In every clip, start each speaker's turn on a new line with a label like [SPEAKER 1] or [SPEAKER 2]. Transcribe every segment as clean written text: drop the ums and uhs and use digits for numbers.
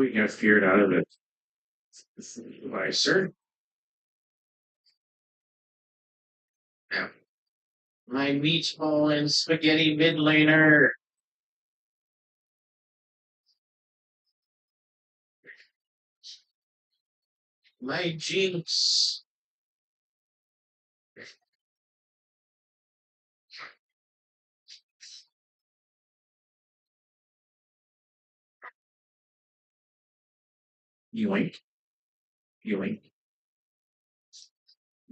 [SPEAKER 1] We got feared out of it. Why, sir? Yeah. My meatball and spaghetti mid laner. My jinx. Yoink, yoink,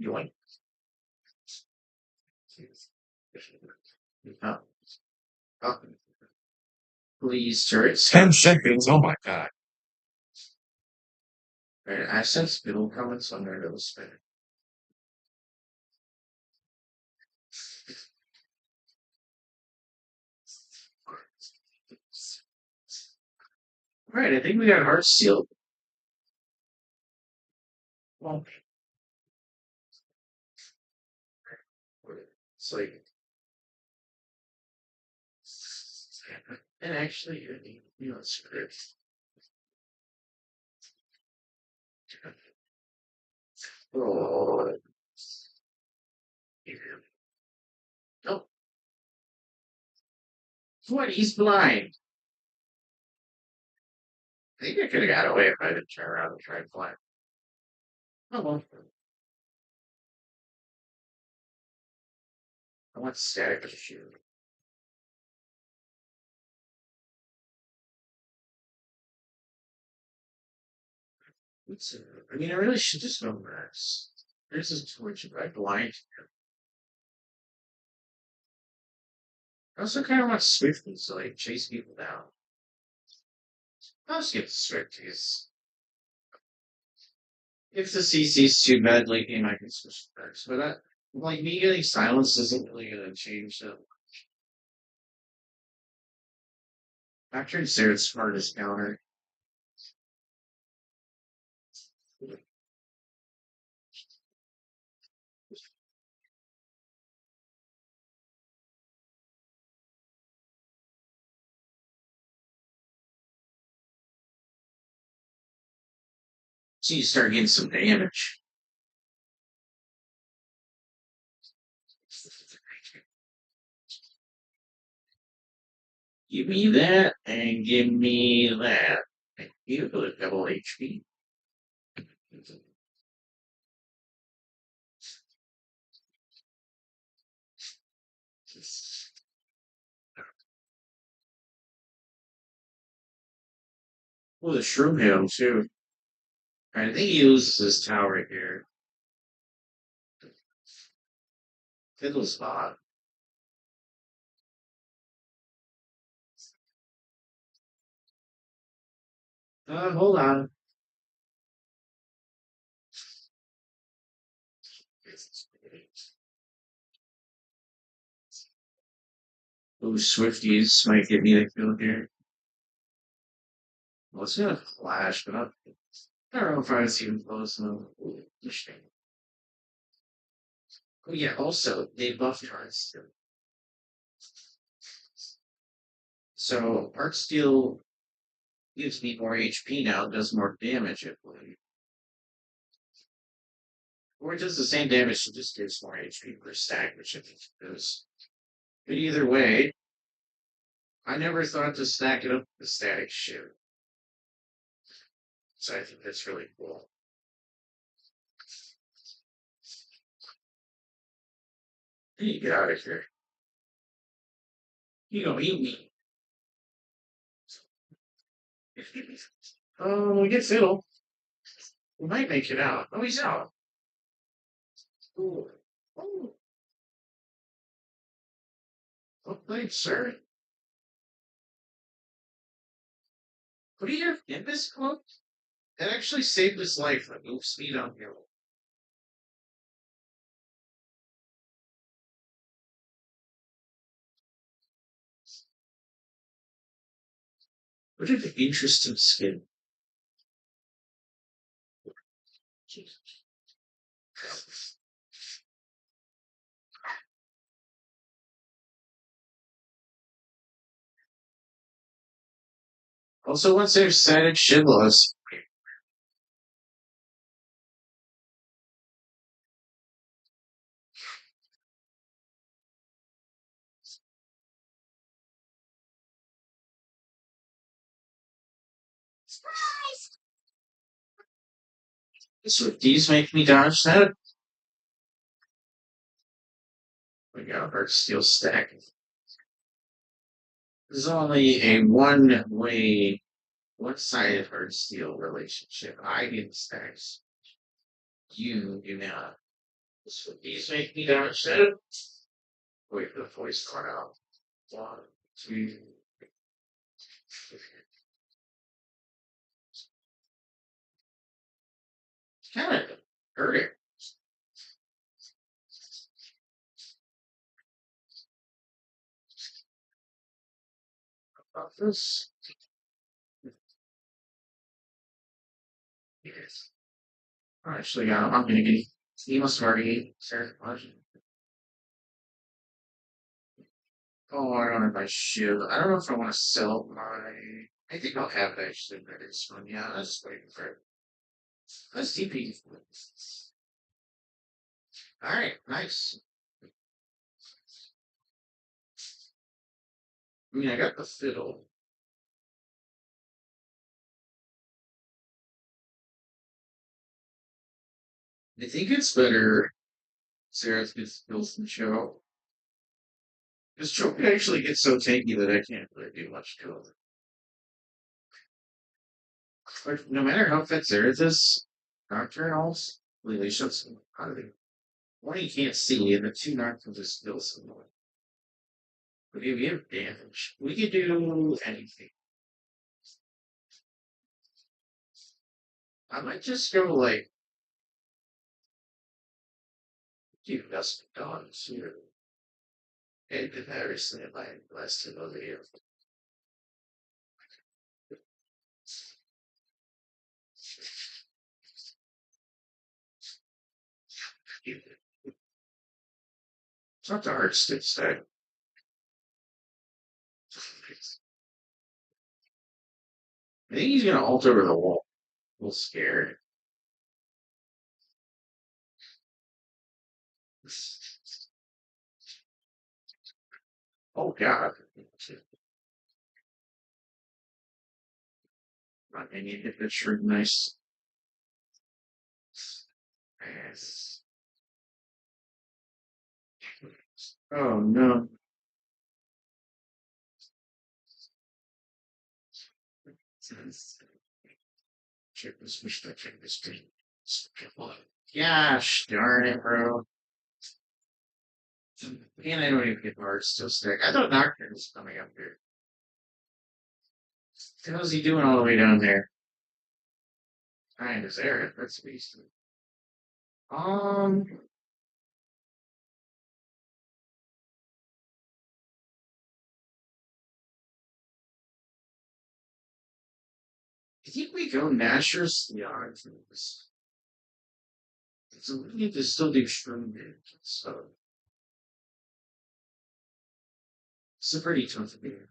[SPEAKER 1] yoink. Oh, oh, please, sir. It's 10 seconds. Oh my god. Right, I sense middle comments on there that was spinning. Right, I think we got heart sealed. Well, it's like, and actually, you know, it's good. Oh, no, what? He's blind. I think I could have got away if I didn't turn around and try and fly. Oh well. I want static shoot. I mean, I really should just go Max. There's this Twitch, but I blind. I also kind of want Swifties to like chase people down. I'll just get the Swifties. If the CC's too bad late game, I can switch the perks. But that, like, me getting silenced isn't really going to change them. After Zerod's smartest counter. So you start getting some damage. Give me that and give me that. Thank you for the double HP. Oh, the Shroom Hill, too. I think he uses his tower here. Fiddle spot. Hold on. Those Swifties might get me the kill here. Well, it's gonna flash, but I don't know if I was even close enough. Interesting. Oh yeah, also they buffed Heartsteel. So Heartsteel gives me more HP now, does more damage, I believe. Or it does the same damage, it just gives more HP per stack, which I think it does. But either way, I never thought to stack it up with the static shit. So I think that's really cool. You get out of here. You don't eat me. Oh, we get Fiddle. We might make it out. Oh, he's out. Ooh. Oh, well played, sir. What do you have in this cloak? That actually saved his life. Like, move speed on here. What an interesting skin. Also, once they've said it, shitless. So these make me dodge that. We got a hard steel stack. There's only a one-way, one-sided hard steel relationship. I get the stacks. You do not. So these make me dodge that. Wait for the voice to run out. One, two, kind of hurting about this. Yes. Actually, I'm gonna get. He must have already started watching. Oh, I don't have my shield. I don't know if I want to sell my. I think I'll have it actually for this one. Yeah, I was just waiting for it. Let's TP. All right, nice. I mean, I got the fiddle. I think it's better. Sarah gets skills than Joe. Because Joe can actually get so tanky that I can't really do much to him. But no matter how fit Zereth is, Nocturnals, really shows him out of it. One he can't see, and the two Nocturnes are still so annoying. But if you have damage, we could do anything. I might just go like do Dust Dawn's here. And comparison in my last two over here. It's not the hard stick stack. I think he's gonna alt over the wall. A little scared. Oh god. I need to hit that shrink nice. Yes. Oh no. Check this, check this. Gosh darn it, bro. And I don't even get hard still stick. I thought Nocturne was coming up here. What how's he doing all the way down there? Kind of there. That's beast. Um, I think we go Nashers. Yeah, I think this. So we need to still do string damage. So it's a pretty tough game.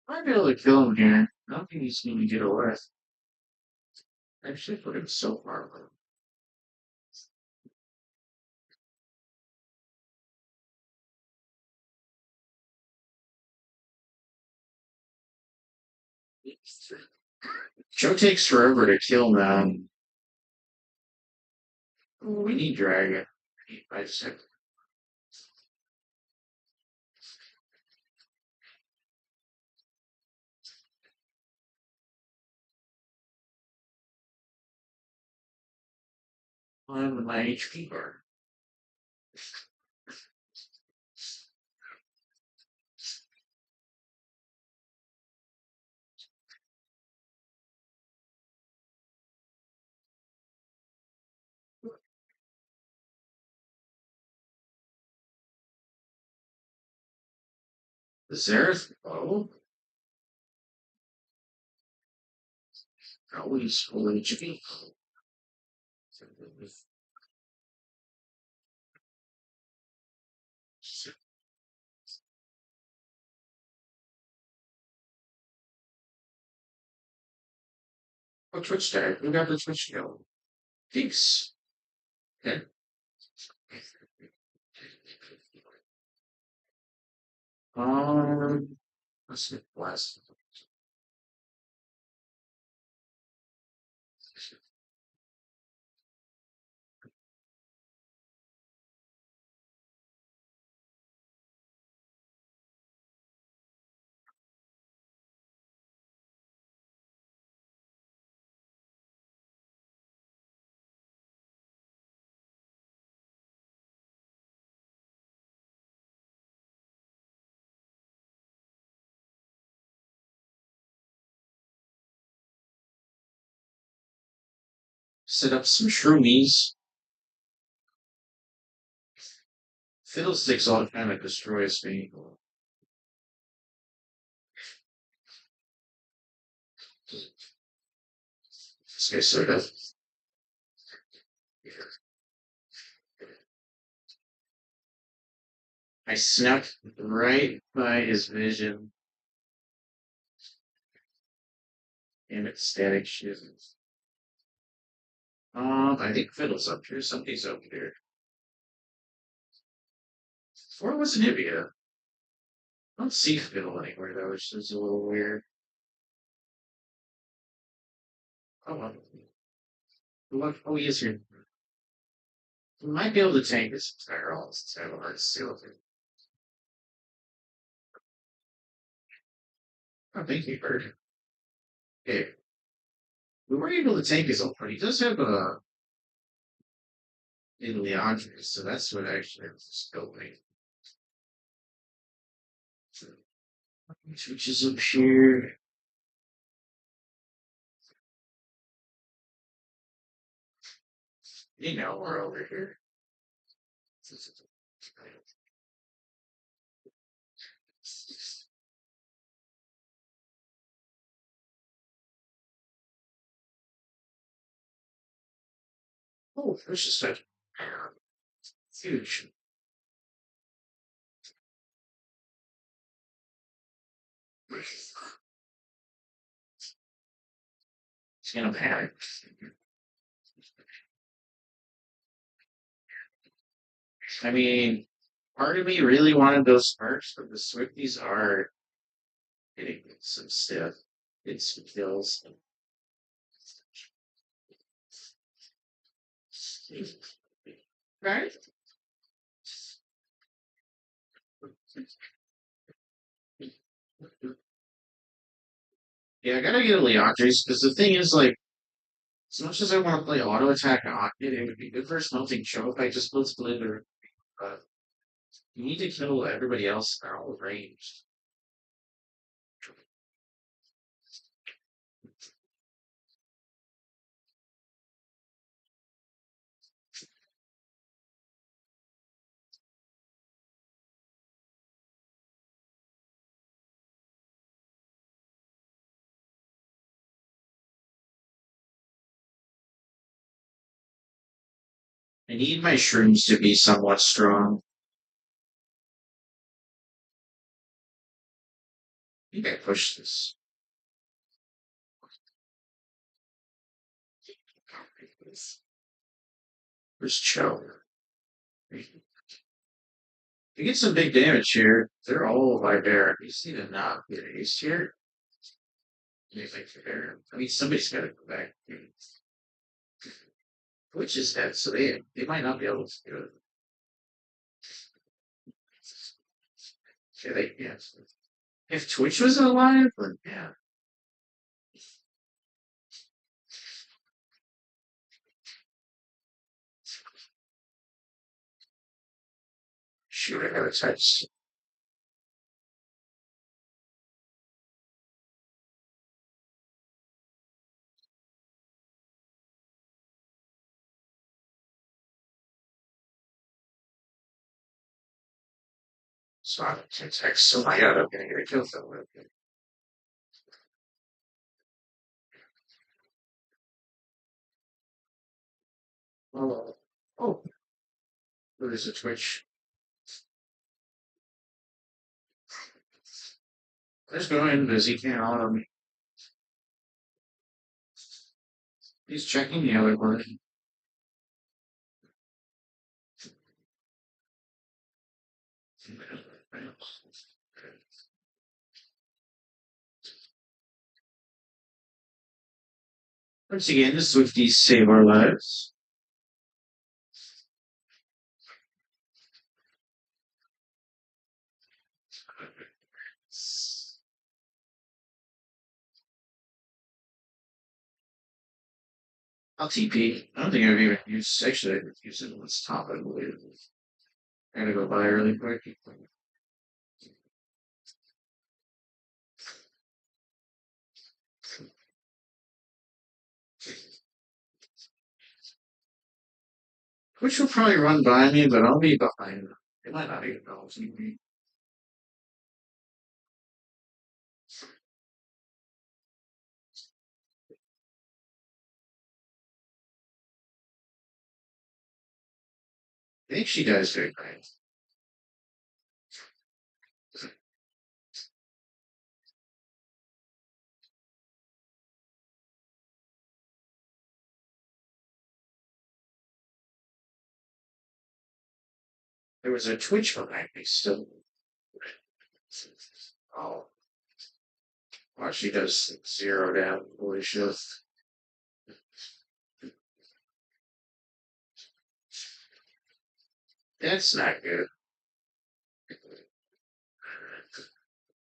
[SPEAKER 1] Might be able to kill him here. I don't think he's going to get away. I should put him so far away. Joe takes forever to kill now. We need Dragon. I just have to find my HP bar. The Zareth? Oh, always fully chicken. Oh, Twitch tag. We got the Twitch go. Thanks. Okay. Um, let's get last. Set up some shroomies. Fiddlesticks all kind of destroys me. This guy sort of. I snuck right by his vision. And it's static shoes. I think Fiddle's up here. Somebody's up here. Or was it Nivea? I don't see Fiddle anywhere though, which is a little weird. Oh, oh, he is here. We might be able to tank this entire all since I have a hard seal of it. Oh, thank you, Bird. Okay. We were able to tank his ult, but he does have a in Leandre, so that's what actually was skill me. Which is up here. You know, we're over here. Oh, there's just a huge. He's gonna panic. I mean, part of me really wanted those sparks, but the Swifties are getting some stiff. It's some kills. Right? Yeah, I gotta get a Leandres because the thing is, like, as much as I want to play auto attack on it, it would be good for a smelting choke. I just build Splitter. But you need to kill everybody else. They're all ranged. I need my shrooms to be somewhat strong. I think I push this. Where's Cho? You get some big damage here. They're all barbarian. You just need to not get ace here. Anything for Baron. I mean, somebody's got to go back. Twitch is dead, so they might not be able to do it. Yeah, they yeah. If Twitch was alive, then yeah. Shoot, I gotta touch. So I can text somebody out. I'm gonna get a kill film. Oh, oh, there's a Twitch. Let's go in because he can't honor me. He's checking the other one. Once again, the Swifties save our lives. I'll TP. I don't think I've even used. Actually, I've used it on this top, I believe. I gotta go by really quick. Which will probably run by me, but I'll be behind them. It might not even know it's me. I think she does very nice. There was a Twitch behind me still. Oh, well, she does zero down. Holy shit. That's not good.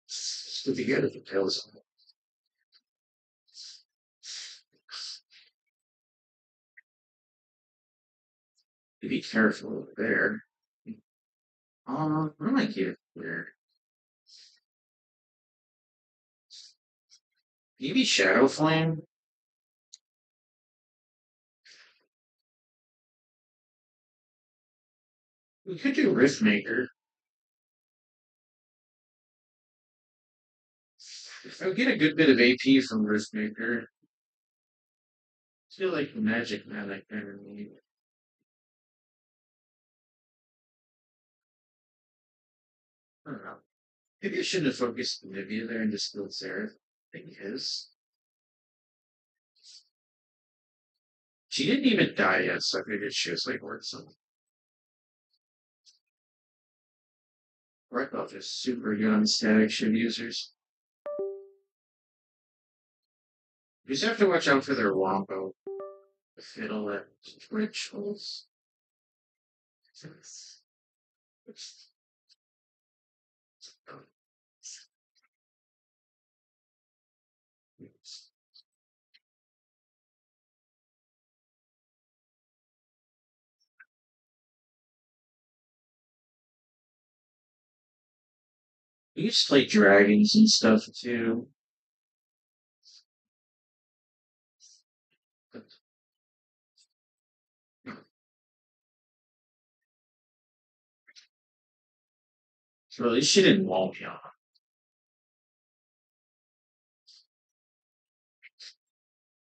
[SPEAKER 1] It's good to get if it kills him. Be careful over there. What am I get there? Maybe Shadow Flame? We could do Riftmaker. If I get a good bit of AP from Riftmaker, I feel like Magic Man I kind of need. I don't know. Maybe I shouldn't have focused Nivea there and just killed Seraph. I think his. She didn't even die yet, so I figured she was like worth something. Red buff is super good on static shiv users. You just have to watch out for their wombo. The fiddle and rituals. We used to play dragons and stuff too. So at least she didn't wall me on.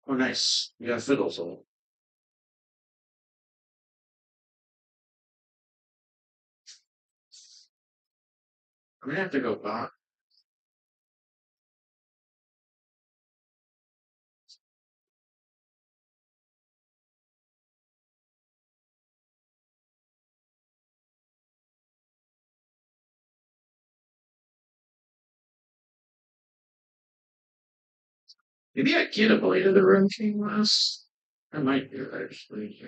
[SPEAKER 1] Oh, nice. We got fiddles on. I'm gonna have to go back. Maybe I get a blade of the room king last. I might do it actually.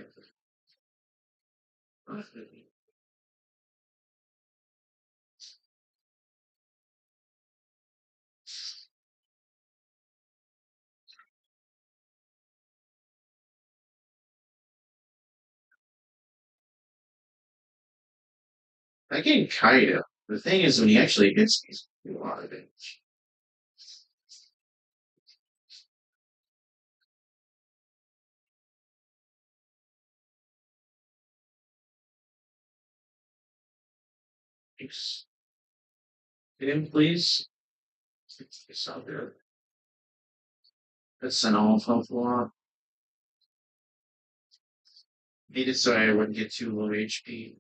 [SPEAKER 1] I can Kaido. The thing is, when he actually hits me, he's a lot of damage. Thanks. Get in, please. It's not good. That's an awful lot. Needed so I wouldn't get too low HP.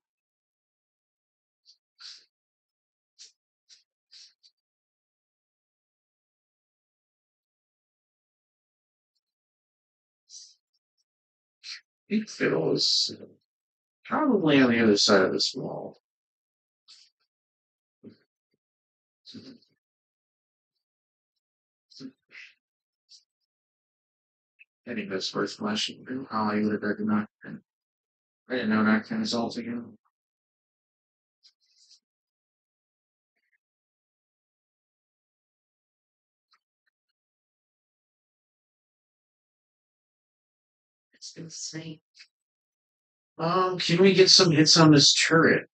[SPEAKER 1] It feels probably on the other side of this wall. I think that's worth flashing through. How I would have recognized it. I didn't know that kind of results again. It's insane. Can we get some hits on this turret?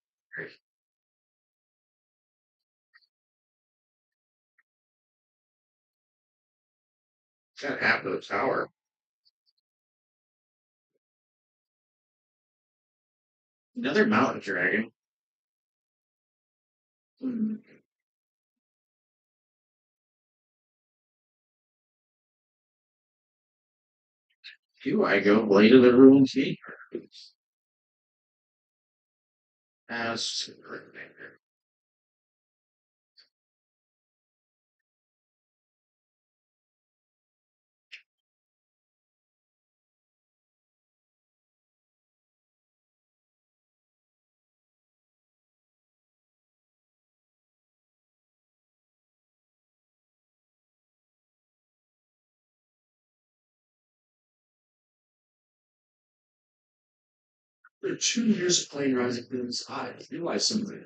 [SPEAKER 1] Got half of the tower. Another mountain dragon. Hmm. Here I go, Blade of the Ruined Keeper. As after 2 years of playing Rising Moons, I realized something.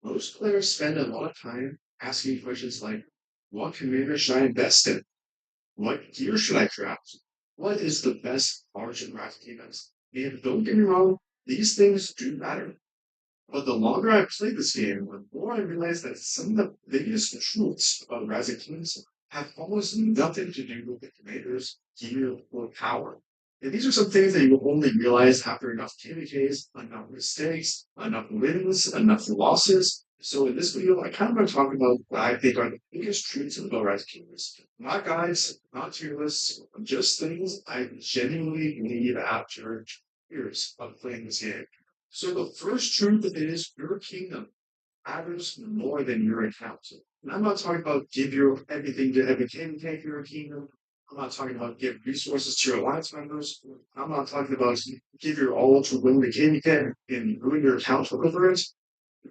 [SPEAKER 1] Most players spend a lot of time asking questions like, what commander should I invest in? What gear should I craft? What is the best margin drafting events? And don't get me wrong, these things do matter. But the longer I played this game, the more I realized that some of the biggest truths about Rising Kings have almost nothing to do with the commanders, gear, or power. And these are some things that you will only realize after enough KVKs, enough mistakes, enough wins, enough losses. So in this video, I kind of want to talk about what I think are the biggest truths about Rising Kings. Not guides, not tier lists, just things I genuinely believe after years of playing this game. So the first truth is your kingdom matters more than your account. And I'm not talking about give your everything to every king, take your kingdom. I'm not talking about give resources to your alliance members. I'm not talking about give your all to win the game you can and ruin your account over it.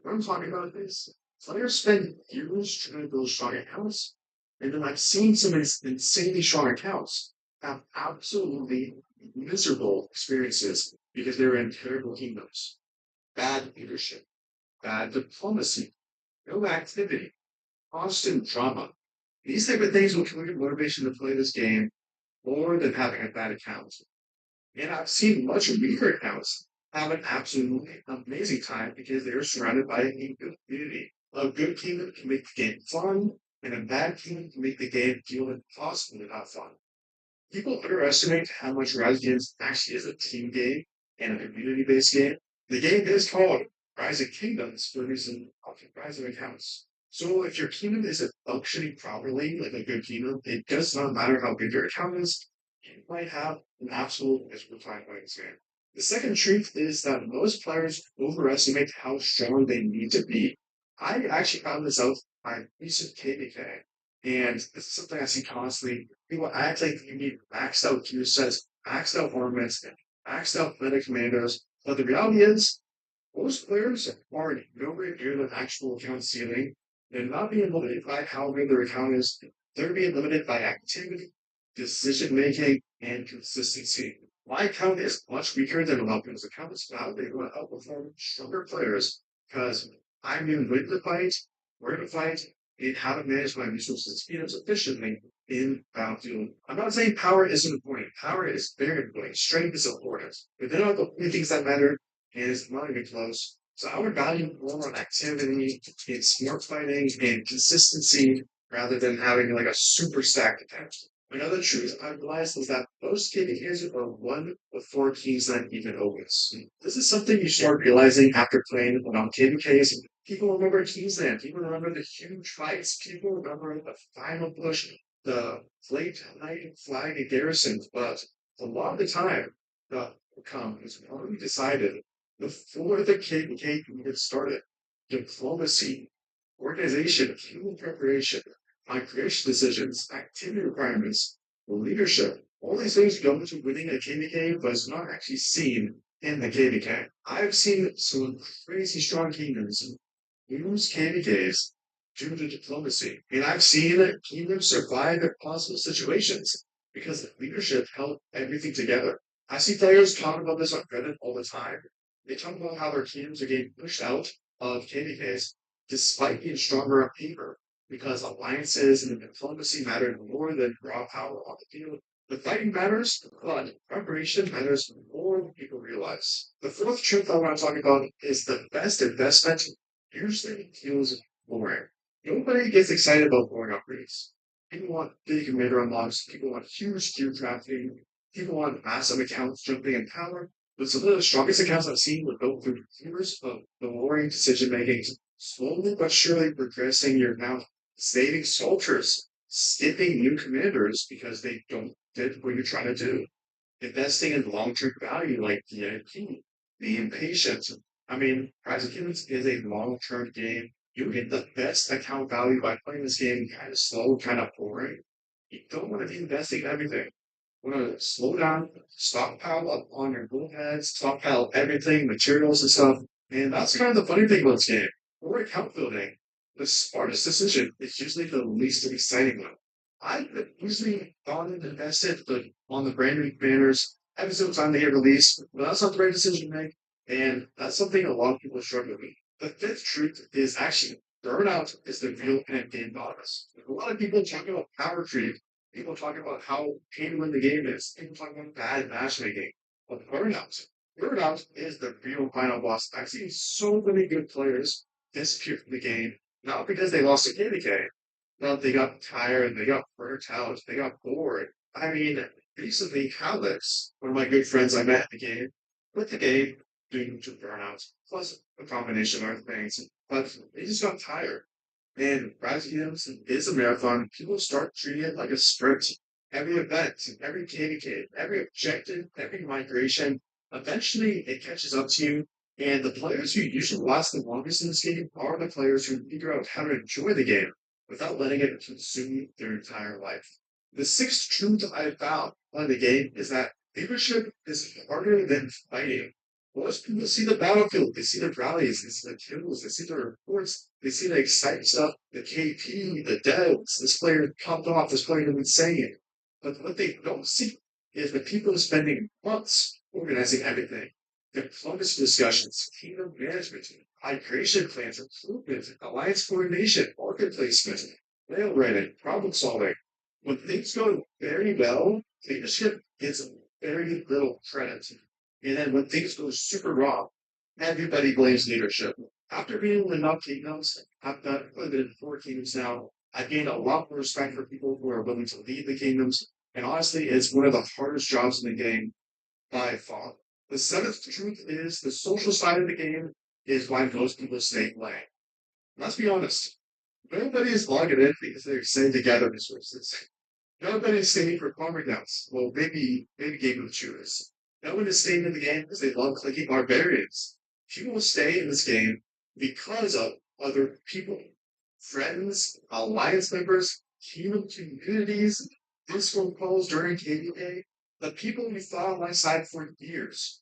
[SPEAKER 1] What I'm talking about is players spend years trying to build strong accounts, and then I've seen some insanely strong accounts have absolutely miserable experiences because they're in terrible kingdoms, bad leadership, bad diplomacy, no activity, constant drama. These type of things will kill your motivation to play this game more than having a bad account. And I've seen much weaker accounts have an absolutely amazing time because they're surrounded by a good community. A good team can make the game fun, and a bad team can make the game feel impossible to have fun. People underestimate how much Rise Games actually is a team game and a community-based game. The game is called Rising Kingdoms for a reason of Rising Accounts. So if your kingdom isn't functioning properly, like a good kingdom, it does not matter how good your account is, you might have an absolute miserable time playing this game. The second truth is that most players overestimate how strong they need to be. I actually found this out by recent KBK, and this is something I see constantly. People act like you need maxed out gear sets, maxed out ornaments, maxed out meta commandos, but the reality is most players are nowhere near the actual account ceiling. They're not being limited by how good their account is. They're being limited by activity, decision making, and consistency. My account is much weaker than a lot of people's accounts. Now they want to outperform stronger players because I'm in when to fight, where to fight, and how to manage my resources efficiently in Battlefield. I'm not saying power isn't important. Power is very important. Strength is important. But they're not the only things that matter, and it's not even close. So I would value more on activity and smart fighting and consistency rather than having like a super stacked attack.
[SPEAKER 2] Another truth I realized is that most gaming games are one of four keys that even opens. This is something you start realizing after playing enough KBKs. People remember Kingsland. People remember the huge fights. People remember the final push, the late night flag at Garrison. But a lot of the time, the outcome is already decided before the KBK even started. Diplomacy, organization, human preparation, migration decisions, activity requirements, leadership. All these things go into winning a KVK, but it's not actually seen in the KVK. I've seen some crazy strong kingdoms use KVKs due to diplomacy. And I've seen kingdoms survive impossible situations because leadership held everything together. I see players talk about this on Reddit all the time. They talk about how their teams are getting pushed out of KVKs despite being stronger on paper because alliances and diplomacy matter more than raw power on the field. The fighting matters, but preparation matters more than people realize. The fourth truth I want to talk about is the best investment usually feels boring. Nobody gets excited about boring upgrades. People want big commander unlocks, people want huge gear drafting, people want massive accounts jumping in power. But some of the strongest accounts I've seen were built through years of boring decision making, slowly but surely progressing. You're now saving soldiers, skipping new commanders because they don't fit what you're trying to do. Investing in long-term value like VIP, being patient. I mean, Rise of Humans is a long-term game. You get the best account value by playing this game kind of slow, kind of boring. You don't want to be investing in everything. You want to slow down, stockpile up on your bullheads, stockpile everything, materials and stuff. And that's kind of the funny thing about this game. For account building, the smartest decision is usually the least exciting one. I've usually gone and invested on the brand new banners every single time they get released, but that's not the right decision to make. And that's something a lot of people struggle with. The fifth truth is actually burnout is the real end game bonus. A lot of people talk about power creep. People talk about how painful the game is. People talk about bad matchmaking. But burnout is the real final boss. I've seen so many good players disappear from the game, not because they lost a KDK, but they got tired, they got burnt out, they got bored. I mean, recently, Alex, one of my good friends I met in the game, quit the game due to burnout, plus a combination of other things. But they just got tired. And Rise Games is a marathon. People start treating it like a sprint. Every event, every KDK, every objective, every migration, eventually it catches up to you. And the players who usually last the longest in this game are the players who figure out how to enjoy the game without letting it consume their entire life. The sixth truth I found on the game is that leadership is harder than fighting. Most people see the battlefield, they see the rallies, they see the kills, they see the reports, they see the exciting stuff, the KP, the devs, this player popped off, this player did insane. But what they don't see is the people spending months organizing everything. Diplomacy discussions, kingdom management, migration plans, improvement, alliance coordination, market placement, mail writing, problem solving. When things go very well, leadership gets very little credit. And then when things go super wrong, everybody blames leadership. After being in enough kingdoms, I've been in four kingdoms now. I've gained a lot more respect for people who are willing to lead the kingdoms. And honestly, it's one of the hardest jobs in the game by far. The seventh truth is the social side of the game is why most people stay playing. Let's be honest. Nobody is logging in because they're staying together resources. Nobody is staying for farmer counts. Well, maybe Game of Choose. No one is staying in the game because they love clicking barbarians. People stay in this game because of other people, friends, alliance members, human communities, Discord calls during KDA, the people we thought on my side for years.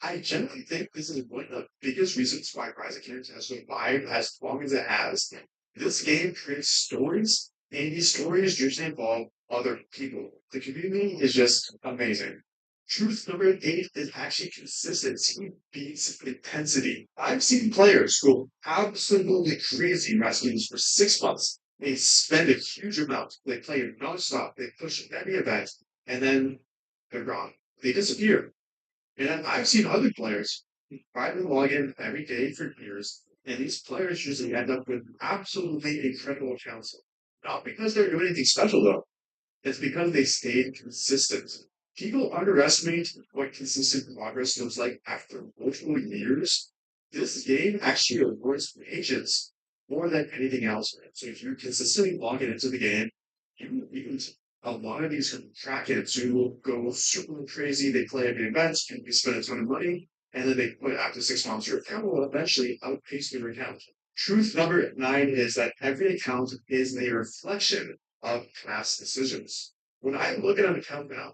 [SPEAKER 2] I genuinely think this is one of the biggest reasons why Rise of Kingdoms has survived as long as it has. This game creates stories, and these stories usually involve other people. The community is just amazing. Truth number eight is actually consistency beats intensity. I've seen players go absolutely crazy in Rise of Kingdoms for 6 months. They spend a huge amount. They play it nonstop. They push every event, and then they're gone. They disappear. And I've seen other players try to log in every day for years, and these players usually end up with absolutely incredible accounts. Not because they're doing anything special though. It's because they stayed consistent. People underestimate what consistent progress looks like after multiple years. This game actually rewards patience more than anything else. So if you're consistently logging into the game, you a lot of these crackheads who go super crazy, they play every event, and you spend a ton of money, and then they put after 6 months, your account will eventually outpace your account. Truth number nine is that every account is a reflection of past decisions. When I look at an account now,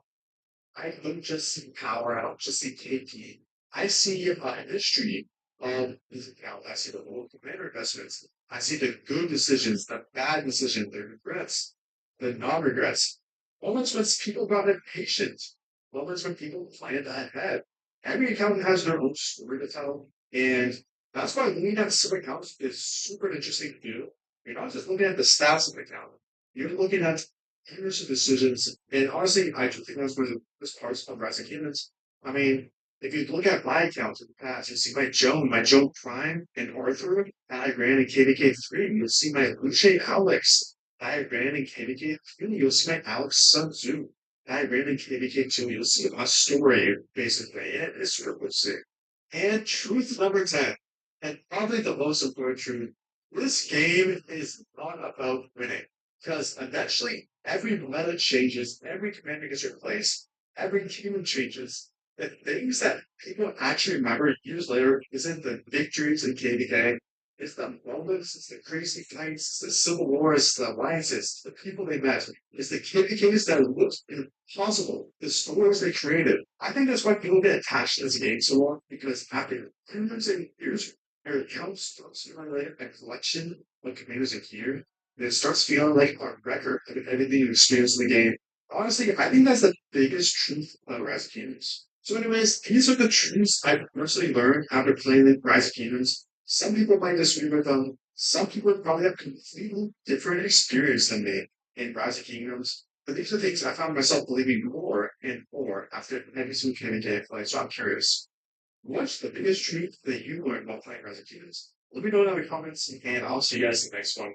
[SPEAKER 2] I don't just see power, I don't just see KP. I see a history of this account. I see the old commander investments. I see the good decisions, the bad decisions, the regrets, the non-regrets. Moments when people got impatient. Moments when people planned ahead. Every account has their own story to tell. And that's why looking at some accounts is super interesting to do. You're not just looking at the stats of the account. You're looking at hundreds of decisions. And honestly, I do think that's one of the best parts of Rising Humans. I mean, if you look at my accounts in the past, you see my Joan Prime and Arthur, and I ran in KVK3. You'll see my Luce Alex. I ran in KVK3. You'll see my Alex Sun Tzu. I ran in KVK2. You'll see my story, basically. And it's really sick. And truth number 10, and probably the most important truth, this game is not about winning. Because eventually every meta changes, every commander gets replaced, every human changes. The things that people actually remember years later isn't the victories in KDK, it's the moments, it's the crazy fights, it's the civil wars, the alliances, the people they met, it's the KDKs that looked impossible, the stories they created. I think that's why people get attached to this game so long, because after hundreds of years, their accounts starts feeling like a collection of commanders in here, and it starts feeling like a record of everything you experience in the game. Honestly, I think that's the biggest truth about Rise of Kingdoms. So, anyways, these are the truths I personally learned after playing the Rise of Kingdoms. Some people might disagree with them. Some people probably have completely different experience than me in Rise of Kingdoms. But these are things I found myself believing more and more after every single game I play. So I'm curious, what's the biggest truth that you learned while playing Rise of Kingdoms? Let me know in the comments, and I'll see you guys in the next one.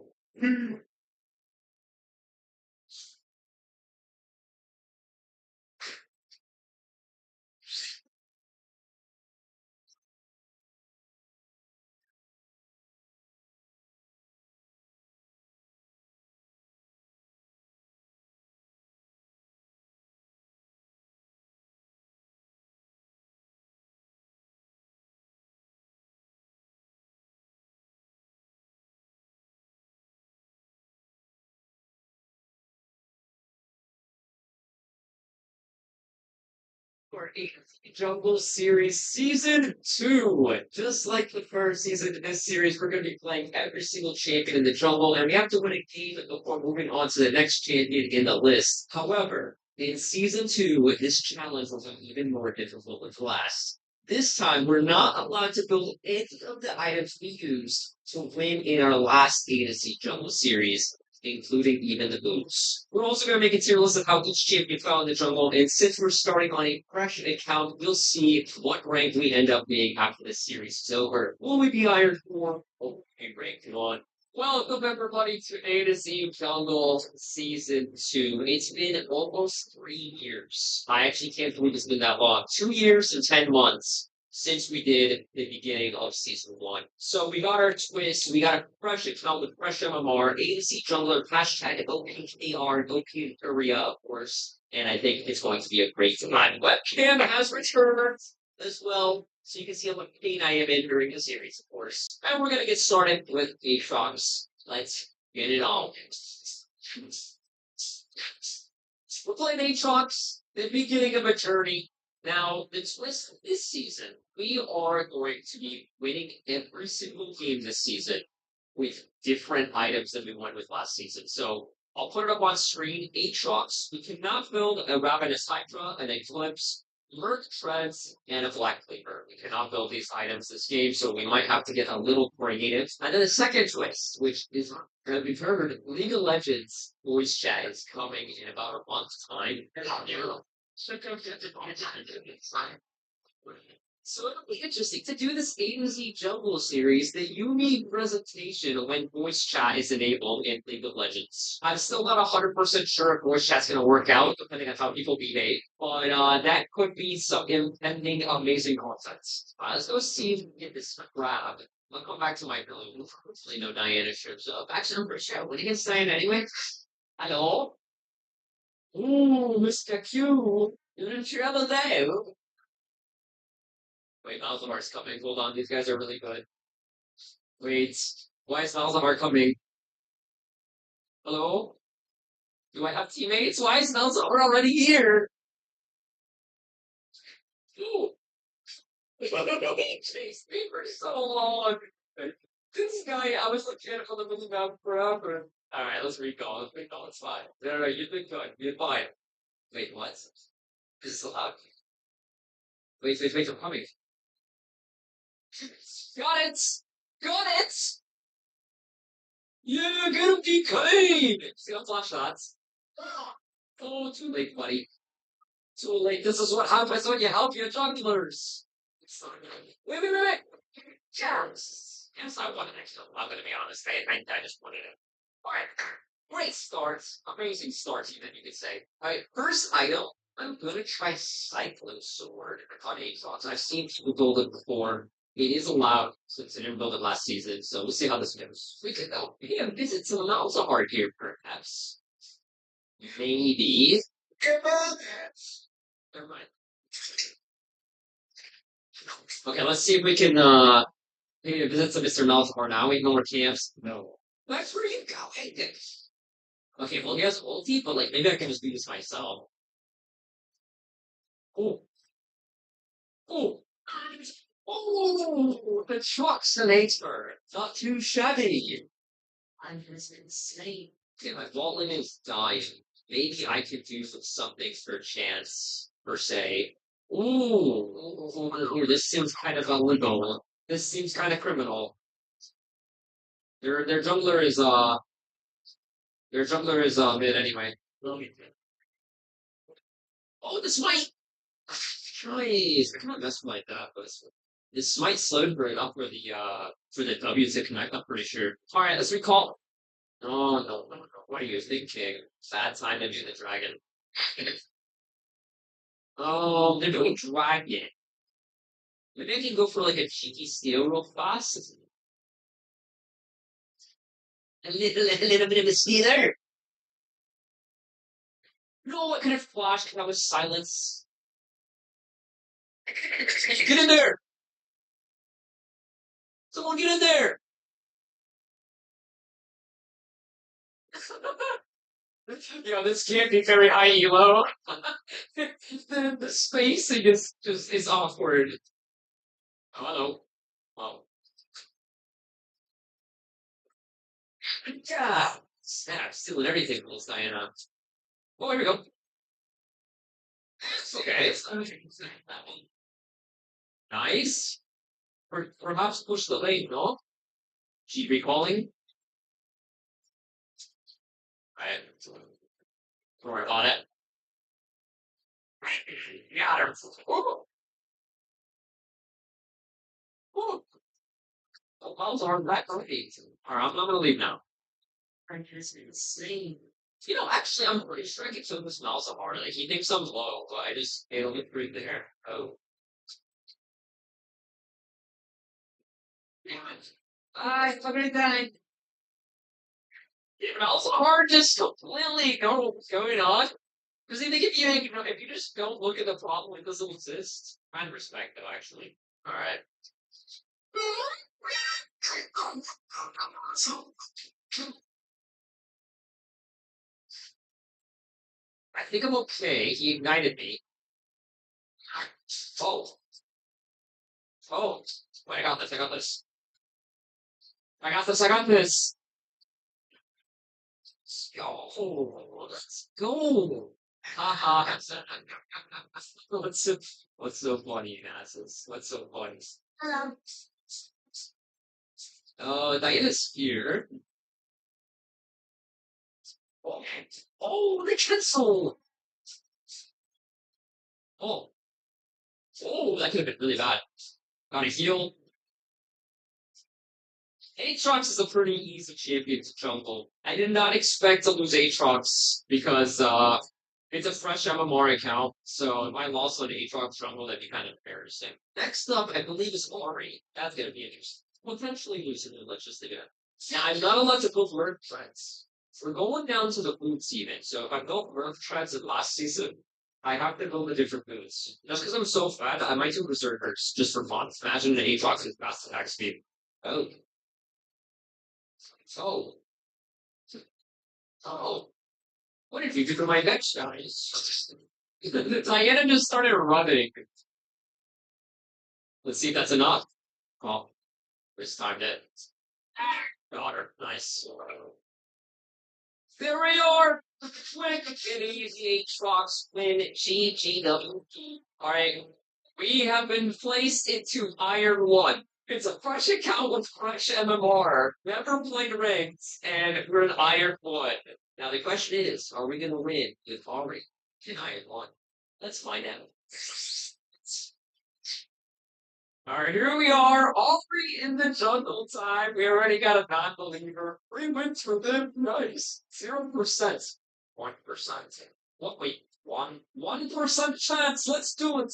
[SPEAKER 3] For a Jungle Series Season 2. Just like the first season of this series, we're going to be playing every single champion in the jungle, and we have to win a game before moving on to the next champion in the list. However, in Season 2, this challenge was even more difficult than the last. This time, we're not allowed to build any of the items we used to win in our last A to C Jungle Series, including even the boots. We're also going to make a tier list of how each champion fell in the jungle, and since we're starting on a fresh account, we'll see what rank we end up being after this series is over. Will we be Iron 4 or will we be ranked 1? Welcome everybody to A to Z Jungle Season 2. It's been almost 3 years. I actually can't believe it's been that long. 2 years and 10 months since we did the beginning of season 1. So we got our twist, we got a fresh account with fresh MMR, ANC jungler, hashtag OPKR, OP area, of course. And I think it's going to be a great time. Webcam has returned as well. So you can see how much pain I am in during the series, of course. And we're gonna get started with Aatrox. Let's get it on. We're playing Aatrox, the beginning of a journey. Now, the twist this season, we are going to be winning every single game this season with different items than we won with last season. So I'll put it up on screen. Aatrox, we cannot build a Ravenous Hydra, an Eclipse, Merc Treads, and a Black Cleaver. We cannot build these items this game, so we might have to get a little creative. And then the second twist, which is we've heard League of Legends voice chat is coming in about a month's time. So it'll be interesting to do this A to Z Jungle series. The unique presentation when voice chat is enabled in League of Legends. I'm still not 100% sure if voice chat's going to work out, depending on how people behave. But that could be some impending amazing content. Let's go see if we can get this grab. I'll come back to my building. Hopefully, no Diana shows up. Actually, I'm pretty sure I would against Diana anyway. Hello? Ooh, Mr. Q. You're in trouble now. Wait, Malzamar's coming. Hold on, these guys are really good. Wait, why is Malzamar coming? Hello? Do I have teammates? Why is Malzamar already here? Ooh, chased me for so long. This guy, I was looking at him on the mini map forever. Alright, let's recall. Let's recall. It's fine. No, you did good. You're fine. Wait, what? This is loud. Wait, I'm coming. Got it! Got it! Yeah, get him decayed! See, I'll flash shots. Oh, too late, buddy. Too late. This is what happens when you help your junglers. Wait. Yes, I wanted to kill him. I'm gonna be honest. I just wanted it. Alright. Great start. Amazing start, even you could say. Alright, first item. I'm gonna try Cyclone Sword on Aatrox. I've seen people build it before. It is allowed since I didn't build it last season, so we'll see how this goes. We could go pay a visit to Malzahar here, perhaps. Maybe. Never mind. Okay, let's see if we can maybe visit to Mr. Malzahar now. We know where camps. No. That's where you going. Okay, well he has ulti, but like maybe I can just do this myself. Oh. Oh. Oh, the Troxinator. Not too shabby. I'm just insane. Okay, my vault is dying. Maybe I could do something for a chance, per se. Ooh, this seems kind of illegal. This seems kind of criminal. Their jungler is mid anyway. Oh, this might. Nice. I kind of messed like that, but this might slow for enough for the W to connect. I'm pretty sure. All right, let's recall. Oh no. What are you thinking? Bad time to do the dragon. Oh, they're doing dragon. Maybe I can go for like a cheeky steal real fast. A little bit of a stealer. No, I could have flashed. That was silence. Get in there! Someone get in there! Yo, this can't be very high elo. The spacing is just is awkward. Oh, hello. Oh. Yeah. Snap, stealing everything from this Diana. Oh, here we go. Okay. Nice. Perhaps push the lane, no? Keep recalling. Right. Don't worry about it. Got her. Ooh. Ooh. The balls aren't that great. Alright, I'm gonna leave now. Is insane. You know, actually, I'm pretty sure I can kill this mouse hard. Like, he thinks I'm low, but I just nailed it right there. Oh. Damn it. I fucking died. Yeah, mouse hard just completely know what's going on. Because I think if you just don't look at the problem, it doesn't exist. Kind respect, though, actually. Alright. I think I'm okay. He ignited me. Oh. Oh. Wait, I got this. I got this. I got this. I got this. Yo, let's go. Haha. What's so funny, Nassus? What's so funny? Oh, Diana's here. Oh, oh, the cancel. Oh, Oh, that could have been really bad. Got a heal. Aatrox is a pretty easy champion to jungle. I did not expect to lose Aatrox because it's a fresh MMR account, so if I lost on Aatrox jungle, that'd be kind of embarrassing. Next up, I believe, is Ori. That's gonna be interesting. Potentially losing it, let's just leave it at. Now, I'm not allowed to build Merc Threads. We're going down to the boots even, so if I built Merc Threads in last season, I have to build a different boots. Just because I'm so fat, I might do Berserkers just for fun. Imagine an Aatrox with fast attack speed. Oh. Oh. Oh. What did you do to my next guys? Diana just started running. Let's see if that's enough. Oh, this timed it. Got her. Nice. There we are! Quick and easy Aatrox win GGW. Alright. We have been placed into Iron 1. It's a fresh account with fresh MMR. Never played ranked, and we're in Iron 1. Now the question is, are we going to win with Ori in Iron 1? Let's find out. Alright, here we are, Ori in the jungle time. We already got a non-believer. 3 wins for them. Nice. 0%. 1%. What? Wait, 1% chance. Let's do it.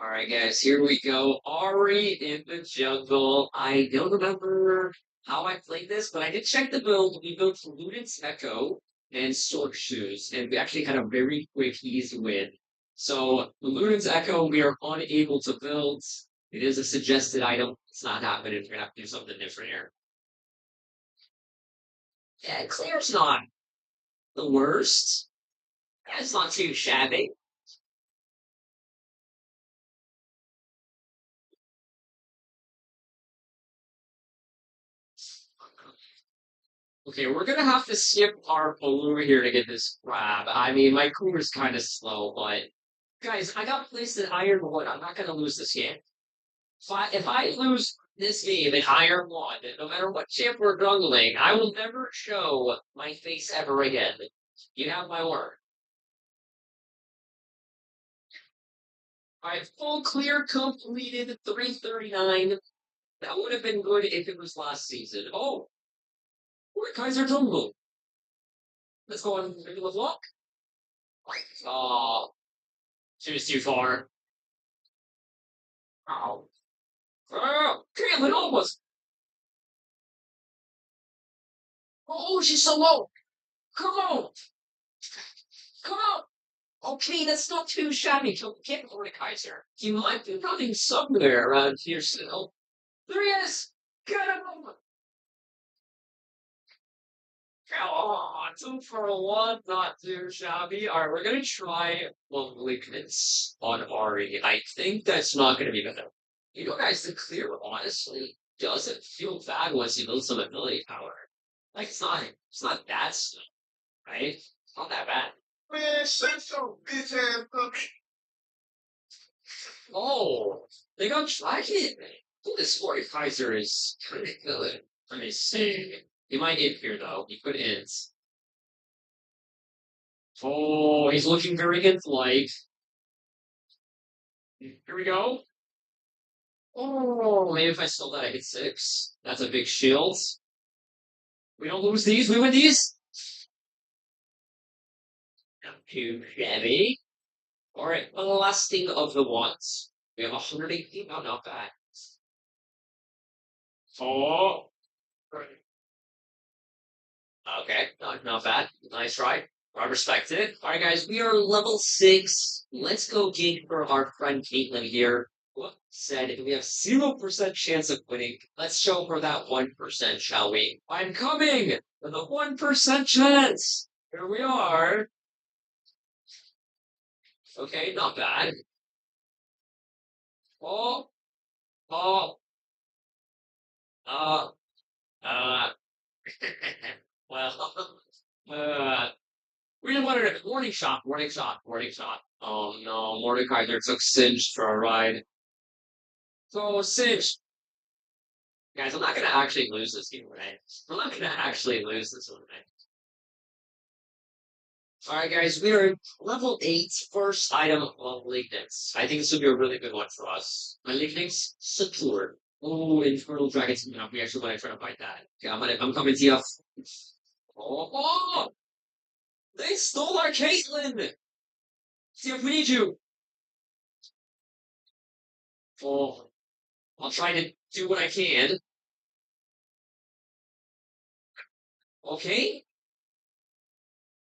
[SPEAKER 3] Alright, guys, here we go. Ori in the jungle. I don't remember how I played this, but I did check the build. We built Ludens Echo and Sword Shoes, and we actually had a very quick, easy win. So, Ludens Echo, we are unable to build. It is a suggested item. It's not happening. We're going to have to do something different here. Yeah, Claire's not the worst. Yeah, it's not too shabby. Okay, we're gonna have to skip our balloon here to get this grab. I mean, my Cooper's kind of slow, but guys, I got placed in Iron 1. I'm not gonna lose this game. If I lose this game in Iron 1, no matter what champ we're jungling, I will never show my face ever again. You have my word. Alright, full clear completed 339. That would have been good if it was last season. Oh, we're Kaiser Jungle. Let's go on maybe with luck. Oh, she was too far. Oh. Caitlin almost. Oh, she's so low. Come on. Come on. Okay, that's not too shabby. Get Mordekaiser. He might be running somewhere around here still. There he is. Get him. Oh, 2 for 1, not too shabby. Alright, we're gonna try Malignance on Ari. I think that's not gonna be better. You know, guys, the clear honestly doesn't feel bad once you build some ability power. Like it's not that stuff, right? It's not that bad. Man, shut your bitch ass up. Oh, they got Dragon. Ooh, this Sporty Kaiser is kind of good. Let me see. He might hit here though. He could hit. Oh, he's looking very good like. Here we go. Oh, maybe if I stole that, I hit 6. That's a big shield. We don't lose these, we win these. Not too shabby. Alright, the last thing of the ones. We have 118. Oh, not bad. Oh. Okay, not bad. Nice try. I respect it. Alright, guys, we are level 6. Let's go gate for our friend Caitlin here. What said we have 0% chance of winning. Let's show her that 1%, shall we? I'm coming with a 1% chance. Here we are. Okay, not bad. Oh, oh, uh, uh, well, we didn't want it. Warning shot, warning shot, warning shot. Oh no, Mordekaiser took Singed for a ride. So Singed. Guys, I'm not gonna actually lose this game, right? I'm not gonna actually lose this one, right? Alright, guys, we are level 8, first item of Malignance. I think this will be a really good one for us. Malignance, Secure. Oh, Infernal Dragons. You know, we actually want to try to fight that. Okay, I'm coming to you. Oh, they stole our Caitlyn! See if we need you. Oh, I'll try to do what I can. Okay,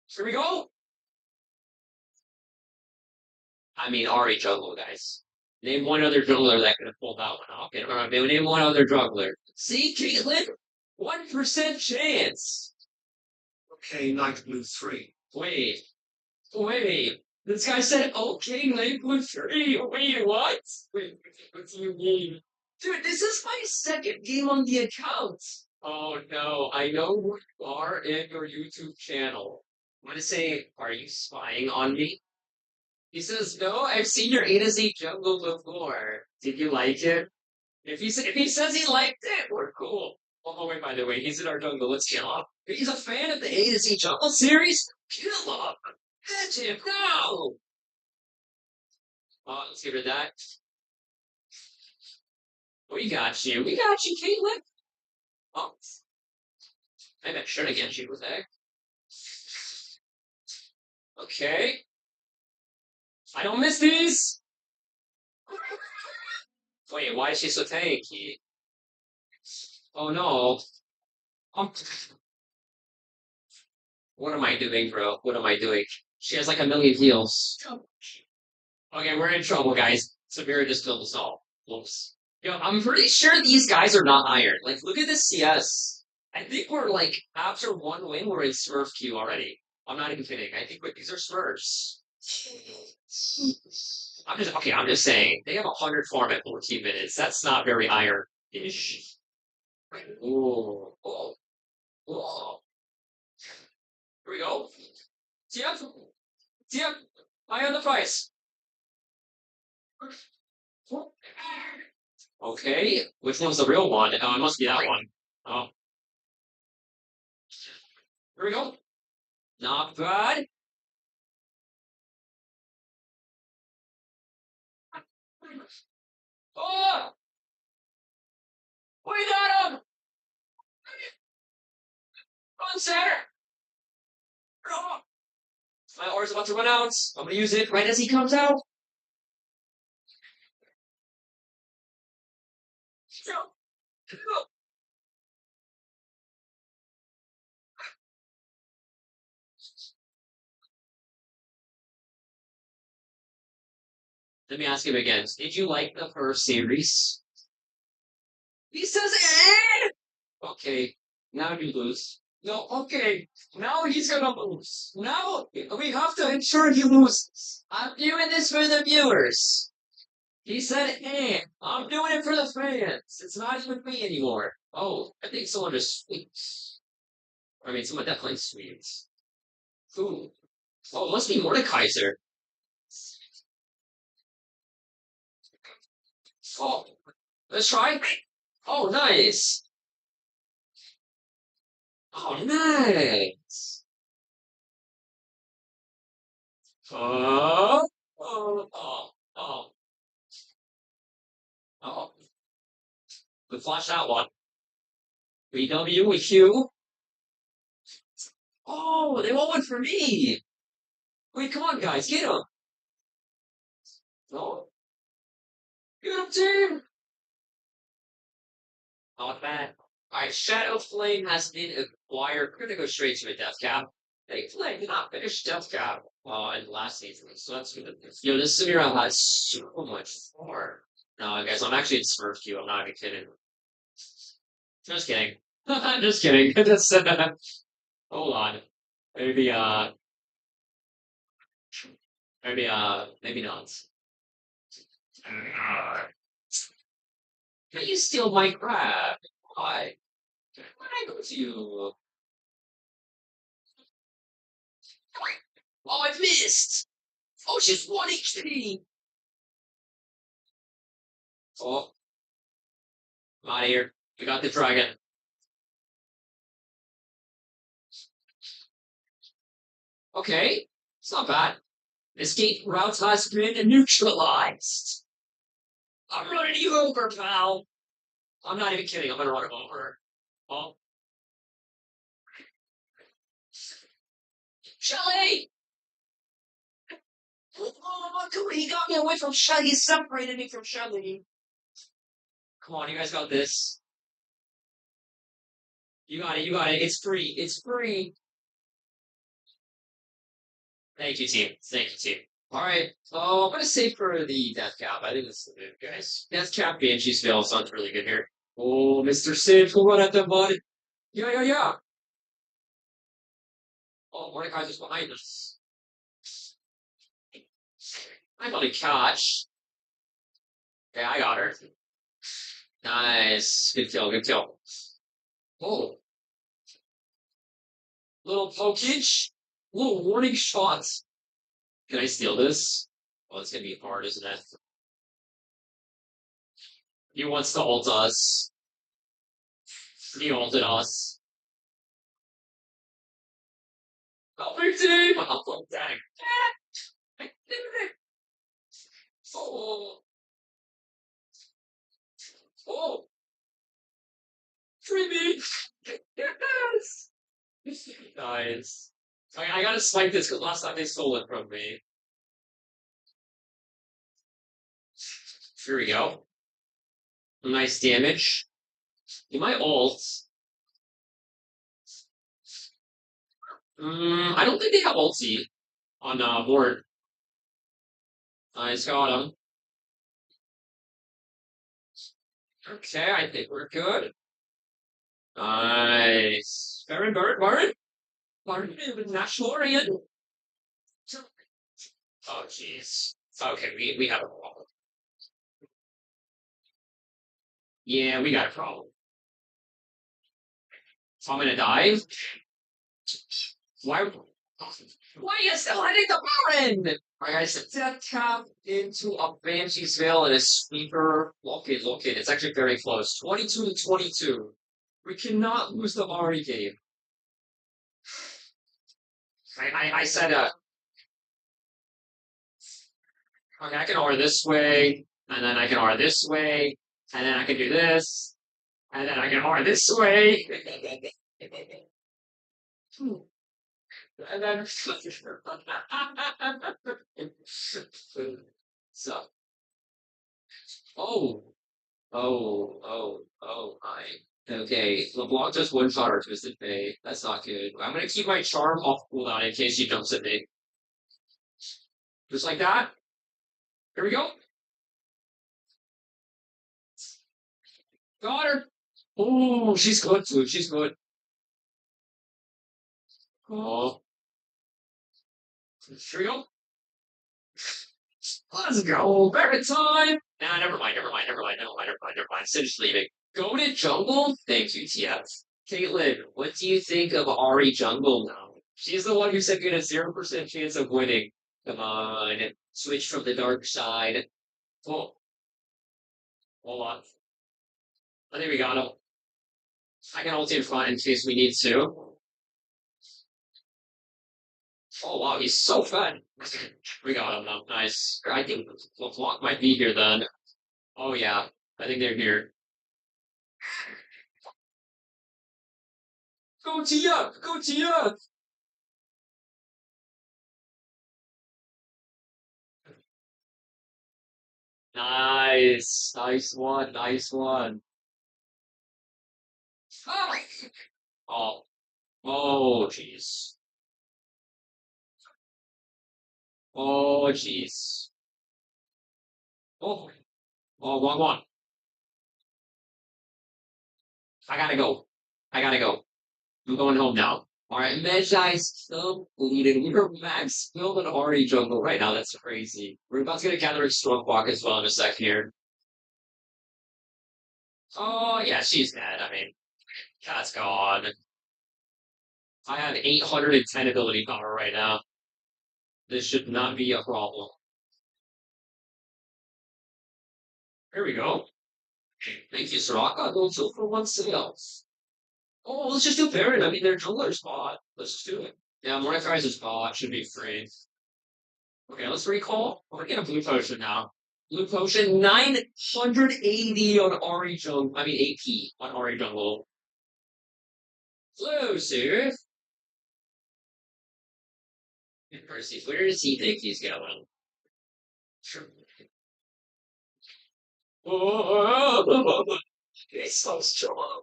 [SPEAKER 3] here we go. I mean, Ari Jungle, guys. Name one other jungler that could have pulled that one off. Okay, name one other jungler. See, Caitlyn? 1% chance.
[SPEAKER 2] Okay, Night Blue 3.
[SPEAKER 3] Wait. This guy said, okay, Lane Blue 3. Wait, what? Wait, what do you mean? Dude, this is my second game on the account. Oh no, I know who you are in your YouTube channel. I'm gonna say, are you spying on me? He says, no, I've seen your A to Z jungle before. Did you like it? If he says he liked it, we're cool. Oh, wait, by the way, he's in our jungle. Let's kill him. If he's a fan of the A to Z jungle series, kill him. Catch him. No. Oh, let's get rid of that. We got you. We got you, Caitlyn. Oh, maybe I should have get you with that. Okay. I don't miss these. Wait, why is she so tanky? Oh no. Um, what am I doing, bro? What am I doing? She has like a million heals. Okay, we're in trouble, guys. Severa just killed us all. Whoops. Yo, I'm pretty sure these guys are not iron. Like, look at this CS. I think we're like, after one win, we're in Smurf queue already. I'm not even kidding. I think these are Smurfs. I'm just saying. They have 100 farm at 14 minutes. That's not very iron-ish. Ooh. Oh. Oh. Here we go. Yep. Yep. I on the price. Okay, which one's the real one? Oh, it must be that one. Oh, here we go. Not bad. Oh, we got him! On center! Oh, my aura's about to run out. I'm gonna use it right as he comes out. Let me ask him again. Did you like the first series? He says, eh! Okay, now you lose. No, okay, now he's gonna lose. Now we have to ensure he loses. I'm doing this for the viewers. He said, hey, I'm doing it for the fans. It's not even me anymore. Oh, I think someone is sweet. I mean, someone definitely sweet. Who? Oh, it must be Mordekaiser. Oh, let's try. Oh, nice. Oh, nice. Oh. Oh. We flash that one. BW with Q. Oh, they want one for me. Wait, come on, guys, get him. No, get him, team. Not bad. Alright, Shadow Flame has been acquired. We're gonna go straight to a death cap. They Flame did not finish death cap in last season, so that's good. Yo, this Samira has so much farm. No, guys, I'm actually in Smurf queue. I'm not even kidding. Just kidding. I'm just kidding. Just hold on. Maybe maybe not. Can you steal my crab? Why? Why I go to you? Oh, I missed! Oh, she's 1 HP! Oh, I'm out of here. We got the dragon. Okay, it's not bad. Escape route has been neutralized. I'm running you over, pal. I'm not even kidding. I'm gonna run him over. Oh, Shelly! Oh, he got me away from Shelly. He separated me from Shelly. Come on, you guys got this. You got it. You got it. It's free. It's free. Thank you, team. Thank you, team. All right. Oh, I'm gonna save for the death cap. I think this is the move, guys. Death cap, Banshee's fail sounds really good here. Oh, Mr. Sid, go run at them, bud. Yeah, yeah, yeah. Oh, Mordecai's just behind us. I got a catch. Yeah, I got her. Nice. Good kill, good kill. Oh, little pokage. Little warning shots. Can I steal this? Oh, it's gonna be hard, isn't it? He wants to ult us. He ulted us. Oh, big team! Oh, dang. Oh, oh, freebie! Yes! Nice. I gotta spike this because last time they stole it from me. Here we go. Nice damage. He might ult. I don't think they have ulti on board. Nice, got him. Okay, I think we're good. Nice. Baron with National Orient. Oh, jeez. Okay, we have a problem. Yeah, we got a problem. So I'm gonna die. Why? Why are you still hitting the Baron? Alright, guys, death tap into a Banshee's Veil and a sweeper. Look it. It's actually very close. 22 to 22. We cannot lose the Ari game. I said, okay, I can R this way, and then I can R this way, and then I can do this, and then I can R this way. And then so oh my. Okay, LeBlanc just one shot our Twisted Fate. That's not good. I'm gonna keep my charm off cooldown in case she jumps at me. Just like that. Here we go. Got her. Oh, she's good too. She's good. Oh, here we go. Let's go. Back time. Nah, never mind. Sin's leaving. Go to jungle? Thank you, TF. Caitlin, what do you think of Ari jungle now? She's the one who said we had a 0% chance of winning. Come on. Switch from the dark side. Oh, hold on. I think we got him. I can ult in front in case we need to. Oh wow, he's so fun. We got him now. Nice. I think the flock might be here then. Oh yeah, I think they're here. Go TF! Go TF! Nice. Nice one. Nice one. Oh. Oh, jeez. Oh, jeez. Oh. Oh, wrong one. I gotta go. I gotta go. I'm going home now. Alright, Magi still leading. We're max build an already jungle right now. That's crazy. We're about to get a gathering strong walk as well in a sec here. Oh, yeah, she's dead. I mean, that's gone. I have 810 ability power right now. This should not be a problem. Here we go. Thank you, Soraka. Go 2 for 1 sales. Oh, let's just do Baron. I mean, they're jungler spot. Let's just do it. Yeah, Mordekaiser's bot should be free. Okay, let's recall. We're gonna get a blue potion now. Blue potion, 980 on Ari Jungle. I mean, AP on Ari Jungle. Explosive. Percy, where does he think he's going? Oh, he's so strong.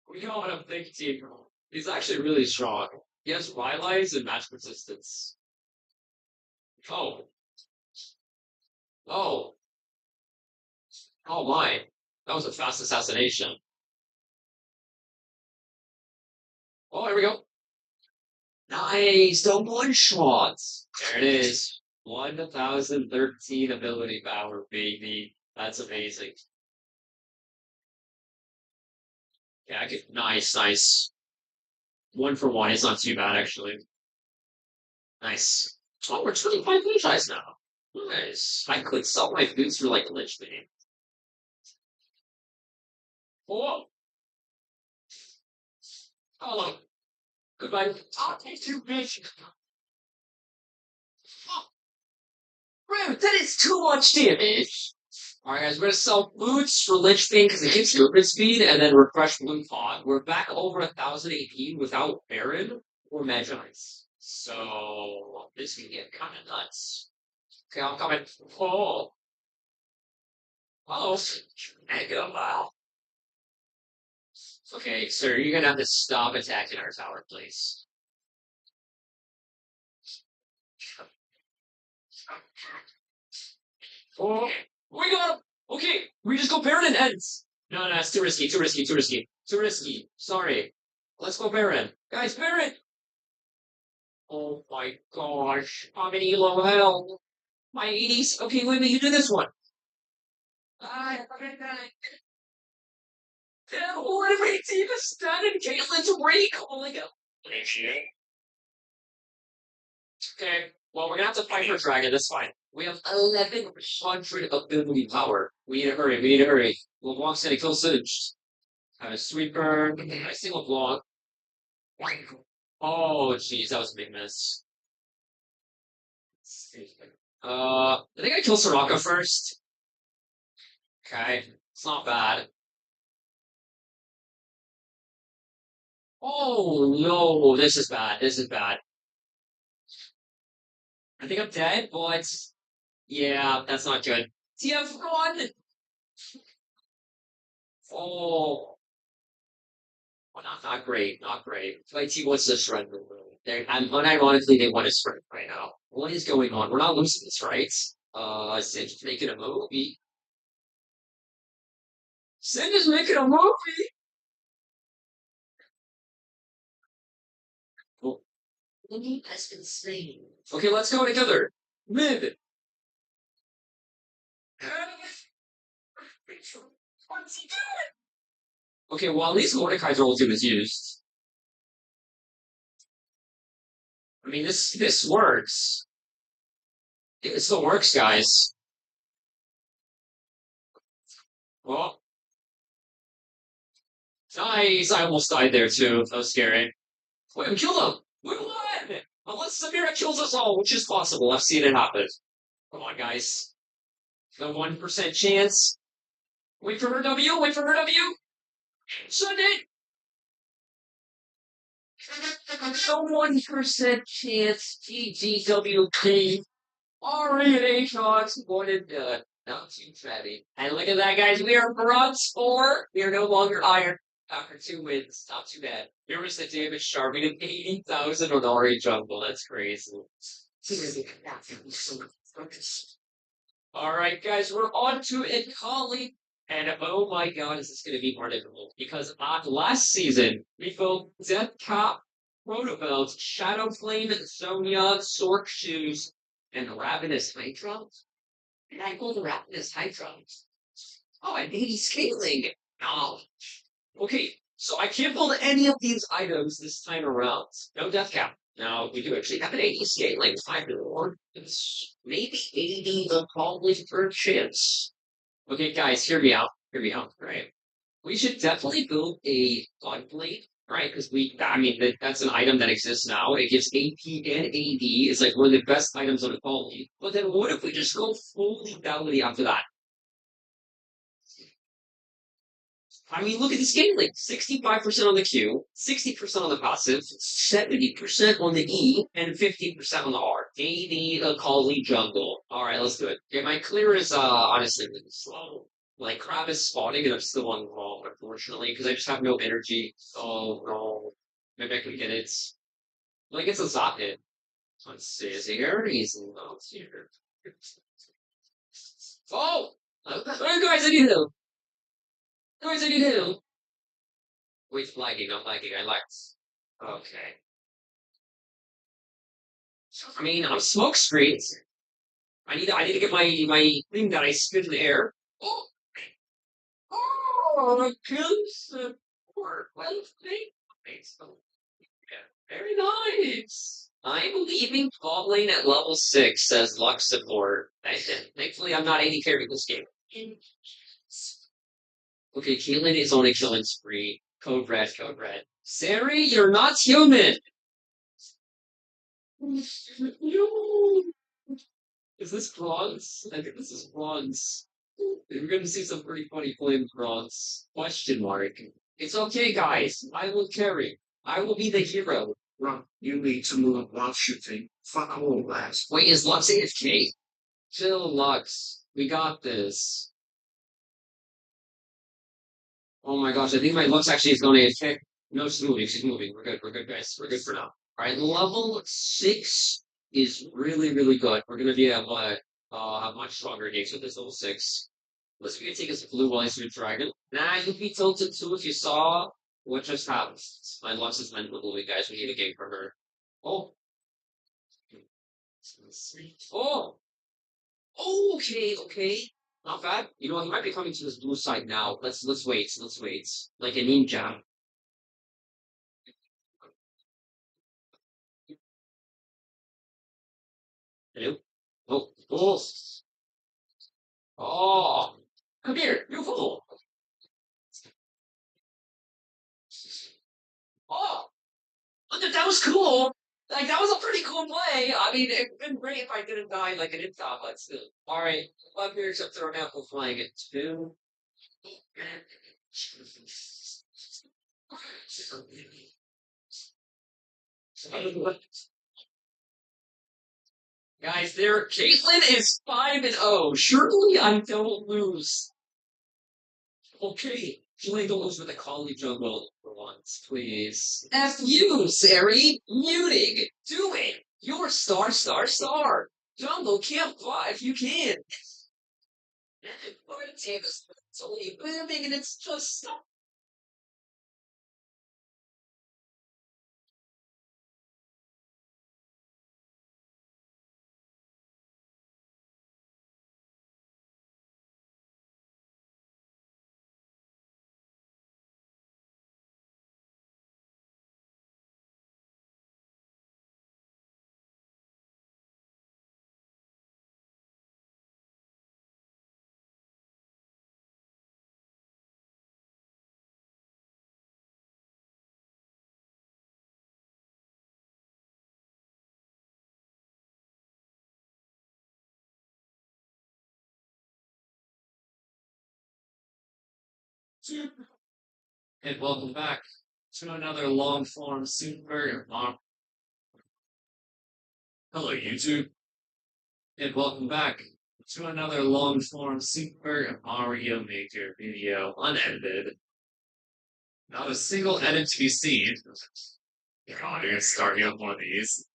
[SPEAKER 3] We got him, big team. He's actually really strong. He has Rylai's and match resistance. Oh, oh, oh my. That was a fast assassination. Oh, here we go. Nice, the one shots. There it is. 1013 ability power, baby. That's amazing. Yeah, I could, nice, nice. One for one. It's not too bad, actually. Nice. Oh, we're 25 franchise now. Nice. I could sell my boots for like a lich bait. Oh, oh, goodbye. Oh, thank you, bitch. Oh, rude. That is too much damage. Alright, guys, we're gonna sell boots for Lich Bane because it gives you movement speed, and then refresh Blue Pod. We're back over 1000 AP without Baron or Magites. So this can get kind of nuts. Okay, I'm coming. Oh, oh, mega wow. Okay, sir, you're gonna have to stop attacking our tower, please. Oh, we got him. Okay, we just go Baron and ends. No, no, it's too risky, too risky, too risky, too risky. Sorry. Let's go Baron. Guys, Baron! Oh my gosh, I'm in elo hell. My 80s. Okay, wait a minute, you do this one. Ah, what if my team is stunned Caitlin's recalling him? Okay, well, we're gonna have to fight for Dragon, that's fine. We have 1100 ability power. We need to hurry, we need to hurry. LeBlanc's gonna kill Singe. Have a sweeper, a single block. Oh, jeez, that was a big miss. I think I killed Soraka first. Okay, it's not bad. Oh no, this is bad. This is bad. I think I'm dead, but yeah, that's not good. TF run! Oh, well, not great, not great. My team wants to surrender. I'm unironically they want to surrender right now. What is going on? We're not losing this, right? Sin is making a movie. Sin is making a movie. Oh, the name has been slain. Okay, let's go together. Mid. What's he doing? Okay, well, at least Mordekaiser ultimate is used. I mean, this works. It still works, guys. Well, nice. I almost died there too. That was scary. Wait, we killed him. We won. Unless Samira kills us all, which is possible. I've seen it happen. Come on, guys. The 1% chance. Wait for her W. Wait for her W. Send it. The 1% chance. GGWP. Already at A shots. One and done. Not too shabby. And look at that, guys. We are bronze 4. We are no longer iron. After 2 wins. Not too bad. Here was the damage sharp. We did 80,000 on Ori Jungle. That's crazy. Alright, guys. We're on to Akali. And oh my god, is this going to be more difficult? Because last season, we built Death Cap, Protobelt, Shadow Flame, Sonya, Sork Shoes, and Ravenous Hydrons. And I pulled Ravenous Hydrons. Oh, and 80 scaling. Oh. Okay, so I can't build any of these items this time around. No death cap. Now, we do actually have an 80 scaling. 5 more. It's maybe 80 the probably third chance. Okay, guys, hear me out. Hear me out, right? We should definitely build a Gunblade right? Because I mean, that's an item that exists now. It gives AP and AD. It's like one of the best items on the quality. But then what if we just go full lethality after that? I mean, look at the scaling. 65% on the Q, 60% on the passive, 70% on the E, and 50% on the R. AD, Akali, jungle. Alright, let's do it. Okay, my clear is, honestly really slow. Like, crab is spawning, and I'm still on wrong, unfortunately, because I just have no energy. Oh, no. Maybe I can get it. Like, it's a Zot hit. Let's see, is he here? He's not here. Oh! Oh, guys, I need help! Guys, I need help! Wait, lagging, I'm lagging, I lagged. Okay. I mean, I'm smoke screen. I need to get my thing that I spit in the air. Oh, oh, good support. Well, thanks. Yeah, very nice. I'm leaving top lane at level 6, says Lux support. Thankfully, I'm not 80 carry this game. Okay, Caitlyn is on a killing spree. Code red, code red. Sari, you're not human! No! Is this bronze? I think this is bronze. We're gonna see some pretty funny flame bronze. Question mark. It's okay, guys. I will carry. I will be the hero.
[SPEAKER 2] Ron, you need to move while shooting. Fuck all that.
[SPEAKER 3] Wait, is Lux AFK? Chill, Lux. We got this. Oh my gosh, I think my Lux actually is going AFK. No, she's moving. She's moving. We're good, guys. We're good for now. Alright, level 6 is really, really good. We're gonna be able to have much stronger games with this level 6. Unless we can take us blue while he's dragon. Nah, you'd be tilted too if you saw what just happened. My Lux is meant for blue, guys. We need a game for her. Oh. Oh. Oh, okay, okay. Not bad. You know, he might be coming to this blue side now. Let's wait. Let's wait. Like a ninja. Hello? Oh, oh, oh! Come here, you fool! Oh, that was cool. Like that was a pretty cool play. I mean, it'd been great if I didn't die like an infant, but still. All right, love here except throw an apple flying at two. Guys, there. Caitlyn is 5-0. Surely I don't lose. Okay, play don't lose with a collie jungle for once, please. F you, Sari. Muting. Do it. You're star, star, star. Jungle can't fly if you can. We're gonna take us. It's only booming and it's just. And welcome back to another long form super. Hello, YouTube. And welcome back to another long form Super Mario Maker video, unedited. Not a single edit to be seen. You're gonna start me on one of these.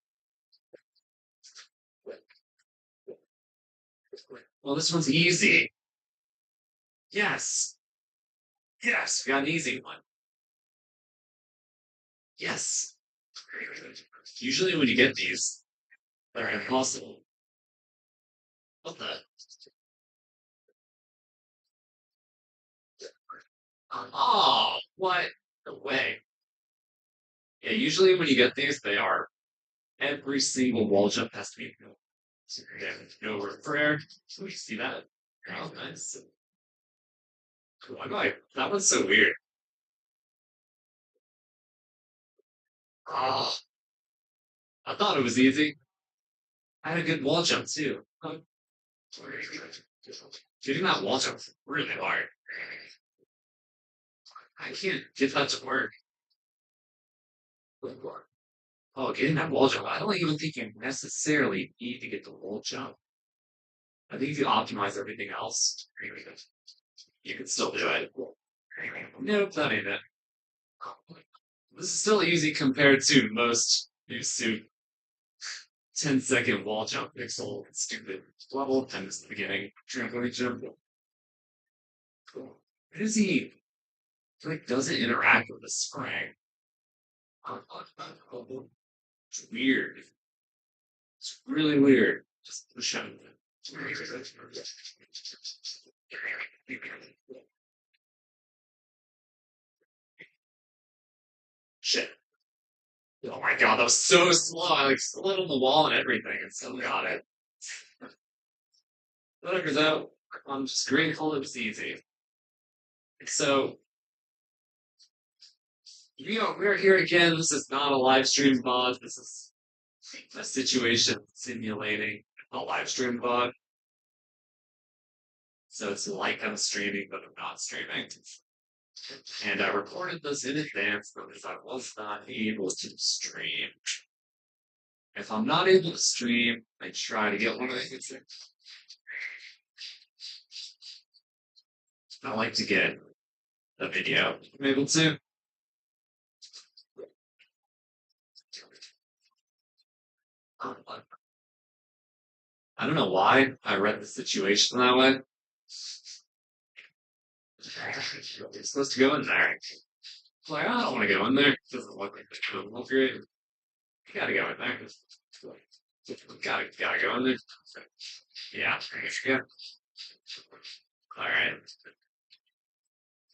[SPEAKER 3] Well, this one's easy. Yes. Yes, we got an easy one. Yes. Usually when you get these, they're impossible. What the? Oh, what? No way. Yeah, usually when you get these, they are every single wall jump has to be super damage. No prayer. Can we see that? Oh, nice. Why do I? That one's so weird. Oh, I thought it was easy. I had a good wall jump too. Shooting that wall jump is really hard. I can't get that to work. Oh, getting that wall jump. I don't even think you necessarily need to get the wall jump. I think if you optimize everything else, you can still do it. Nope, that ain't it. This is still easy compared to most new suit 10-second wall jump pixel stupid level and this is the beginning trampoline jump. Where does he like doesn't interact with the spring? It's weird. It's really weird. Just push him. Shit. Oh my god, that was so slow. I like slid on the wall and everything and still got it. Whatever though. I'm just grateful it was easy. So we're here again. This is not a live stream VOD. This is a situation simulating a live stream VOD. So it's like I'm streaming, but I'm not streaming. And I recorded this in advance because I was not able to stream. If I'm not able to stream, I try to get one of these. I like to get a video. I'm able to. I don't know why I read the situation that way. You're supposed to go in there. I'm like, I don't want to go in there. It doesn't look like the look great. You gotta go in there. Gotta go in there. Yeah, I guess you go. Alright.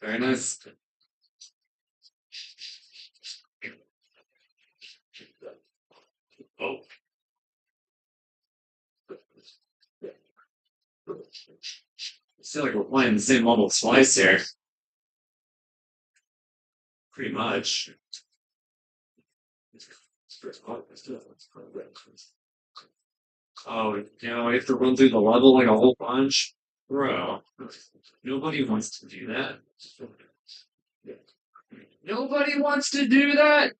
[SPEAKER 3] Very nice. Oh. I feel like we're playing the same level twice here. Pretty much. Oh, we have to run through the level like a whole bunch? Bro, nobody wants to do that. Nobody wants to do that?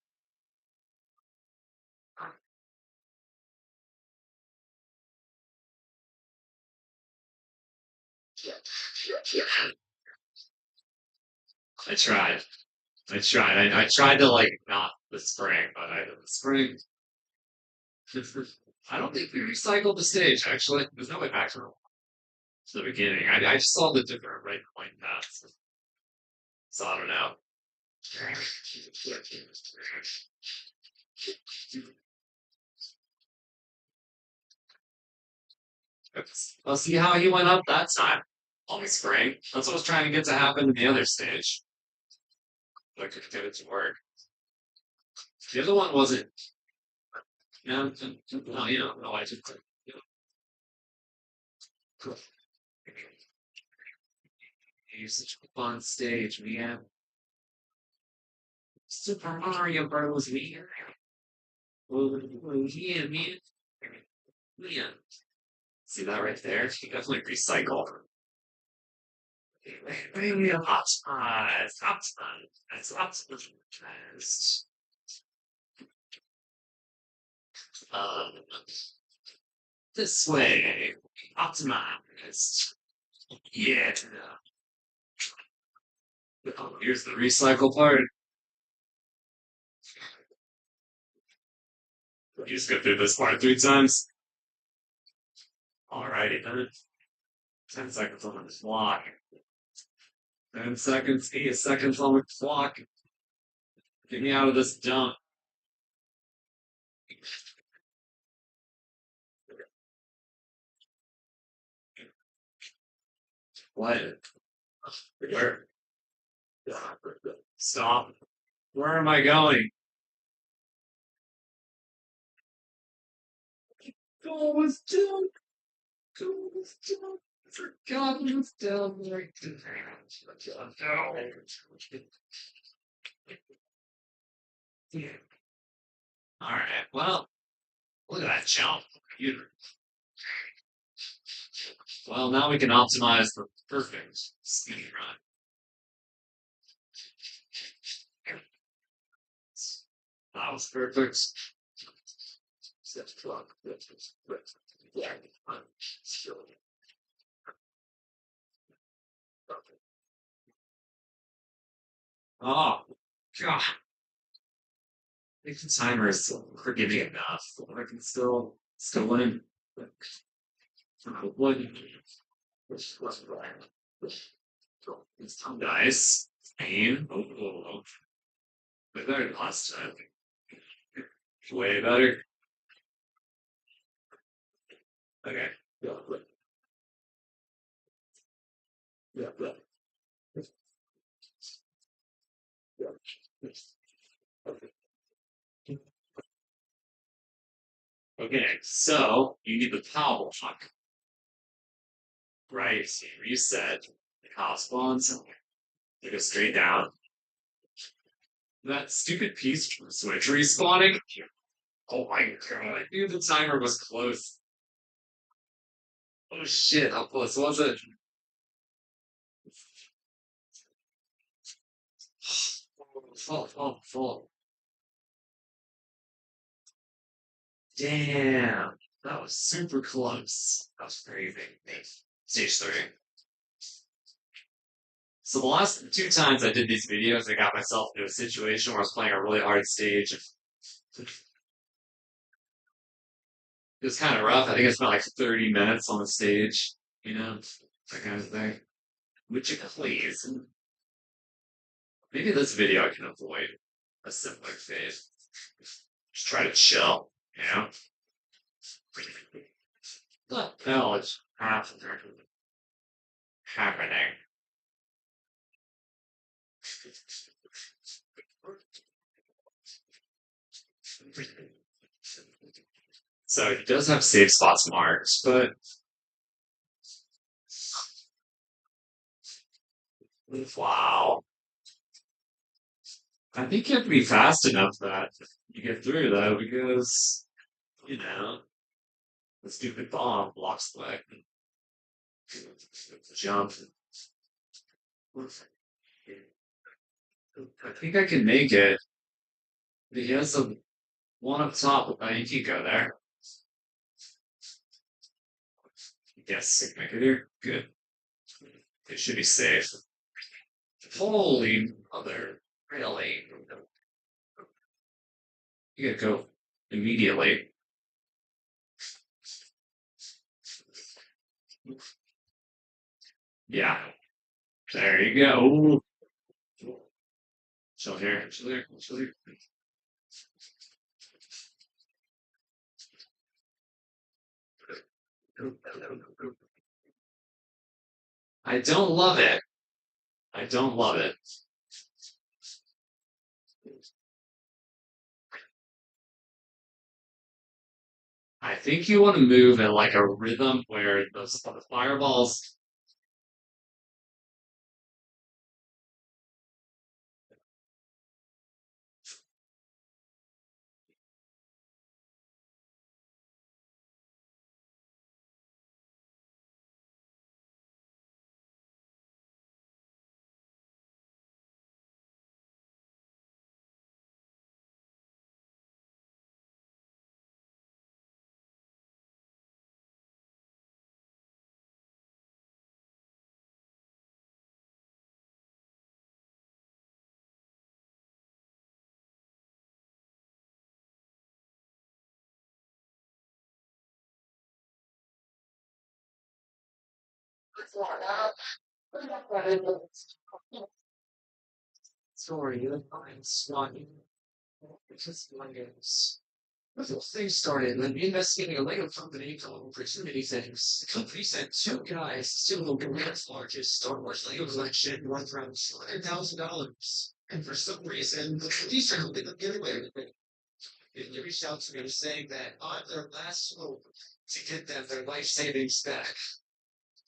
[SPEAKER 3] I tried. I tried to like not the spring, but I did the spring. I don't think we recycled the stage actually. There's no way back to the beginning. I just saw the different right point paths. So I don't know. Let's see how he went up that time on the spring. That's what I was trying to get to happen in the other stage. But I couldn't get it to work. The other one wasn't. No, no, no, I just. You're such a fun stage, man. Super Mario Bros. Here. Oh, yeah, man. Yeah. See that right there? You definitely recycle. Optimize. Um, this way. Optimize. Yeah. Here's the recycle part. You just go through this part 3 times. Alrighty then. 10 seconds on the clock. 10 seconds, 8 seconds on the clock. Get me out of this dump. What? Where? Stop. Where am I going? Go was down. Go was down. Forgot it was down right there. All right. Well, look at that jump. Computer. Well, now we can optimize the perfect speed run. That was perfect. Oh, God. I think the timer is forgiving enough. I can still win. One. It's nice. Pain. Oh, way better than last time. Way better. Okay. Okay, so you need the power block, right? So you reset the house spawns, they go straight down. That stupid piece switch respawning. Oh my god, I knew the timer was close. Oh shit, how close was it? Full. Damn, that was super close. That was crazy. Stage 3. So the last two times I did these videos, I got myself into a situation where I was playing a really hard stage. It was kind of rough. I think I spent like 30 minutes on the stage, that kind of thing. Would you please? Maybe this video I can avoid a similar fate. Just try to chill, you know? What the hell is happening? So he does have save spots marked, but wow. I think you have to be fast enough that you get through though, because the stupid bomb blocks the way. Jump. I think I can make it. He has a one up top. You can go there. Yes, I can make it here. Good. It should be safe. Holy mother. Really? You gotta go immediately. Yeah. There you go. Chill here. Chill here. Chill here. I don't love it. I don't love it. I think you want to move in like a rhythm where the fireballs. Sorry, I'm swatting. Just wonders. This whole thing started when investigating a Lego company called Proximity Things. The company sent two guys to look at its largest Star Wars Lego collection worth around $200,000. And for some reason, the police are helping them get away with it. They reached out to me saying that on their last hope to get them their life savings back.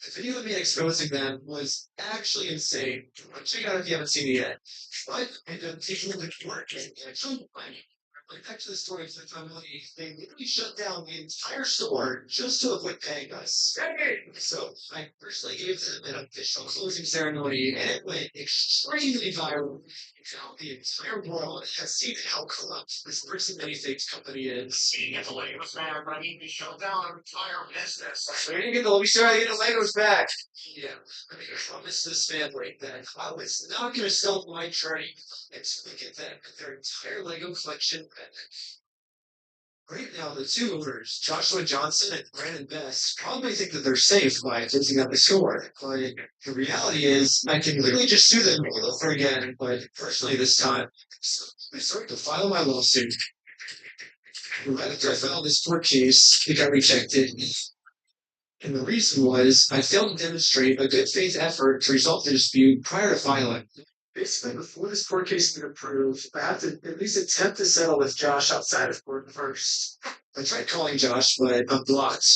[SPEAKER 3] The video of me exposing them was actually insane. Check it out if you haven't seen it yet. But I ended up taking a look at work and I couldn't find it.
[SPEAKER 2] Like back to the story of the family, they literally shut down the entire store just to avoid paying us. So I personally gave them an official closing ceremony, and it went extremely viral. Now the entire world has seen how corrupt this Bricks and Many Things company is. Being at the Legos man, I need to shut down our entire business. So we started getting the Legos back. Yeah, I mean, I promised this family that I was not going to stop my journey until they get their entire Lego collection back. Right now, the two owners, Joshua Johnson and Brandon Best, probably think that they're safe by closing up the store. But the reality is, I can literally just sue them all over again, but personally this time, I started to file my lawsuit. Right after I filed this court case, it got rejected. And the reason was I failed to demonstrate a good faith effort to resolve the dispute prior to filing. Basically, before this court case can approve, I have to at least attempt to settle with Josh outside of court first. I tried calling Josh, but I'm blocked.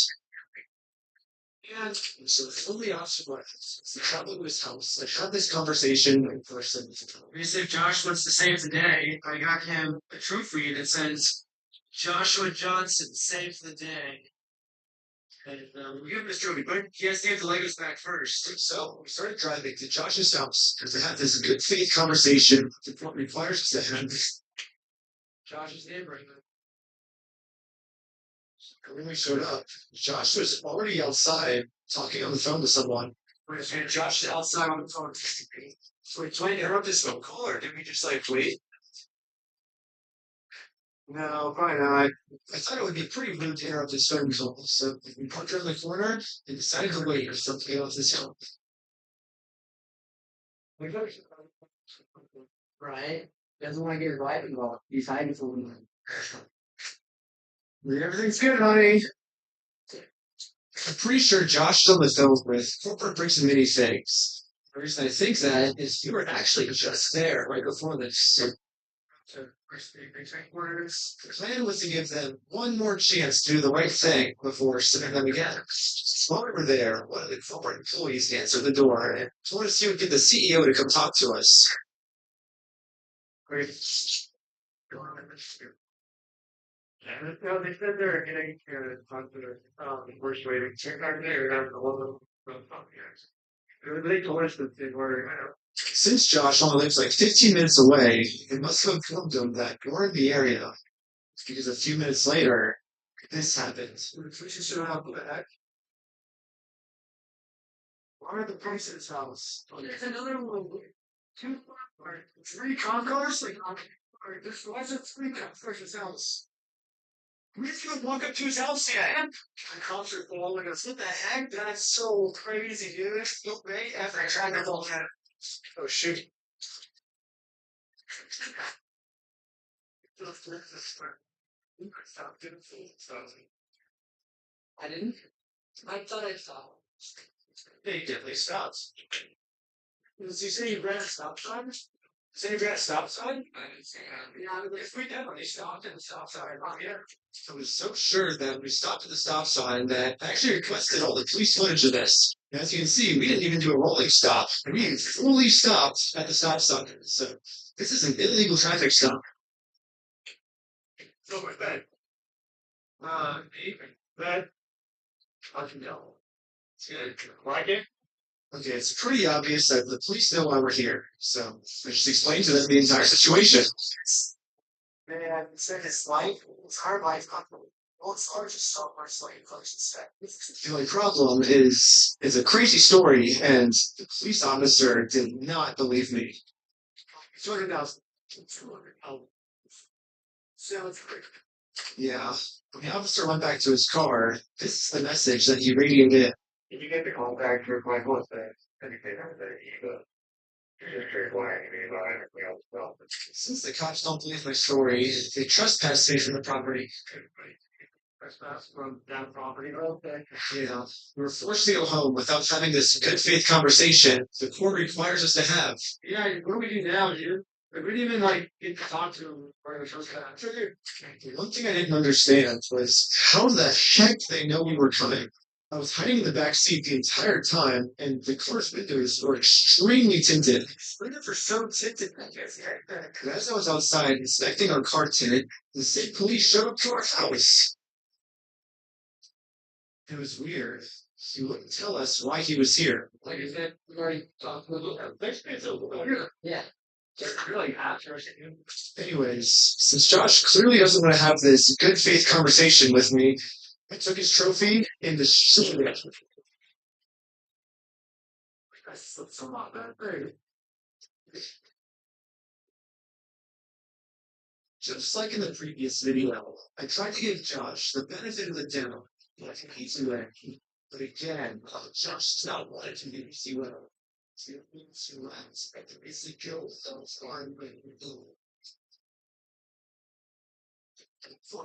[SPEAKER 2] And so the only option was to travel to his house and have this conversation in person. Because if Josh wants to save the day, I got him a trophy that says Joshua Johnson saved the day. And we give him this trophy, but he has to get the Legos back first. So we started driving to Josh's house to have this good faith conversation that what requires us to have Josh's neighborhood. And when we showed up, Josh was already outside talking on the phone to someone. And Josh is outside on the phone. So we tried to interrupt this phone call, or did we just like wait? No, probably not. I thought it would be pretty rude to interrupt his phone call, so we parked around the corner and decided to wait for something to get off this hill. Right? Doesn't want to get his wife involved. He's hiding from me. Everything's good, honey. I'm pretty sure Josh done the film with corporate bricks and mini things. The reason I think that is you were actually just there right before this. The plan was to give them one more chance to do the right thing before sending them again. While we were there, one of the corporate employees answered the door and told us he would get the CEO to come talk to us. Great. No, they said they're getting to talk to the first waiting. Check back there. They told us that they were. Since Josh only lives like 15 minutes away, it must have informed him that we're in the area. Because a few minutes later, this happened. We should show up with that. Why are the prices house? There's another one. Two or three cop cars? Like, why is it three cop cars' house? We just gonna walk up to his house yet. The cops are following us. What the heck? That's so crazy, dude. Look, right after I tried to fall out. Oh, shoot. I didn't? I thought I saw. They definitely stopped. Does he say you ran a stop sign? Say you ran a stop sign? Yeah, if we definitely stopped at the stop sign right here. I was so sure that we stopped at the stop sign that I actually requested all the police footage of this. As you can see, we didn't even do a rolling stop. We fully stopped at the stop sign. So this is an illegal traffic stop. So with that, that I can tell. It's good. Like it? Okay, it's pretty obvious that the police know why we're here. So I just explained to them the entire situation. Man, it's his life. It's our life. Well, it's hard to stop our slave collection. The only problem is it's a crazy story, and the police officer did not believe me. 200,000. 200,000. Sounds great. Yeah. When the officer went back to his car, this is the message that he radioed in. Did you get the call back for my whole thing? Since the cops don't believe my story, they trespassed me from the property. Trespass from that property? Okay. Yeah. We were forced to go home without having this good faith conversation the court requires us to have. Yeah, what do we do now, dude? We didn't even like get to talk to him or the trespass. The one thing I didn't understand was how the heck they know we were coming. I was hiding in the back seat the entire time, and the car's windows were extremely tinted. Windows were so tinted. And as I was outside inspecting our car tint, the state police showed up to our house. It was weird. He wouldn't tell us why he was here. Like I said, we already talked about it. Yeah. Really interesting. Anyways, since Josh clearly doesn't want to have this good faith conversation with me, I took his trophy and the that's a lot better. Just like in the previous video, I tried to give Josh the benefit of the doubt, like he's doing. But again, Josh does not want it to be well. It's the guilt of fine.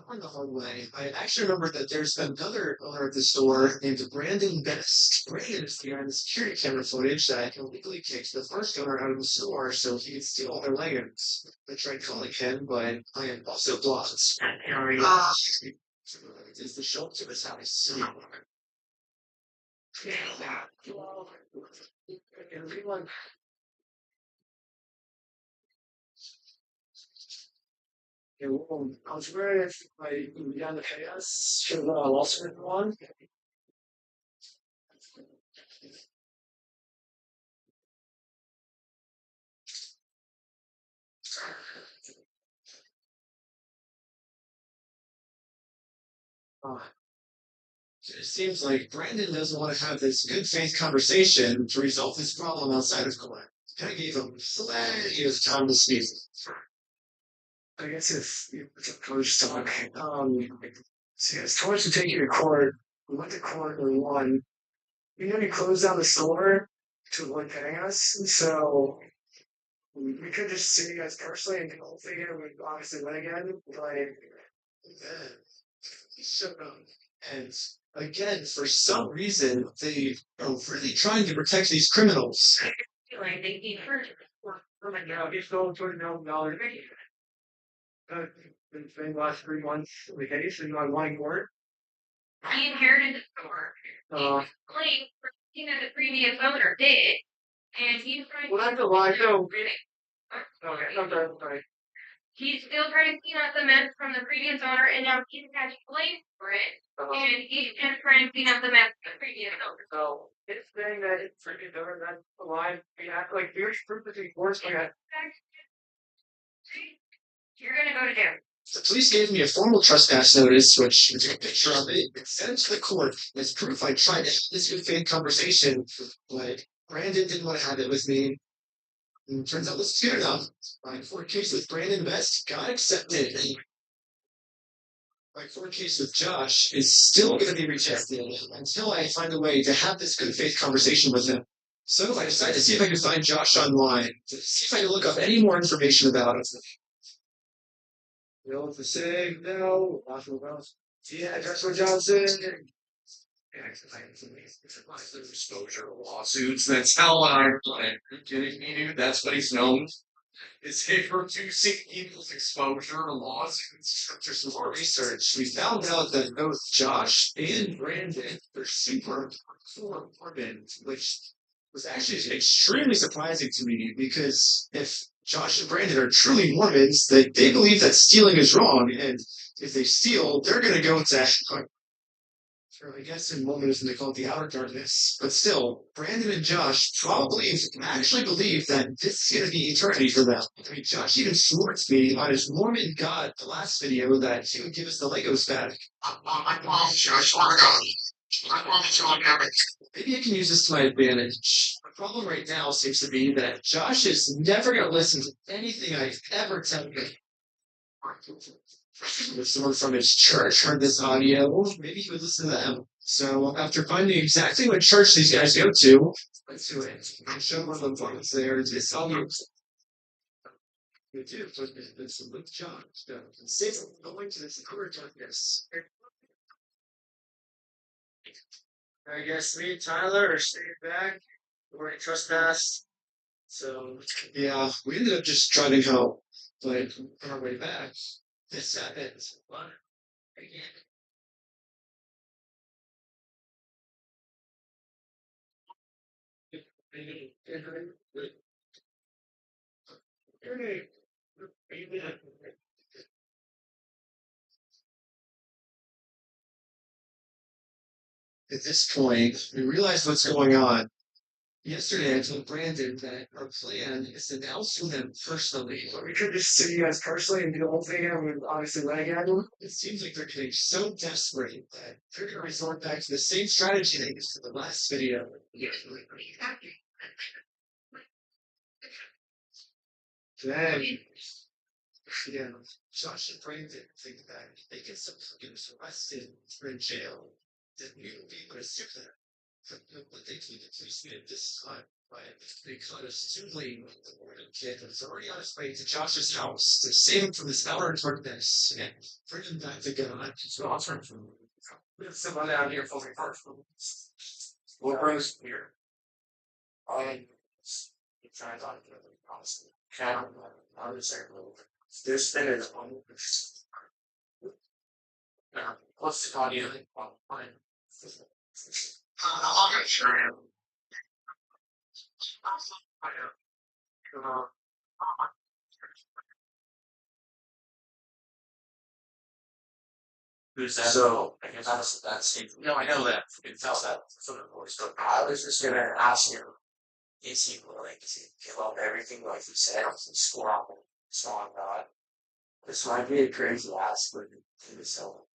[SPEAKER 2] On the hallway, I actually remembered that there's another owner of the store named Brandon Best. Brandon is the guy in the security camera footage that illegally kicked the first owner out of the store so he could steal all their leggings. I tried calling him, but I am also blocked. Is the show to his house? Everyone. I was wondering if I could be on the chaos. Should I lost one? Uh, it seems like Brandon doesn't want to have this good faith conversation to resolve this problem outside of court. I gave him plenty of time to speak. I guess it's a coach talk. So it's too much to take you to court. We went to court and we won. We closed down the store to avoid paying us. So we could just sue you guys personally and hopefully we obviously win again. But so, and again, for some reason, they are really trying to protect these criminals. Like they need hurt. He's going $20,000. Been spending the last 3 months in the case, and you want one court. He inherited the store. Claim for the previous owner did, and he's trying. Well, that's a lie. No. Okay, I'm sorry. He's still trying to clean up the mess from the previous owner, and now he's catching blame for it. And he's just trying to clean up the mess from the previous owner. So it's saying that it's previous owner that's alive. We act like here's proof that he forced like that. You're gonna go to jail. The police gave me a formal trespass notice, which was a picture of it, and sent it to the court as proof I tried to have this good faith conversation, but Brandon didn't want to have it with me. And it turns out this is good enough. My court case with Brandon Best got accepted. My court case with Josh is still going to be rejected until I find a way to have this good faith conversation with him. So I decided to see if I could find Josh online, to see if I could look up any more information about him. Bill to say no. Yeah, Joshua Johnson. Exposure lawsuits. That's how I'm kidding me, dude. That's what he's known. Is him reducing people's exposure to lawsuits. After some more research, we found out that both Josh and Brandon are super important, which was actually extremely surprising to me because if Josh and Brandon are truly Mormons, they believe that stealing is wrong, and if they steal, they're going to go into or I guess in Mormonism they call it the outer darkness. But still, Brandon and Josh probably actually believe that this is going to be eternity for them. I mean, Josh even swore to me on his Mormon God, the last video, that he would give us the Legos back. Maybe I can use this to my advantage. The problem right now seems to be that Josh is never going to listen to anything I ever tell him. If someone from his church heard this audio, maybe he would listen to them. So after finding exactly what church these guys go to, let's do it. I'll show one of them there. It's audio. You do, but it's a good job. Safe going to this court darkness. I guess me and Tyler are staying back. We're in trespass. So yeah, we ended up just driving home. But on our way back, this happened. Again. At this point, we realize what's going on. Yesterday, I told Brandon that our plan is to announce to him personally. But we could just sue you guys personally and do the whole thing, and we would obviously lag at them. It seems like they're getting so desperate that they're going to resort back to the same strategy they used in the last video. Then, yeah, Josh and Brandon think that if they get some fuckers arrested or in jail, then we will be able to sue them. But they do the police did this time, right? They caught us too late with the morning kid that was already on his way to Josh's house to save him from this hour and darkness and bring him back to God. So I'll turn from someone out here fully apart from what brings here. You try to talk to them, honestly. I would say this thing is on what's the audio? Fine. I'll get sure. Who's that? So, I guess that's Steve. No, I know that. You can tell that from the voice. But I was just gonna ask you, is he willing to give up everything like you said and score on God? This might be a crazy ask, but it is so.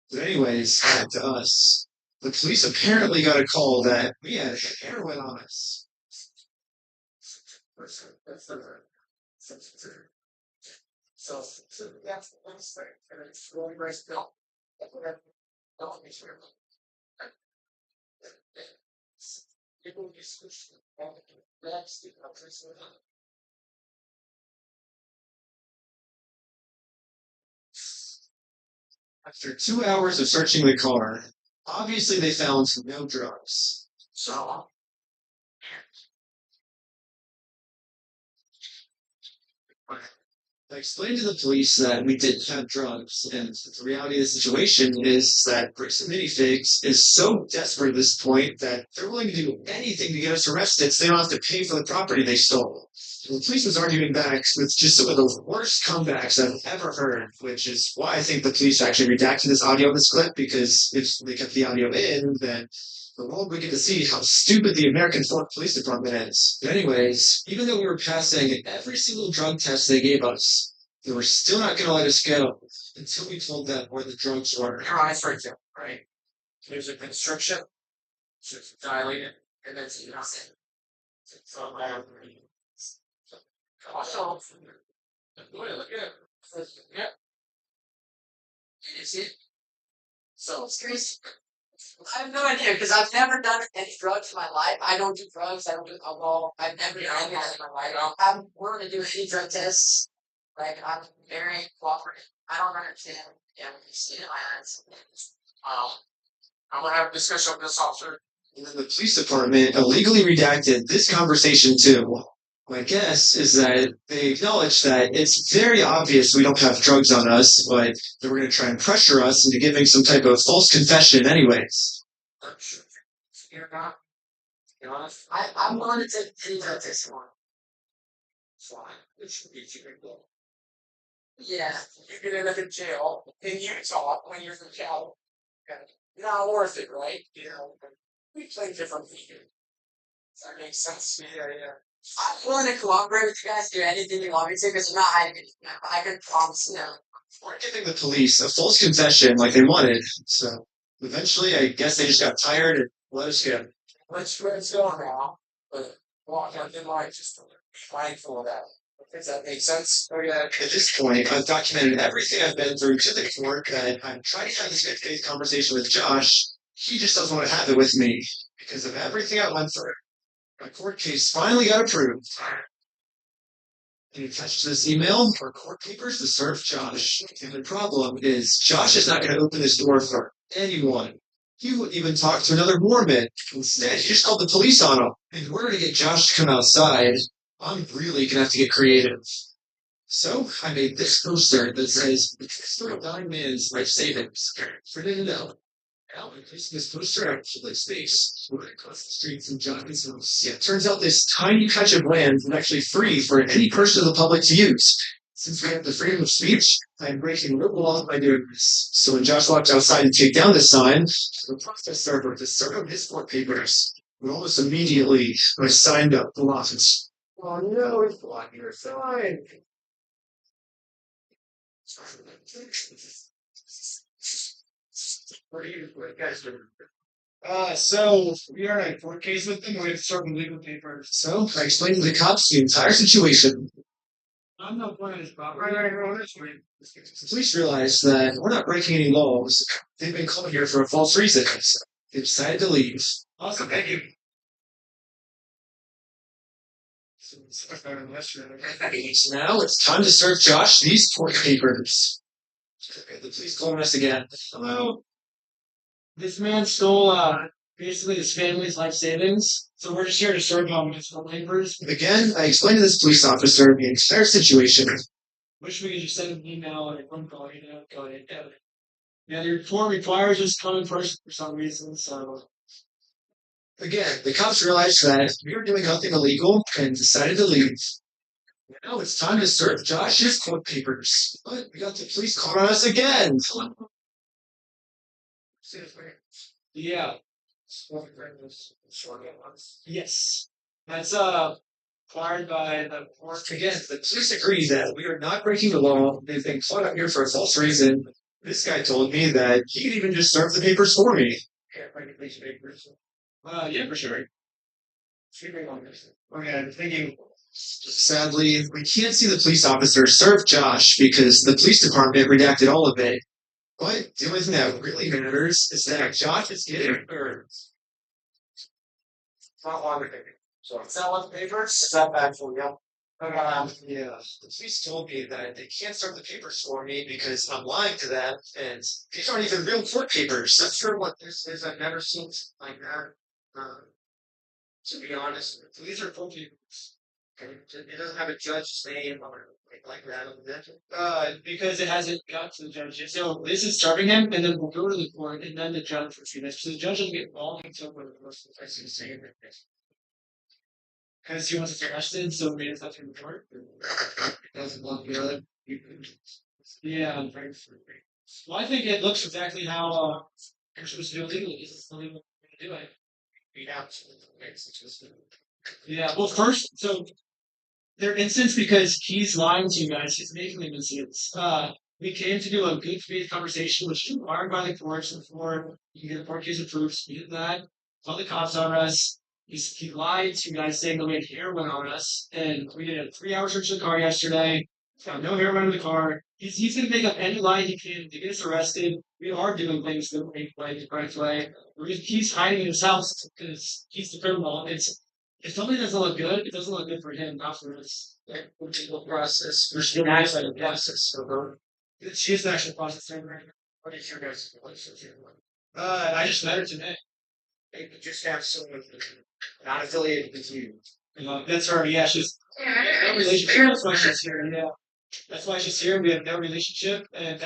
[SPEAKER 2] But anyways, back to us. The police apparently got a call that we had heroin on us. So that's the last thing. And it's really nice bill. Don't be sure. People be switched. That's after 2 hours of searching the car, obviously they found no drugs. So I explained to the police that we didn't have drugs, and the reality of the situation is that Bricks and Minifigs is so desperate at this point that they're willing to do anything to get us arrested so they don't have to pay for the property they stole. And the police was arguing back with just some of the worst comebacks I've ever heard, which is why I think the police actually redacted this audio in this clip, because if they kept the audio in, then the world would get to see how stupid the American Police Department is. But anyways, even though we were passing every single drug test they gave us, they were still not going to let us go until we told them where the drugs were. Your eyes right there, right? There's a constriction, so it's dilated, and then it's nothing. So, look at it. Yep. Is it? So it's crazy. I have no idea because I've never done any drugs in my life. I don't do drugs. I don't do alcohol. I've never done any of that in my life. I'm willing to do any drug tests. Like I'm very cooperative. I don't understand. Yeah, when you see it in my eyes. I'm gonna have a discussion with this officer. And then the police department illegally redacted this conversation too. My guess is that they acknowledge that it's very obvious we don't have drugs on us, but they were going to try and pressure us into giving some type of false confession anyways. You're not. Be honest. I'm willing to take any drug test you want. Fine. It should be cheaper. Yeah. You can end up in jail in Utah when you're in jail. Not worth it, right? You know, we play different people. Does that make sense? Yeah. I'm willing to cooperate with you guys, do anything you want me to, because I'm not hiding anything. I can promise, you know. We're giving the police a false confession like they wanted, so eventually I guess they just got tired and let us go. Let's go now, but walk out in line, just be mindful of that. Does that make sense? Oh yeah. At this point, I've documented everything I've been through to the court, and I'm trying to have this good faith conversation with Josh. He just doesn't want to have it with me because of everything I went through. My court case finally got approved. And attached to this email are court papers to serve Josh. And the problem is, Josh is not going to open this door for anyone. He wouldn't even talk to another Mormon. Instead, he just called the police on him. In order to get Josh to come outside, I'm really going to have to get creative. So, I made this poster that says, "The Testament of Dying Man's Life Savings." For you to know. Now, this poster out for this space. We're across the street from Jonathan's house. Yeah, it turns out this tiny patch of land is actually free for any person of the public to use. Since we have the freedom of speech, I'm breaking the law by doing this. So when Josh walked outside to take down the sign, the process server to serve his court papers. But almost immediately, I signed up the office. Oh no, it's blocking your sign. What are you guys doing? So we are in a court case with them. We have certain legal papers. So I explained to the cops the entire situation. I'm not playing this problem. The police realized that we're not breaking any laws. They've been called here for a false reason. So they decided to leave. Awesome, thank you. Now it's time to serve Josh these court papers. Okay, the police calling us again. Hello. This man stole basically his family's life savings, so we're just here to serve him his court papers. Again, I explained to this police officer the entire situation. Wish we could just send an email or a phone call, go ahead. Yeah, the report requires us to come in person for some reason, so. Again, the cops realized that we were doing nothing illegal and decided to leave. Now it's time to serve Josh's court papers. But we got the police calling on us again. Yeah. Yes. That's required by the court. Again, the police agree that we are not breaking the law. They've been caught up here for a false reason. This guy told me that he could even just serve the papers for me. Yeah, for sure. Okay, I'm thinking. Sadly, we can't see the police officer serve Josh because the police department redacted all of it. But the only thing that really matters is that Josh is getting hurt. It's not one thing. So it's not one paper. It's not bad for you. Yeah, the police told me that they can't serve the papers for me because I'm lying to them, and these aren't even real court papers. Not sure what this is. I've never seen something like that. To be honest, these are court papers. It doesn't have a judge's name or like that on the because it hasn't got to the judge yet. So this is serving him, and then we'll go to the court, and then the judge will see this. So the judge doesn't get involved until the rest of the person is saying it. Because he wants us arrested, so we have to report. It doesn't want the other. Yeah, I'm very free. Well, I think it looks exactly how you're supposed to do it legally. This is the legal way to do it. Yeah, well, first, so they're instance because he's lying to you guys. He's making them instance. We came to do a good faith conversation, which is required by the courts before you can get a court case approved. So we did that. Called the cops on us. He lied to you guys saying that we had heroin on us. And we did a 3-hour search of the car yesterday. Found no heroin in the car. He's going to make up any lie he can to get us arrested. We are doing things the correct way. He's hiding in his house because he's the criminal. If something doesn't look good, it doesn't look good for him, not for us. The legal process. We're still actually the process. She's the actual process right now. What is your guys' relationship? I just met her today. You just have someone not affiliated with you. That's her, yeah, she's no relationship. That's why she's here, yeah. That's why she's here. We have no relationship, and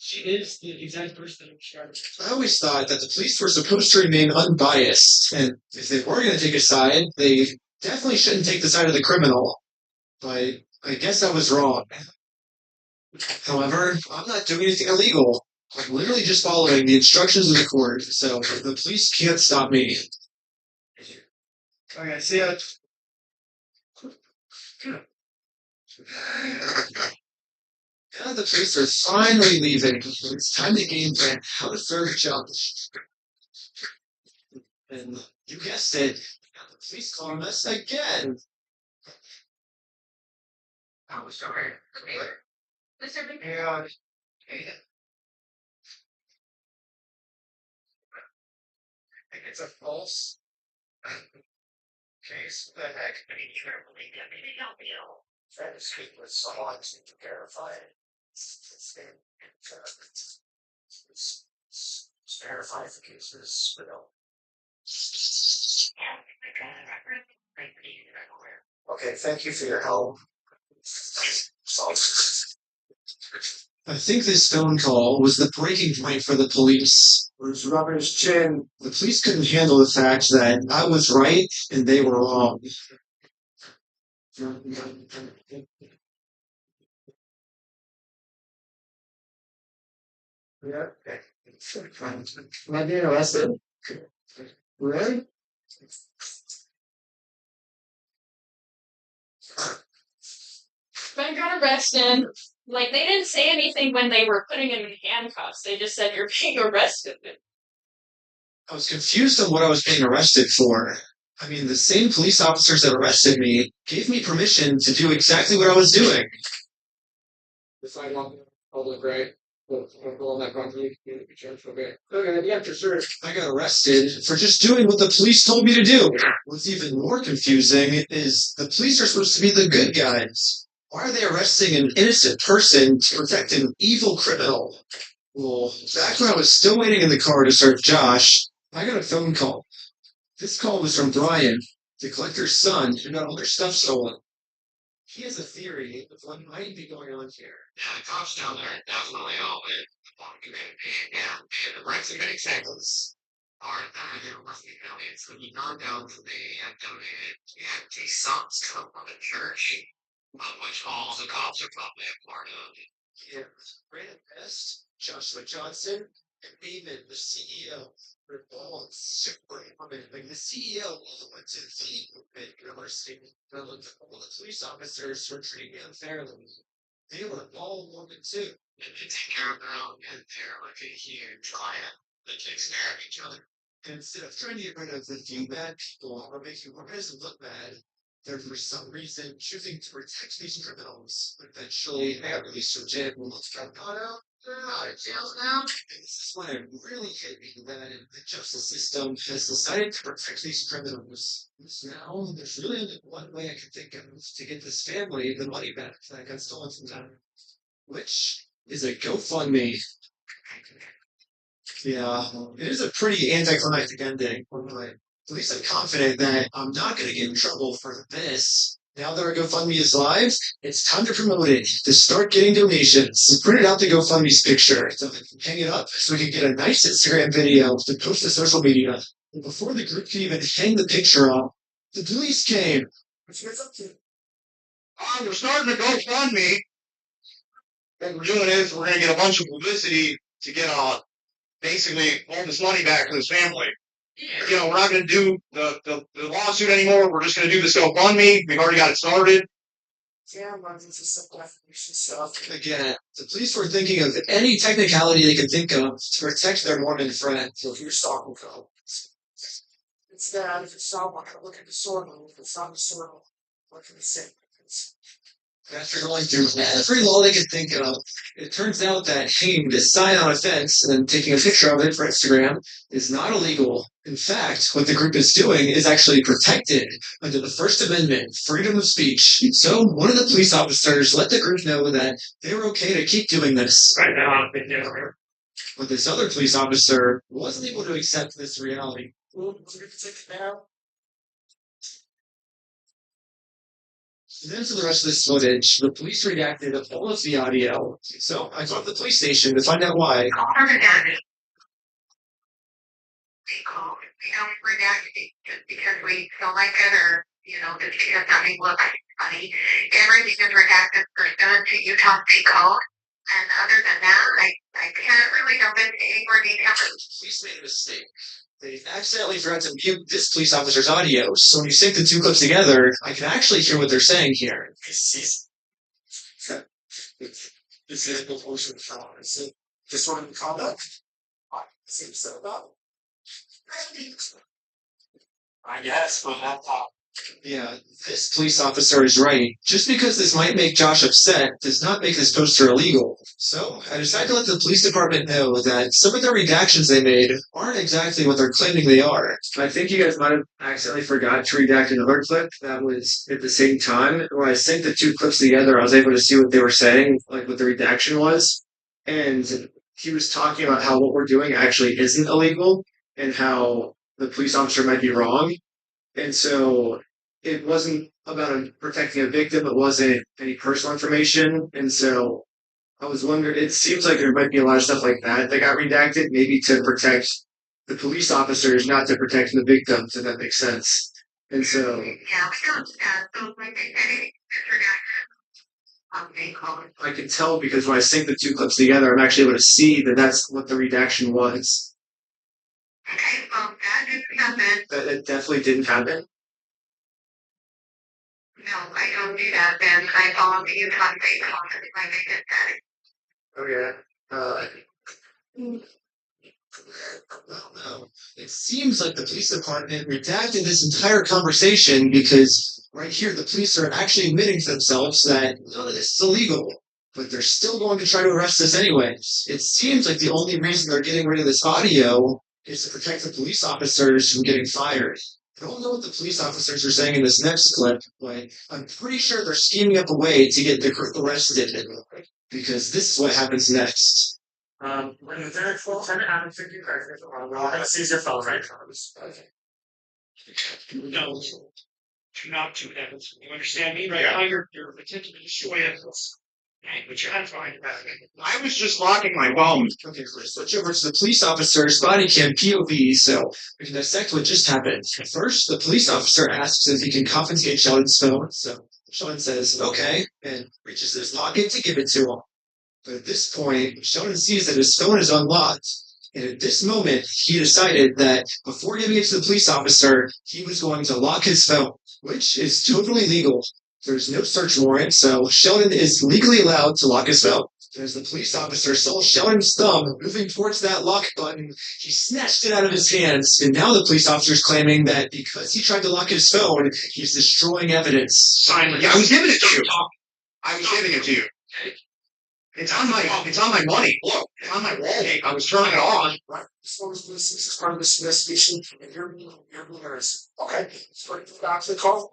[SPEAKER 2] she is the exact person that started. I always thought that the police were supposed to remain unbiased, and if they were going to take a side, they definitely shouldn't take the side of the criminal. But I guess I was wrong. However, I'm not doing anything illegal. I'm literally just following the instructions of the court, so the police can't stop me. Okay, see ya. Now the police are finally leaving. It's time to game plan how to serve Josh. And you guessed it, now the police calling us again. Oh, sorry. Yeah. It's a false case. What the heck? I mean, you can't believe it. I mean, try to speak with someone to verify it. It's verify the cases, but okay, thank you for your help. I think this phone call was the breaking point for the police. was rubbing his chin. The police couldn't handle the fact that I was right and they were wrong. Yeah. Am I being arrested? Really?
[SPEAKER 4] Ben got arrested. Like, they didn't say anything when they were putting him in handcuffs. They just said, you're being arrested.
[SPEAKER 2] I was confused on what I was being arrested for. I mean, the same police officers that arrested me gave me permission to do exactly what I was doing. The sidewalk, public, right? On that property, okay, yeah, for sure. I got arrested for just doing what the police told me to do. What's even more confusing is the police are supposed to be the good guys. Why are they arresting an innocent person to protect an evil criminal? Well, back when I was still waiting in the car to serve Josh, I got a phone call. This call was from Brian, the collector's son, who got all their stuff stolen. He has a theory of what might be going on here.
[SPEAKER 1] Yeah, the cops down there definitely all in the bomb community. Yeah, and the rights of examples are that there must be millions when you knock down for the donated. You have these songs come from the church, of which all the cops are probably a part of.
[SPEAKER 2] Yeah, Brandon Best, Joshua Johnson, and David, the CEO. They're all super prominent. Like the CEO went to the university, and all the police officers were treating me unfairly. They were all women too.
[SPEAKER 1] And they take care of their own, and they're like a huge client that takes care of each other.
[SPEAKER 2] And instead of trying to get rid of the few bad people or making one person look bad, they're for some reason choosing to protect these criminals. Eventually, they got released from jail. Let's got caught out. They're out of jail now. And this is when it really hit me that the justice system has decided to protect these criminals. Now, there's really only one way I can think of to get this family the money back that got stolen from them, which is a GoFundMe. Yeah, it is a pretty anticlimactic ending. But at least I'm confident that I'm not going to get in trouble for this. Now that our GoFundMe is live, it's time to promote it, to start getting donations. We printed out the GoFundMe's picture, so we can hang it up so we can get a nice Instagram video to post to social media. And before the group could even hang the picture up, the police came.
[SPEAKER 5] Oh, we're starting a GoFundMe. What we're doing is we're going to get a bunch of publicity to get basically all this money back to this family. You know, we're not going to do the lawsuit anymore. We're just going to do this GoFundMe. We've already got it started.
[SPEAKER 2] Again, the police were thinking of any technicality they could think of to protect their Mormon friend. So here's talking code. It's that if it's someone, look at the sword, if it's not the sword, look at the same. After going through every law they could think of, it turns out that hanging this sign on a fence and then taking a picture of it for Instagram is not illegal. In fact, what the group is doing is actually protected under the First Amendment, freedom of speech. So one of the police officers let the group know that they were okay to keep doing this.
[SPEAKER 5] Right now,
[SPEAKER 2] But this other police officer wasn't able to accept this reality. And then for the rest of this footage, the police redacted all of the audio. So I called the police station to find out why.
[SPEAKER 6] We call it, we redact it just because we feel like it or, just because something looks funny. Everything is redacted pursuant to Utah State Code. And other than that, I can't really go into any more detail.
[SPEAKER 2] The police made a mistake. They accidentally forgot to mute this police officer's audio, so when you sync the two clips together, I can actually hear what they're saying here. This is the portion of the trial. This one in conduct. Seems so about.
[SPEAKER 5] I guess, but that's all.
[SPEAKER 2] Yeah, this police officer is right. Just because this might make Josh upset does not make this poster illegal. So, I decided to let the police department know that some of the redactions they made aren't exactly what they're claiming they are. I think you guys might have accidentally forgot to redact another clip that was at the same time. When I synced the two clips together, I was able to see what they were saying, like what the redaction was. And he was talking about how what we're doing actually isn't illegal and how the police officer might be wrong. And so it wasn't about protecting a victim. It wasn't any personal information. And so I was wondering, it seems like there might be a lot of stuff like that that got redacted, maybe to protect the police officers, not to protect the victims, if that makes sense. And so
[SPEAKER 6] Yeah, we don't, so like, I forgot. Okay, call it.
[SPEAKER 2] I can tell because when I sync the two clips together, I'm actually able to see that that's what the redaction was.
[SPEAKER 6] Okay, well, that didn't happen.
[SPEAKER 2] That it definitely didn't happen.
[SPEAKER 6] No, I don't do that, then I follow the Utah State Congress if I make it that.
[SPEAKER 2] Oh yeah.
[SPEAKER 7] Well, it seems like the police department redacted this entire conversation because right here the police are actually admitting to themselves that none of this is illegal, but they're still going to try to arrest us anyways. It seems like the only reason they're getting rid of this audio is to protect the police officers from getting fired. I don't know what the police officers are saying in this next clip, but I'm pretty sure they're scheming up a way to get the group arrested because this is what happens next.
[SPEAKER 2] When the third full tenant happens to you, well, seize your phone, right?
[SPEAKER 5] No, do not do that. You understand me? Right now, you're attempting to destroy us. Right, but you're not fine about it. I was just locking my phone.
[SPEAKER 7] Okay, let's switch over to the police officer's body cam POV so we can dissect what just happened. First, the police officer asks if he can confiscate Sheldon's phone, so Sheldon says, okay, and reaches his pocket to give it to him. But at this point, Sheldon sees that his phone is unlocked, and at this moment, he decided that before giving it to the police officer, he was going to lock his phone, which is totally legal. There's no search warrant, so Sheldon is legally allowed to lock his phone. As the police officer saw Sheldon's thumb moving towards that lock button, he snatched it out of his hands, and now the police officer is claiming that because he tried to lock his phone, he's destroying evidence.
[SPEAKER 5] Silence. Yeah, I was giving it to you. I was giving it to you. It's on my money. Look, it's on my wallet. I was turning it off.
[SPEAKER 2] Right. This is part of this investigation. And you're embarrassed. Okay. So back to the call.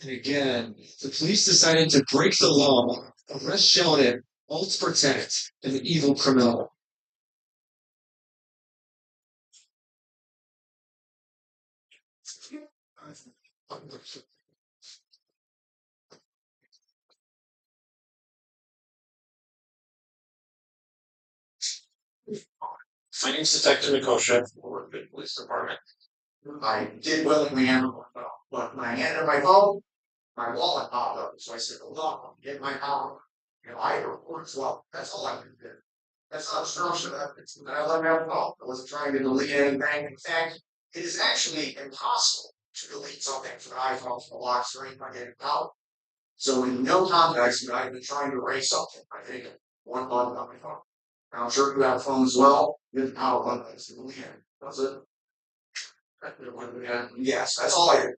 [SPEAKER 7] And again, the police decided to break the law, arrest Sheldon, all to protect an evil criminal.
[SPEAKER 1] My name's Detective Nikosha for the police department. I did willingly handle my phone. But when I handed my phone, my wallet popped up. So I said, hold on, get my phone. I report as well. That's all I can do. That's not structured evidence. And I let me have a phone. I wasn't trying to delete anything. In fact, it is actually impossible to delete something from an iPhone from a lock screen by getting out. So in no context would I have been trying to erase something. I think one button on my phone. I'm sure you have a phone as well. With power button is delete it. Does it? Yes, that's all I did.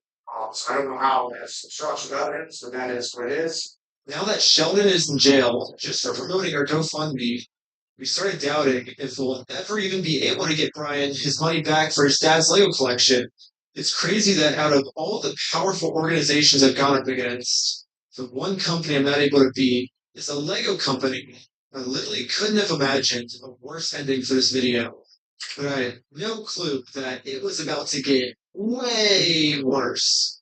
[SPEAKER 1] So I don't know how that's structured evidence, but that is what it is.
[SPEAKER 7] Now that Sheldon is in jail just for promoting our GoFundMe, we started doubting if we'll ever even be able to get Brian his money back for his dad's Lego collection. It's crazy that out of all the powerful organizations I've gone up against, the one company I'm not able to beat is a Lego company. I literally couldn't have imagined a worse ending for this video. But I had no clue that it was about to get way worse.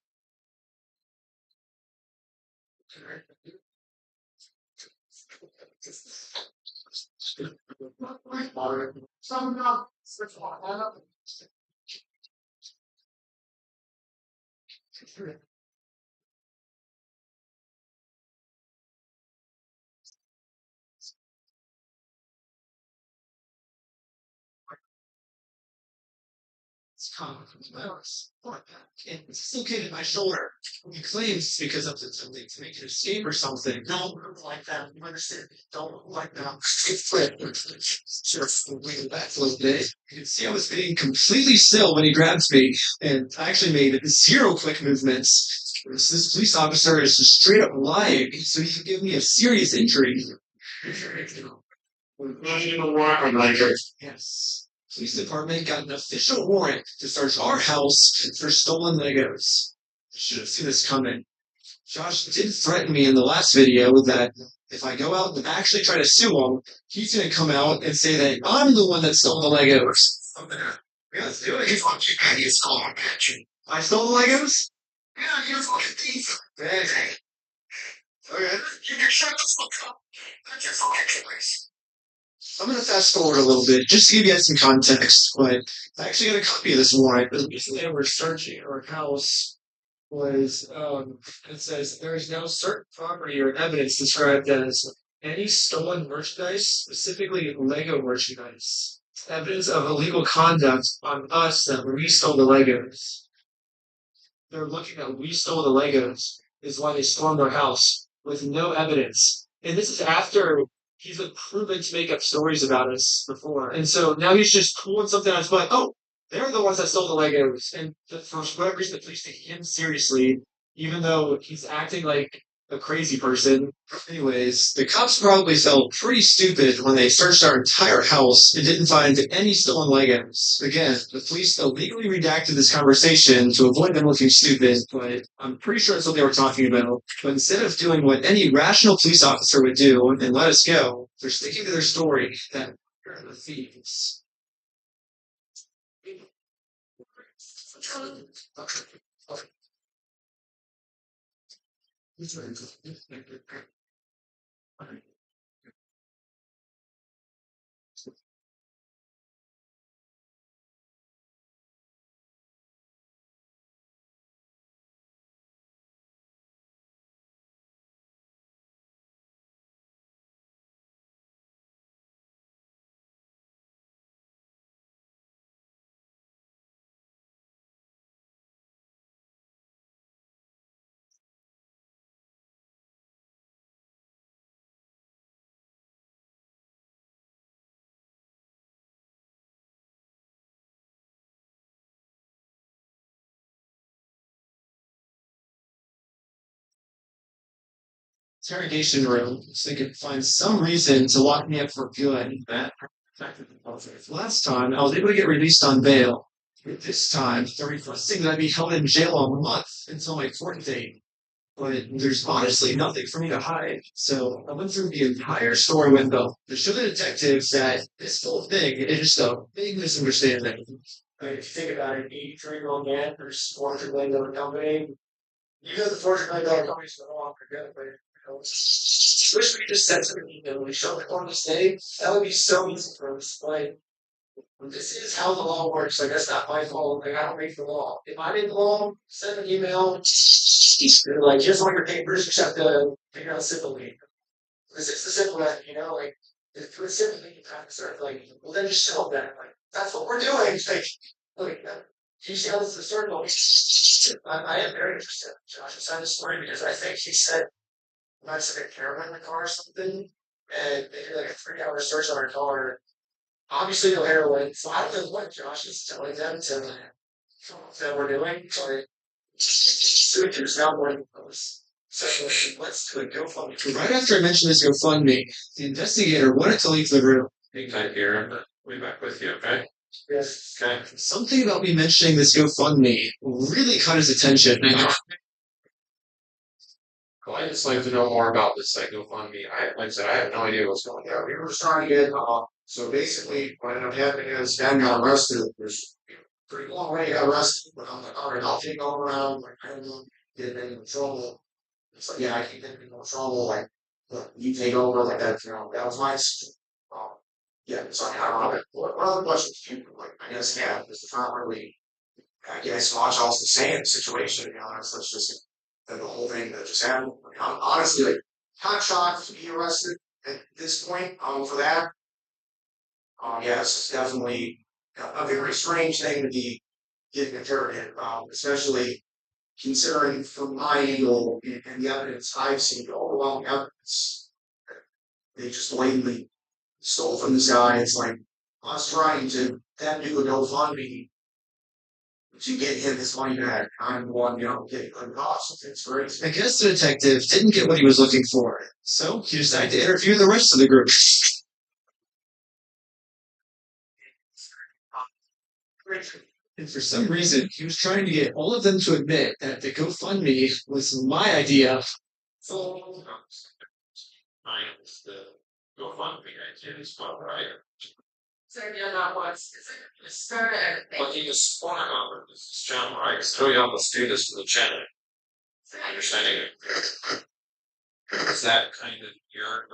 [SPEAKER 7] It's coming from the mouse. And it's dislocated my shoulder. He claims it's because of something to make it escape or something. Don't look like that. You understand? Don't look like that. It's flipped. Just moving back a little bit. You can see I was being completely still when he grabs me, and I actually made 0 quick movements. This police officer is just straight up lying, so he could give me a serious injury. Yes. Police department got an official warrant to search our house for stolen Legos. Should have seen this coming. Josh did threaten me in the last video that if I go out and actually try to sue him, he's going to come out and say that I'm the one that stole the Legos. Let's do it.
[SPEAKER 5] He's calling at you.
[SPEAKER 7] I stole the Legos?
[SPEAKER 5] Yeah, you're fucking thief.
[SPEAKER 7] Hey.
[SPEAKER 5] Okay.
[SPEAKER 6] You can shut the fuck up. That's your fucking place.
[SPEAKER 7] I'm gonna fast forward a little bit just to give you guys some context, but I actually got a copy of this warrant. Because recently we're searching our house was it says there is no certain property or evidence described as any stolen merchandise, specifically Lego merchandise. Evidence of illegal conduct on us that we stole the Legos. They're looking at we stole the Legos is why they stormed our house with no evidence. And this is after he's been proven to make up stories about us before. And so now he's just pulling something out of his butt. Oh, they're the ones that stole the Legos. And for whatever reason, the police take him seriously, even though he's acting like a crazy person. Anyways, the cops probably felt pretty stupid when they searched our entire house and didn't find any stolen Legos. Again, the police illegally redacted this conversation to avoid them looking stupid, but I'm pretty sure that's what they were talking about. But instead of doing what any rational police officer would do and let us go, they're sticking to their story that we're the thieves. Interrogation room so they could find some reason to lock me up for good. Last time, I was able to get released on bail. This time, they're requesting that I be held in jail a month until my court date. But there's honestly nothing for me to hide. So I went through the entire story window to show the detectives that this whole thing is just a big misunderstanding. I mean, if you think about it, 83-year-old man who's $400 million company. You know the $400 million company's no longer good, but wish we could just send them an email and we show them on this day. That would be so easy for us. Like, this is how the law works. Like, that's not my fault. Like, I don't make the law. If I made the law, send an email. Like, here's all your papers. You just have to figure out civilly. Because it's the simple way, you know? Like, if it's simple, you kind of start, like, well, then just show them. Like, that's what we're doing. Like, you see how this is circle? I am very interested in Josh's side of the story because I think he said might have a caravan in the car or something, and they did like a 3-hour search on her car. Obviously, no heroin, so I don't know what Josh is telling them that we're doing, but there's now more than those. So let's do a GoFundMe. Right after I mentioned this GoFundMe, the investigator wanted to leave the room. Hang tight here, we'll be back with you, okay? Yes. Okay. Something about me mentioning this GoFundMe really caught his attention.
[SPEAKER 1] Well, I just like to know more about this like GoFundMe. Like I said, I have no idea what's going on. We were just trying to get, so basically what ended up happening is Dan got arrested. There's pretty long way he got arrested, but I'm like, all right, I'll take over around, like, I don't know, get him in trouble. It's like, yeah, I keep getting in trouble, like, look, you take over, like that, that was my decision. Yeah, it's like, I don't know, what other questions do you, like, I guess, yeah, it's not really, I guess, much else to say in the situation, you know, that's just the whole thing that just happened. Like, I'm honestly like kind of shocked to be arrested at this point. For that. Yeah, it's definitely a very strange thing to be getting interrogated about, especially considering from my angle and the evidence I've seen, the overwhelming evidence, they just blatantly stole from this guy. It's like us trying to then do a GoFundMe to get him his money back. I'm the one, getting the costs. It's great.
[SPEAKER 7] I guess the detective didn't get what he was looking for, so he decided to interview the rest of the group. And for some reason, he was trying to get all of them to admit that the GoFundMe was my idea.
[SPEAKER 1] So, I was the GoFundMe idea as well, right?
[SPEAKER 4] So you're not what's started everything.
[SPEAKER 1] But you just want to cover this channel, right? So you almost do this to the channel. Understanding it.
[SPEAKER 8] Is that kind of your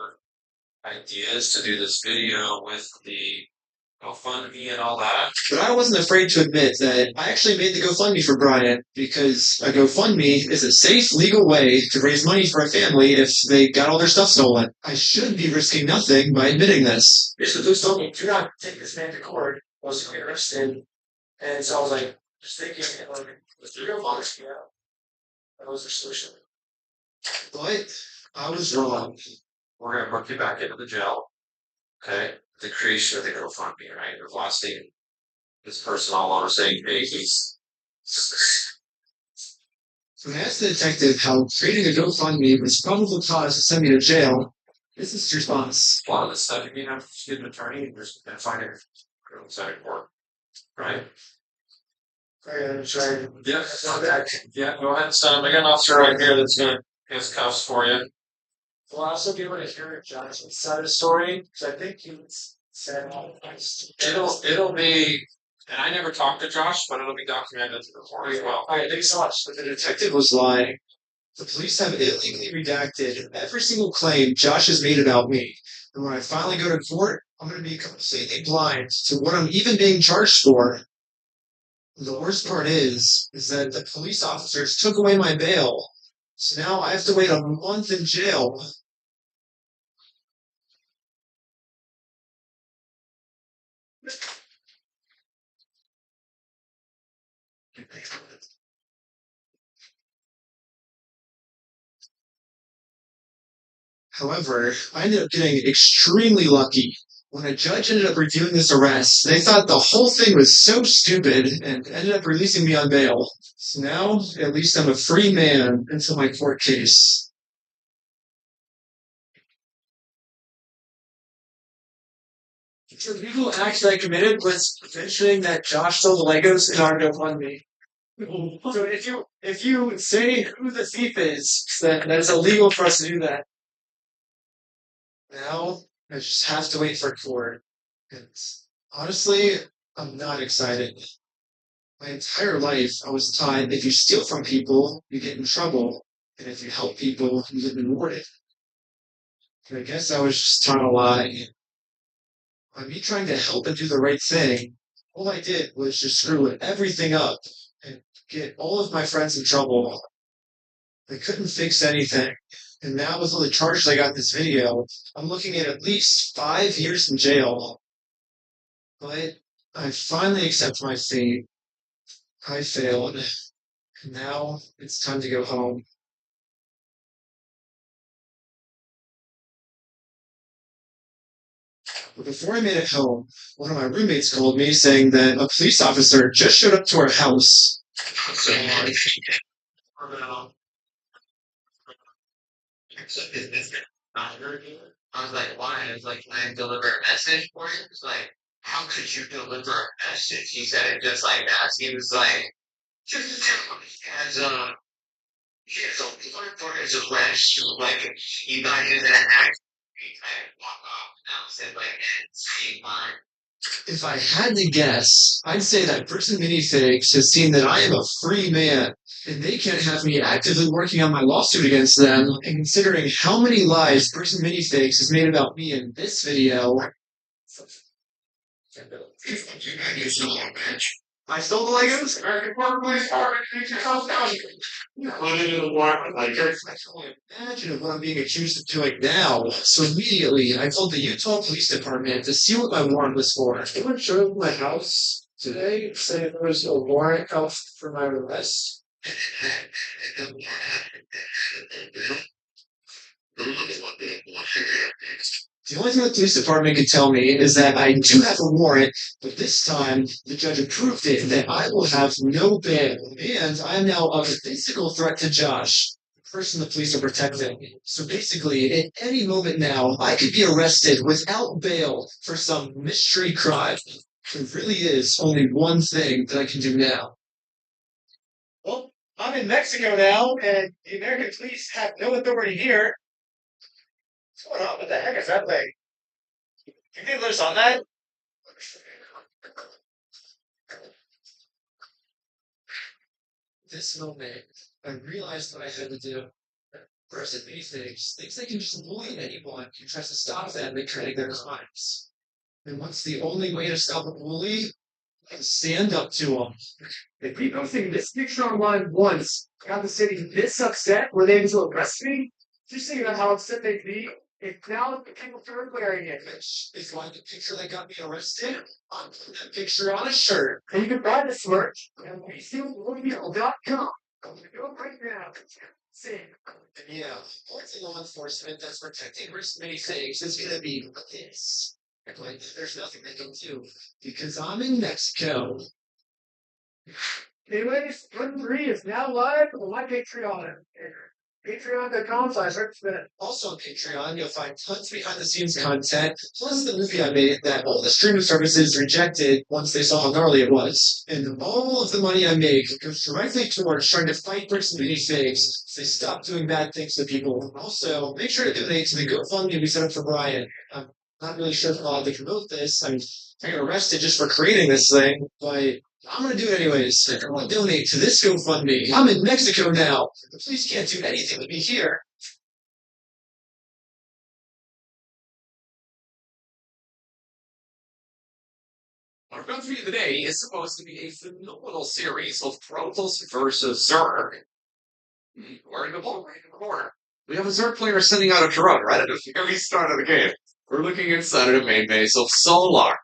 [SPEAKER 8] ideas to do this video with the GoFundMe and all that?
[SPEAKER 7] But I wasn't afraid to admit that I actually made the GoFundMe for Brian because a GoFundMe is a safe, legal way to raise money for a family if they got all their stuff stolen. I should be risking nothing by admitting this.
[SPEAKER 3] Yes, the police told me, do not take this man to court. I was going to get arrested. And so I was like, just thinking, was the real father? Yeah. That was the solution.
[SPEAKER 7] But I was wrong.
[SPEAKER 8] We're gonna book you back into the jail. Okay? The creation of the GoFundMe, right? You're blasting this person all over saying, hey, he's.
[SPEAKER 7] When I asked the detective how creating a GoFundMe was probable cause to send me to jail, this is his response.
[SPEAKER 8] A lot of this stuff, you mean, I'm just get an attorney and just find a criminal side court. Right?
[SPEAKER 3] Sorry.
[SPEAKER 8] Yeah, yeah, go ahead and send him. I got an officer right here that's gonna get his cuffs for you.
[SPEAKER 3] Will I also be able to hear Jonathan's side of the story? Because I think he said
[SPEAKER 8] It'll be, and I never talked to Josh, but it'll be documented to the court as well.
[SPEAKER 3] Alright, thank you so much.
[SPEAKER 7] But the detective was lying. The police have illegally redacted every single claim Josh has made about me. And when I finally go to court, I'm going to be completely blind to what I'm even being charged for. The worst part is that the police officers took away my bail. So now I have to wait a month in jail. However, I ended up getting extremely lucky. When a judge ended up reviewing this arrest, they thought the whole thing was so stupid and ended up releasing me on bail. So now, at least I'm a free man until my court case.
[SPEAKER 3] The legal act that I committed was mentioning that Josh stole the Legos in our GoFundMe. So if you say who the thief is, then it's illegal for us to do that.
[SPEAKER 7] Now, I just have to wait for court. And honestly, I'm not excited. My entire life, I was taught if you steal from people, you get in trouble. And if you help people, you get rewarded. And I guess I was just taught a lie. By me trying to help and do the right thing, all I did was just screw everything up and get all of my friends in trouble. They couldn't fix anything. And now with all the charges I got in this video, I'm looking at least 5 years in jail. But I finally accept my fate. I failed. And now it's time to go home. But before I made it home, one of my roommates called me saying that a police officer just showed up to our house.
[SPEAKER 5] So,
[SPEAKER 6] I was like, why? I was like, can I deliver a message for you? It's like, how could you deliver a message? He said it just like that. He was like, just as yeah, so for his arrest, like he got into that act, he kind of walk off. And I said like, see mine.
[SPEAKER 7] If I had to guess, I'd say that Person Minifigs has seen that I am a free man, and they can't have me actively working on my lawsuit against them. And considering how many lies Person Minifigs has made about me in this video, I stole the Legos. I can only imagine what I'm being accused of doing now. So immediately, I told the Utah Police Department to see what my warrant was for.
[SPEAKER 3] Someone showed up at my house today saying there was a warrant out for my arrest.
[SPEAKER 7] The only thing the police department could tell me is that I do have a warrant, but this time the judge approved it and that I will have no bail. And I am now a physical threat to Josh, the person the police are protecting. So basically, at any moment now, I could be arrested without bail for some mystery crime. There really is only one thing that I can do now.
[SPEAKER 3] Well, I'm in Mexico now, and the American police have no authority here. What's going on? What the heck is that thing? You think there's on that?
[SPEAKER 7] This moment, I realized what I had to do. Person these things thinks they can just bully anyone who tries to stop them in committing their crimes. And what's the only way to stop a bully? Stand up to them.
[SPEAKER 2] If people think this picture online once got the city this upset, were they able to arrest me? Just think about how upset they'd be if now people started wearing it.
[SPEAKER 7] It's like the picture that got me arrested. I'm putting that picture on a shirt.
[SPEAKER 2] And you can buy this merch at WeStealMobile.com. Go right now. See.
[SPEAKER 7] Yeah, only law enforcement that's protecting risk many things is gonna be this. Like, there's nothing they can do because I'm in Mexico.
[SPEAKER 2] Anyways, Button 3 is now live on my Patreon. Patreon.com/RickSmith.
[SPEAKER 7] Also on Patreon, you'll find tons of behind-the-scenes content, plus the movie I made that all the streaming services rejected once they saw how gnarly it was. And all of the money I make goes directly towards trying to fight bricks and minifigs so they stop doing bad things to people. Also, make sure to donate to the GoFundMe we set up for Brian. I'm not really sure if I'll have to promote this. I got arrested just for creating this thing, but I'm gonna do it anyways. I want to donate to this GoFundMe. I'm in Mexico now. The police can't do anything with me here.
[SPEAKER 3] Our country today is supposed to be a phenomenal series of Protoss versus Zerg. We're in the ball right in the corner. We have a Zerg player sending out a drone right at the very start of the game. We're looking inside of the main base of Solar.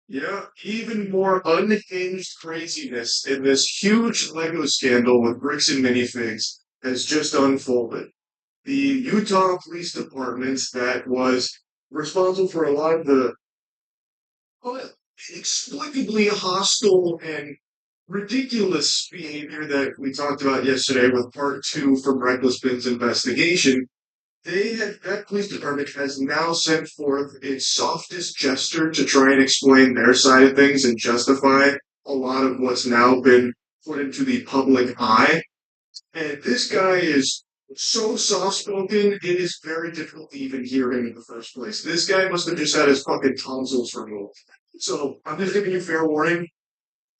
[SPEAKER 2] Yeah, even more unhinged craziness in this huge Lego scandal with bricks and minifigs has just unfolded. The Utah Police Department that was responsible for a lot of the inexplicably hostile and ridiculous behavior that we talked about yesterday with part two from Reckless Ben's investigation. That police department has now sent forth its softest gesture to try and explain their side of things and justify a lot of what's now been put into the public eye. And this guy is so soft spoken, it is very difficult to even hear him in the first place. This guy must have just had his fucking tonsils removed. So I'm just giving you fair warning.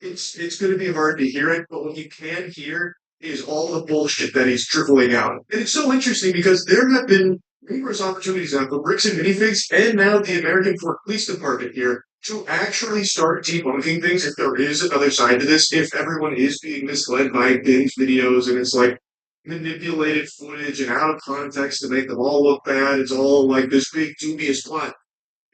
[SPEAKER 2] It's going to be hard to hear it, but what you can hear is all the bullshit that he's dribbling out. And it's so interesting because there have been numerous opportunities now for Bricks and Minifigs and now the American Police Department here to actually start debunking things if there is another side to this, if everyone is being misled by binge videos and it's like manipulated footage and out of context to make them all look bad. It's all like this big dubious plot.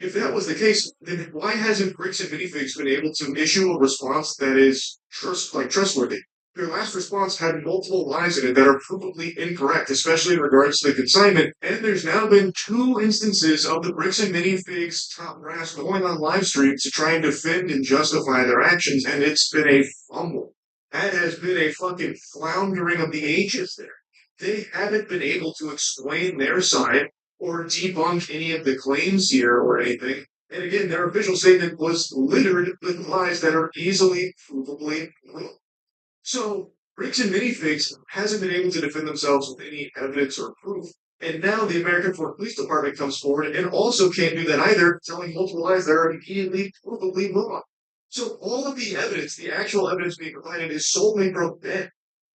[SPEAKER 2] If that was the case, then why hasn't Bricks and Minifigs been able to issue a response that is trustworthy? Their last response had multiple lies in it that are provably incorrect, especially in regards to the consignment. And there's now been 2 instances of the Bricks and Minifigs top brass going on live stream to try and defend and justify their actions, and it's been a fumble. That has been a fucking floundering of the ages there. They haven't been able to explain their side or debunk any of the claims here or anything. And again, their official statement was littered with lies that are easily provably wrong. So, Bricks and Minifigs hasn't been able to defend themselves with any evidence or proof. And now the American Police Department comes forward and also can't do that either, telling multiple lies that are immediately provably wrong. So all of the evidence, the actual evidence being provided, is solely from Ben.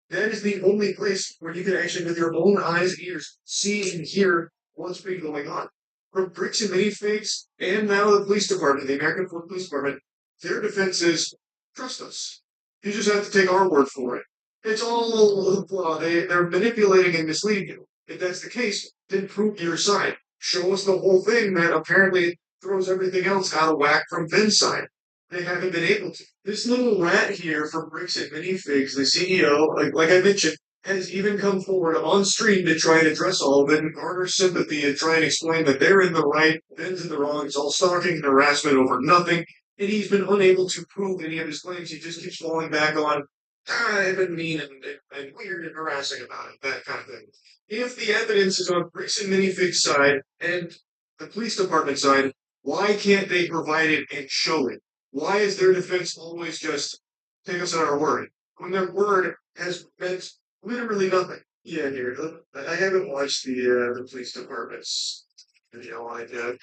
[SPEAKER 2] That is the only place where you can actually, with your own eyes and ears, see and hear what's been going on. From Bricks and Minifigs, and now the police department, the American Police Department, their defense is, trust us. You just have to take our word for it. It's all blah. They're manipulating and misleading you. If that's the case, then prove your side. Show us the whole thing that apparently throws everything else out of whack from Ben's side. They haven't been able to. This little rat here from Bricks and Minifigs, the CEO, like I mentioned, has even come forward on stream to try and address all of it and garner sympathy and try and explain that they're in the right, Ben's in the wrong, it's all stalking and harassment over nothing, and he's been unable to prove any of his claims. He just keeps falling back on I've been mean and weird and harassing about it, that kind of thing. If the evidence is on Briggs and Minifig's side and the police department side, why can't they provide it and show it? Why is their defense always just take us at our word when their word has meant literally nothing? Yeah, here. I haven't watched the police department's video like that.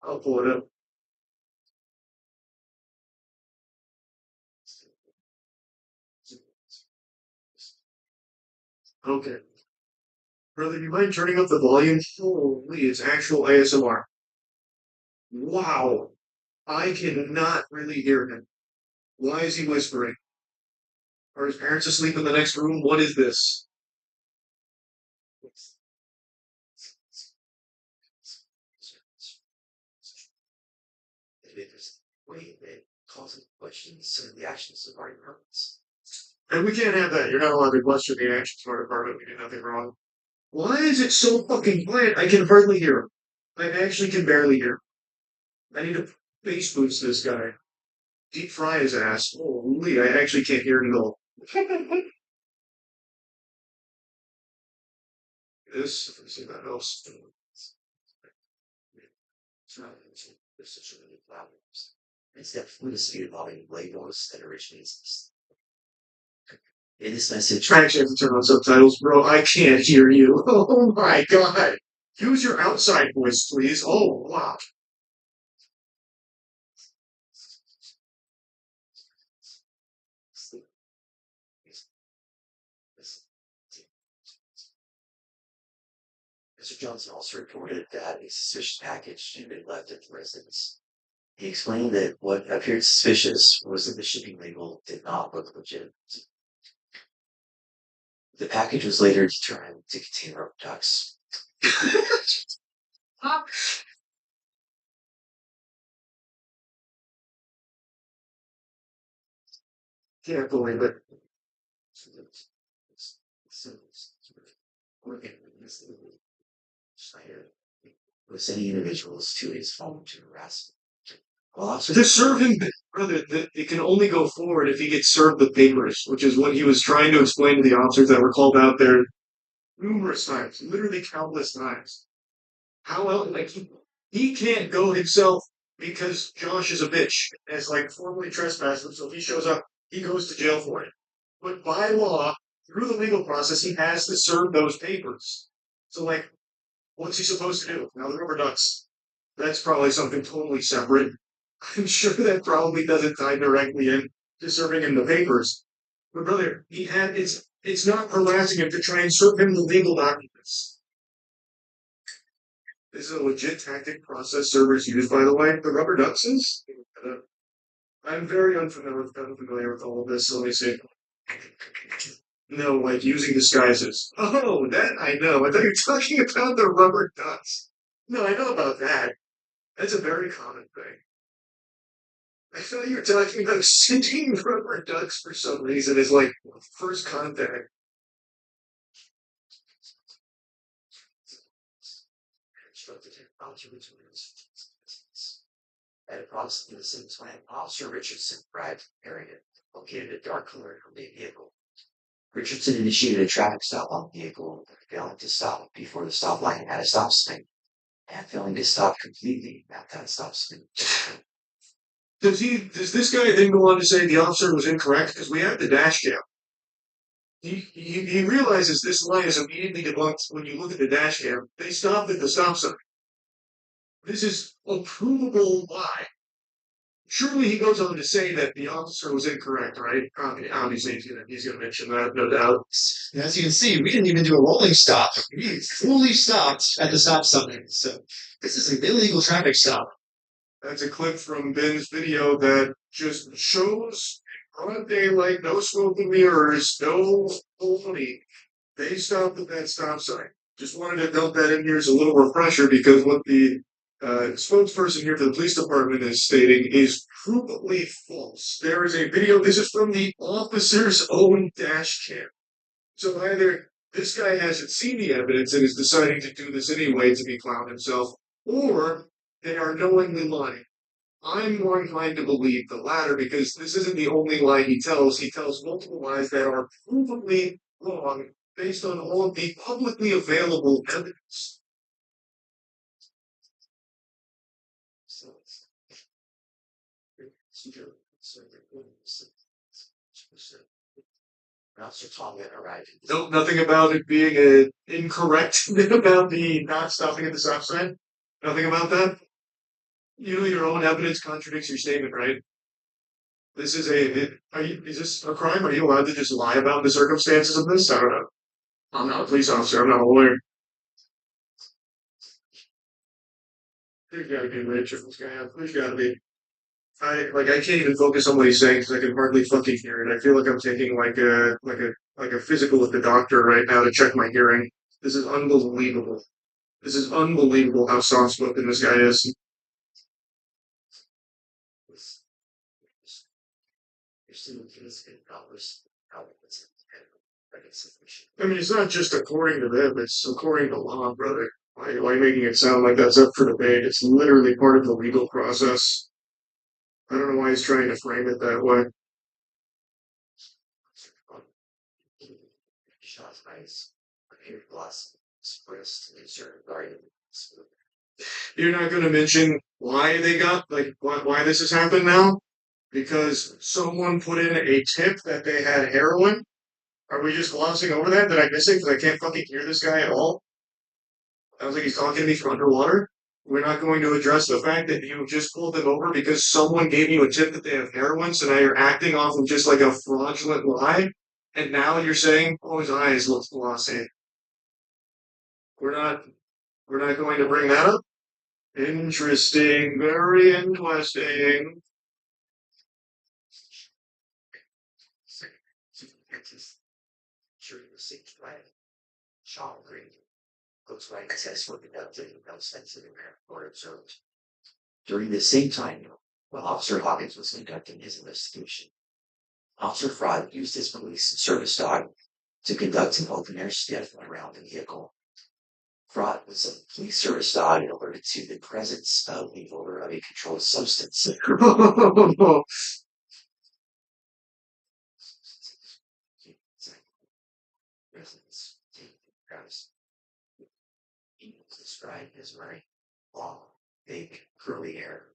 [SPEAKER 2] I'll pull it up. Okay. Brother, you mind turning up the volume? Holy, it's actual ASMR. Wow. I cannot really hear him. Why is he whispering? Are his parents asleep in the next room? What is this?
[SPEAKER 7] Causing questions and the actions of our departments.
[SPEAKER 2] And we can't have that. You're not allowed to question the actions of our department. We did nothing wrong. Why is it so fucking quiet? I can hardly hear him. I actually can barely hear him. I need to bass boost this guy. Deep fry his ass. Holy, I actually can't hear him at all. This, if I see that else.
[SPEAKER 7] It's that fluidity involving labels that originates. In this message,
[SPEAKER 2] I actually have to turn on subtitles, bro. I can't hear you. Oh my god. Use your outside voice, please. Oh, wow.
[SPEAKER 7] Mr. Johnson also reported that a suspicious package had been left at the residence. He explained that what appeared suspicious was that the shipping label did not look legit. The package was later determined to contain rubber ducks.
[SPEAKER 2] Can't believe it.
[SPEAKER 7] Was sending individuals to his home to harass him. Well,
[SPEAKER 2] To serve him, brother, it can only go forward if he gets served the papers, which is what he was trying to explain to the officers that were called out there numerous times, literally countless times. How else? Like he can't go himself because Josh is a bitch, as like formally trespassed him. So if he shows up, he goes to jail for it. But by law, through the legal process, he has to serve those papers. So like, what's he supposed to do? Now the rubber ducks. That's probably something totally separate. I'm sure that probably doesn't tie directly in to serving him the papers. But brother, it's not harassing him to try and serve him the legal documents. This is a legit tactic process servers use, by the way. The rubber ducks is. I'm very unfamiliar with all of this, so let me see. No, like using disguises. Oh, that I know. I thought you were talking about the rubber ducks. No, I know about that. That's a very common thing. I thought you were talking about sending rubber ducks for some reason as like first contact.
[SPEAKER 7] At approximately the same time, Officer Richardson arrived at the area, located a dark colored vehicle. Richardson initiated a traffic stop on the vehicle, failing to stop before the stoplight had a stop sign, and failing to stop completely at that stop sign.
[SPEAKER 2] Does this guy then go on to say the officer was incorrect? Because we have the dash cam. He realizes this lie is immediately debunked when you look at the dash cam. They stopped at the stop sign. This is a provable lie. Surely he goes on to say that the officer was incorrect, right? Obviously, he's gonna mention that, no doubt.
[SPEAKER 7] As you can see, we didn't even do a rolling stop. We fully stopped at the stop sign. So this is an illegal traffic stop.
[SPEAKER 2] That's a clip from Ben's video that just shows in broad daylight, no smoke and mirrors, no money. They stopped at that stop sign. Just wanted to dump that in here as a little refresher because what the spokesperson here for the police department is stating is provably false. There is a video. This is from the officer's own dash cam. So either this guy hasn't seen the evidence and is deciding to do this anyway to be clowned himself, or they are knowingly lying. I'm more inclined to believe the latter because this isn't the only lie he tells. He tells multiple lies that are provably wrong based on all of the publicly available evidence. Nope, nothing about it being incorrect about the not stopping at the stop sign. Nothing about that. You know, your own evidence contradicts your statement, right? This is is this a crime? Are you allowed to just lie about the circumstances of this? I don't know. I'm not a police officer. I'm not a lawyer. There's got to be a way to trip this guy up. There's got to be. I can't even focus on what he's saying because I can hardly fucking hear it. I feel like I'm taking like a physical with the doctor right now to check my hearing. This is unbelievable. This is unbelievable how soft spoken this guy is. I mean, it's not just according to them, it's according to law, brother. Why are you making it sound like that's up for debate? It's literally part of the legal process. I don't know why he's trying to frame it that way. You're not going to mention why they got, like, why this has happened now? Because someone put in a tip that they had heroin? Are we just glossing over that? Did I miss it? Because I can't fucking hear this guy at all. Sounds like he's talking to me from underwater. We're not going to address the fact that you just pulled them over because someone gave you a tip that they have heroin, so now you're acting off of just like a fraudulent lie, and now you're saying, "Oh, his eyes look glossy." We're not, we're not going to bring that up. Interesting, very interesting.
[SPEAKER 9] During the same time, while Officer Hawkins was conducting his investigation, Officer Fraud used his police service dog to conduct an open-air sniff around the vehicle. Fraud was a police service dog and alerted to the presence of the odor of a controlled substance. He was described as wearing long, big, curly hair.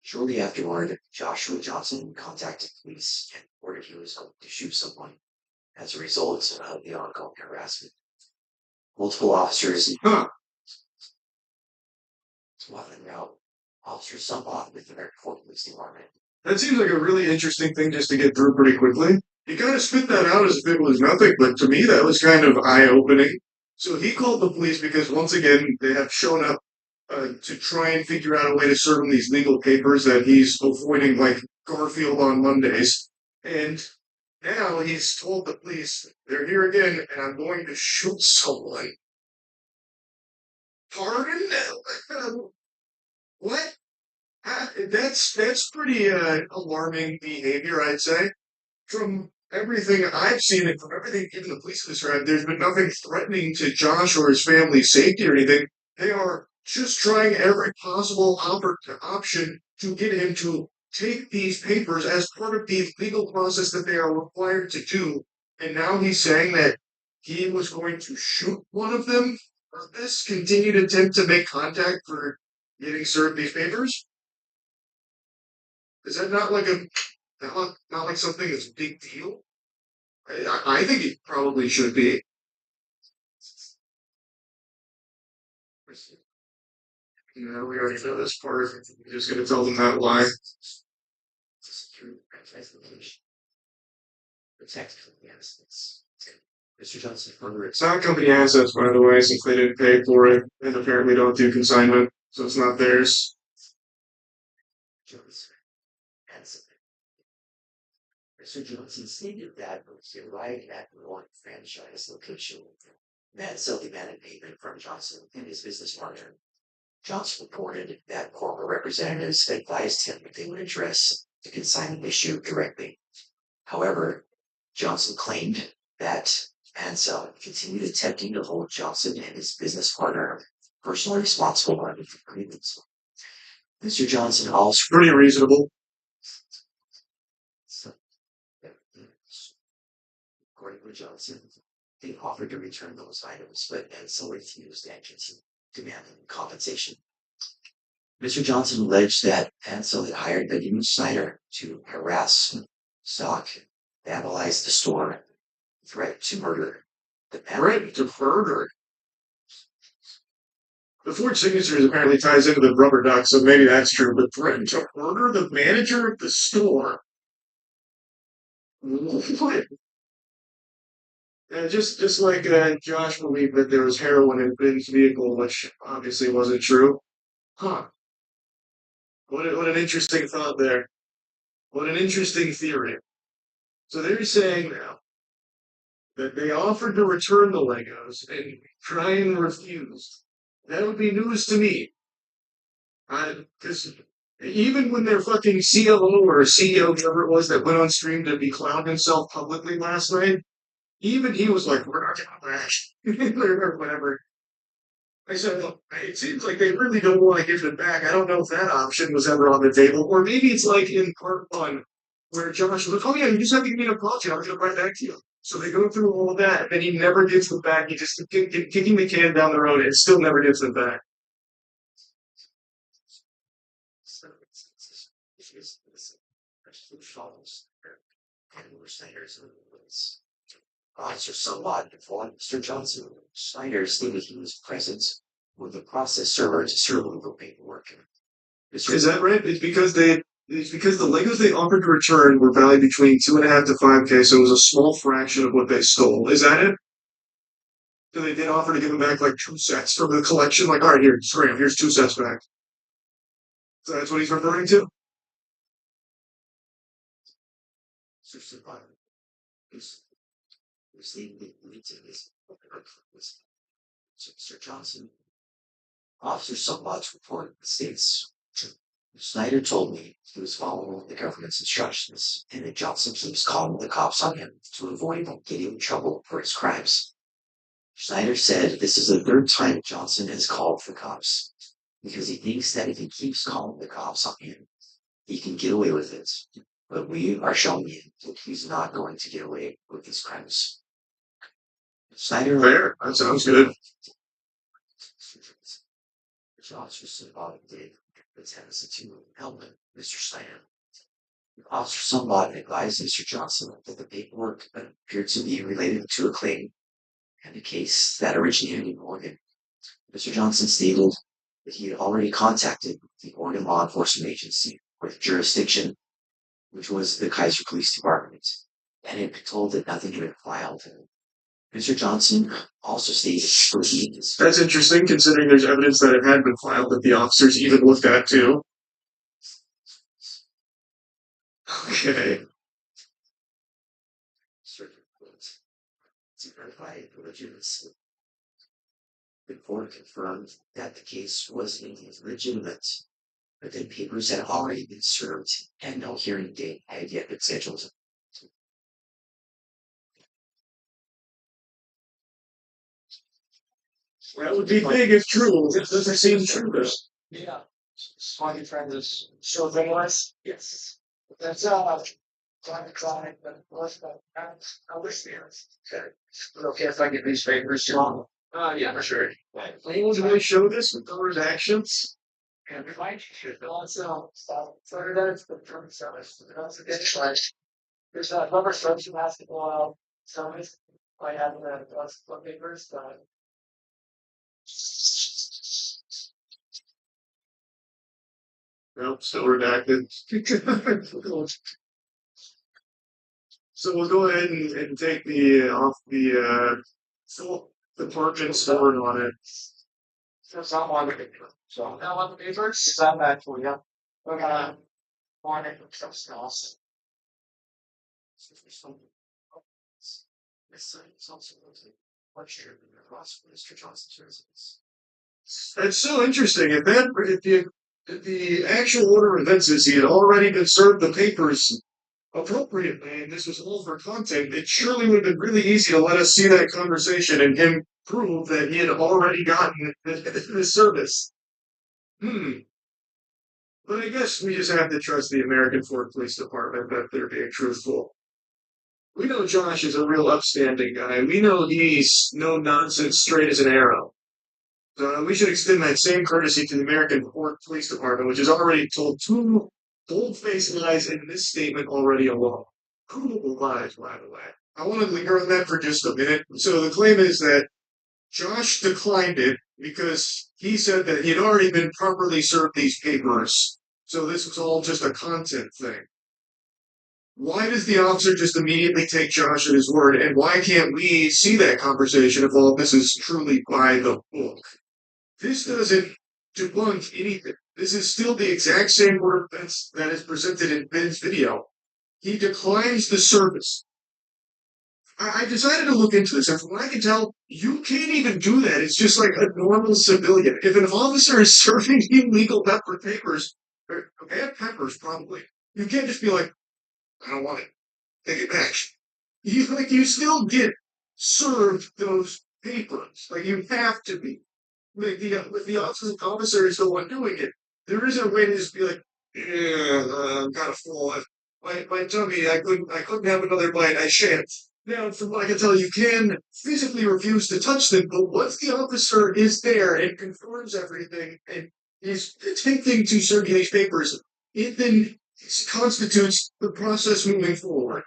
[SPEAKER 9] Shortly afterward, Joshua Johnson contacted police and reported he was going to shoot someone as a result of the ongoing harassment. Multiple officers swapping out Officer Sumbach with the Fairport Police Department.
[SPEAKER 2] That seems like a really interesting thing just to get through pretty quickly. He kind of spit that out as if it was nothing, but to me that was kind of eye-opening. So he called the police because once again they have shown up to try and figure out a way to serve him these legal papers that he's avoiding like Garfield on Mondays. And now he's told the police, they're here again and I'm going to shoot someone. Pardon? What? That's pretty alarming behavior, I'd say. From everything I've seen and from everything even the police have described, there's been nothing threatening to Josh or his family's safety or anything. They are just trying every possible option to get him to take these papers as part of the legal process that they are required to do. And now he's saying that he was going to shoot one of them for this continued attempt to make contact for getting served these papers. Is that not like not like something that's a big deal? I think it probably should be. No, we already know this part. We're just gonna tell them that lie.
[SPEAKER 9] Mr. Johnson further
[SPEAKER 2] It's not company assets, by the way, since they didn't pay for it and apparently don't do consignment, so it's not theirs.
[SPEAKER 9] Mr. Johnson stated that when he arrived at the one franchise location, Mansell demanded payment from Johnson and his business partner. Johnson reported that corporate representatives advised him that they would address the consignment issue directly. However, Johnson claimed that Mansell continued attempting to hold Johnson and his business partner personally responsible for the agreements. Mr. Johnson also
[SPEAKER 2] Pretty reasonable.
[SPEAKER 9] according to Johnson, they offered to return those items, but Ansel refused and continued demanding compensation. Mr. Johnson alleged that Ansel had hired the new Snyder to harass, stalk, vandalize the store, threat to murder.
[SPEAKER 2] Threat to murder. The Ford signatures apparently ties into the rubber duck, so maybe that's true. But threatened to murder the manager of the store. What? Just like Josh believed that there was heroin in Ben's vehicle, which obviously wasn't true. Huh. What an interesting thought there. What an interesting theory. So they're saying now that they offered to return the Legos and Ryan refused. That would be news to me. Because even when their fucking COO or CEO, whoever it was that went on stream to be clowned himself publicly last night, even he was like, we're not going back. Or whatever. I said, look, it seems like they really don't want to give it back. I don't know if that option was ever on the table. Or maybe it's like in part one, where Josh was like, oh yeah, you just have to give me an apology. I'll get right back to you. So they go through all of that, and then he never gives them back. He just kicking the can down the road and still never gives them back.
[SPEAKER 9] Odds are somewhat before Mr. Johnson. Snyder stated he was present with the process server to serve legal paperwork.
[SPEAKER 2] Is that right? It's because the Legos they offered to return were valued between 2.5 to 5K, so it was a small fraction of what they stole. Is that it? So they did offer to give them back like 2 sets from the collection. Like, all right, here, scram, here's 2 sets back. So that's what he's referring to.
[SPEAKER 9] Mr. Johnson. Officer Sunbot's report states Snyder told me he was following the government's instructions and that Johnson keeps calling the cops on him to avoid getting in trouble for his crimes. Snyder said this is the third time Johnson has called the cops because he thinks that if he keeps calling the cops on him, he can get away with it. But we are showing him that he's not going to get away with his crimes. Snyder.
[SPEAKER 2] Fair. That sounds good.
[SPEAKER 9] Officer Sunbot did the Tennessee to helmet Mr. Snyder. Officer Sunbot advised Mr. Johnson that the paperwork appeared to be related to a claim and a case that originated in Oregon. Mr. Johnson stated that he had already contacted the Oregon law enforcement agency with jurisdiction, which was the Kaiser Police Department, and had been told that nothing had been filed. Mr. Johnson also stated
[SPEAKER 2] that's interesting, considering there's evidence that it had been filed that the officers even looked at too. Okay.
[SPEAKER 9] To verify the legitimacy. The court confirmed that the case was indeed legitimate, but the papers had already been served and no hearing date had yet been scheduled.
[SPEAKER 2] That would be big if true. It doesn't seem true though.
[SPEAKER 3] Yeah. Why you trying to show them less? Yes. That's trying to try, but I wish there. Okay, if I get these papers, John. Yeah, for sure.
[SPEAKER 2] Claims really show this with those actions.
[SPEAKER 3] And remind you should also stop. So that's the term service. Also get like there's a rubber structure basketball service by having the papers, but
[SPEAKER 2] Nope, still redacted. So we'll go ahead and take the off the department scored on it.
[SPEAKER 3] so someone so now on the papers is that actually yeah. We're gonna want it from something else.
[SPEAKER 9] This site is also lecture across Mr. Johnson's residence.
[SPEAKER 2] It's so interesting. If the actual order of events is he had already been served the papers appropriately, and this was all for content, it surely would have been really easy to let us see that conversation and him prove that he had already gotten the service. But I guess we just have to trust the American Fort Police Department that they're being truthful. We know Josh is a real upstanding guy. We know he's no nonsense, straight as an arrow. So we should extend that same courtesy to the American Fort Police Department, which has already told two bold-faced lies in this statement already alone. Provable lies, by the way. I want to linger on that for just a minute. So the claim is that Josh declined it because he said that he had already been properly served these papers. So this was all just a content thing. Why does the officer just immediately take Josh at his word, and why can't we see that conversation if all this is truly by the book? This doesn't debunk anything. This is still the exact same word that is presented in Ben's video. He declines the service. I decided to look into this, and from what I can tell, you can't even do that. It's just like a normal civilian. If an officer is serving illegal pepper papers, or bad peppers probably, you can't just be like, I don't want it. Take it back. You still get served those papers. Like you have to be. Like the officer is the one doing it. There isn't a way to just be like, yeah, I'm kind of full. My tummy, I couldn't have another bite. I shan't. Now, from what I can tell, you can physically refuse to touch them, but once the officer is there and confirms everything, and is attempting to circulate these papers, it then constitutes the process moving forward.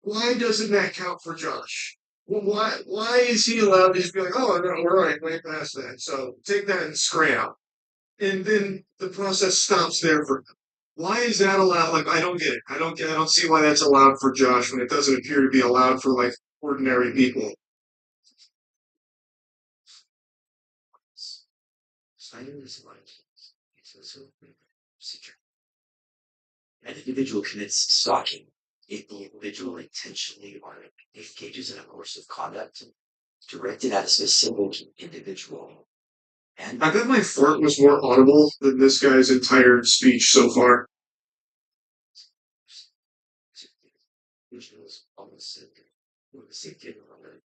[SPEAKER 2] Why doesn't that count for Josh? Well, why is he allowed to just be like, oh, no, we're all right, way past that. So take that and scram. And then the process stops there for him. Why is that allowed? Like, I don't get it. I don't see why that's allowed for Josh when it doesn't appear to be allowed for like ordinary people.
[SPEAKER 9] Citing this line, procedure. An individual commits stalking if the individual intentionally or engages in a course of conduct directed at a specific individual. And
[SPEAKER 2] I bet my fart was more audible than this guy's entire speech so far.
[SPEAKER 9] individuals almost with the safety of another,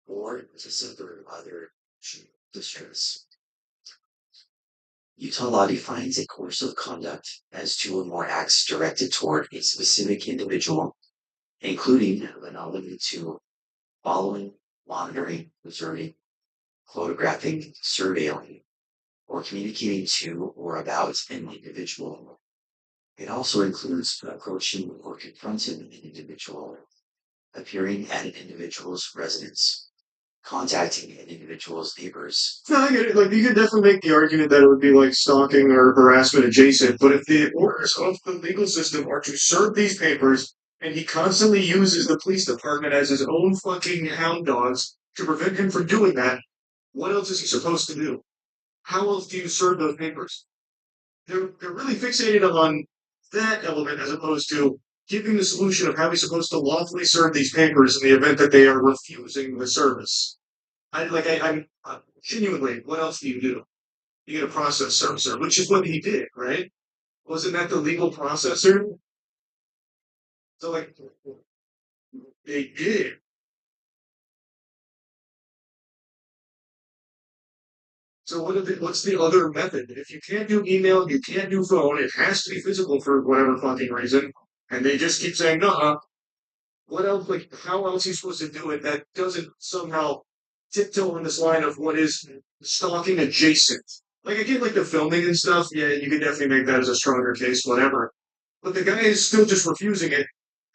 [SPEAKER 9] or to suffer other distress. Utah law defines a course of conduct as two or more acts directed toward a specific individual, including but not limited to following, monitoring, observing, photographing, surveilling, or communicating to or about an individual. It also includes approaching or confronting an individual, appearing at an individual's residence, contacting an individual's neighbors.
[SPEAKER 2] No, I get it. Like, you could definitely make the argument that it would be like stalking or harassment adjacent, but if the orders of the legal system are to serve these papers, and he constantly uses the police department as his own fucking hound dogs to prevent him from doing that, what else is he supposed to do? How else do you serve those papers? They're really fixated on that element as opposed to giving the solution of how he's supposed to lawfully serve these papers in the event that they are refusing the service. I'm genuinely, what else do? You get a process servicer, which is what he did, right? Wasn't that the legal processor? So, like, they did. So what's the other method? If you can't do email, you can't do phone, it has to be physical for whatever fucking reason, and they just keep saying, no, what else, like, how else are you supposed to do it that doesn't somehow tiptoe in this line of what is stalking adjacent? Like, I get, like, the filming and stuff, yeah, you can definitely make that as a stronger case, whatever. But the guy is still just refusing it.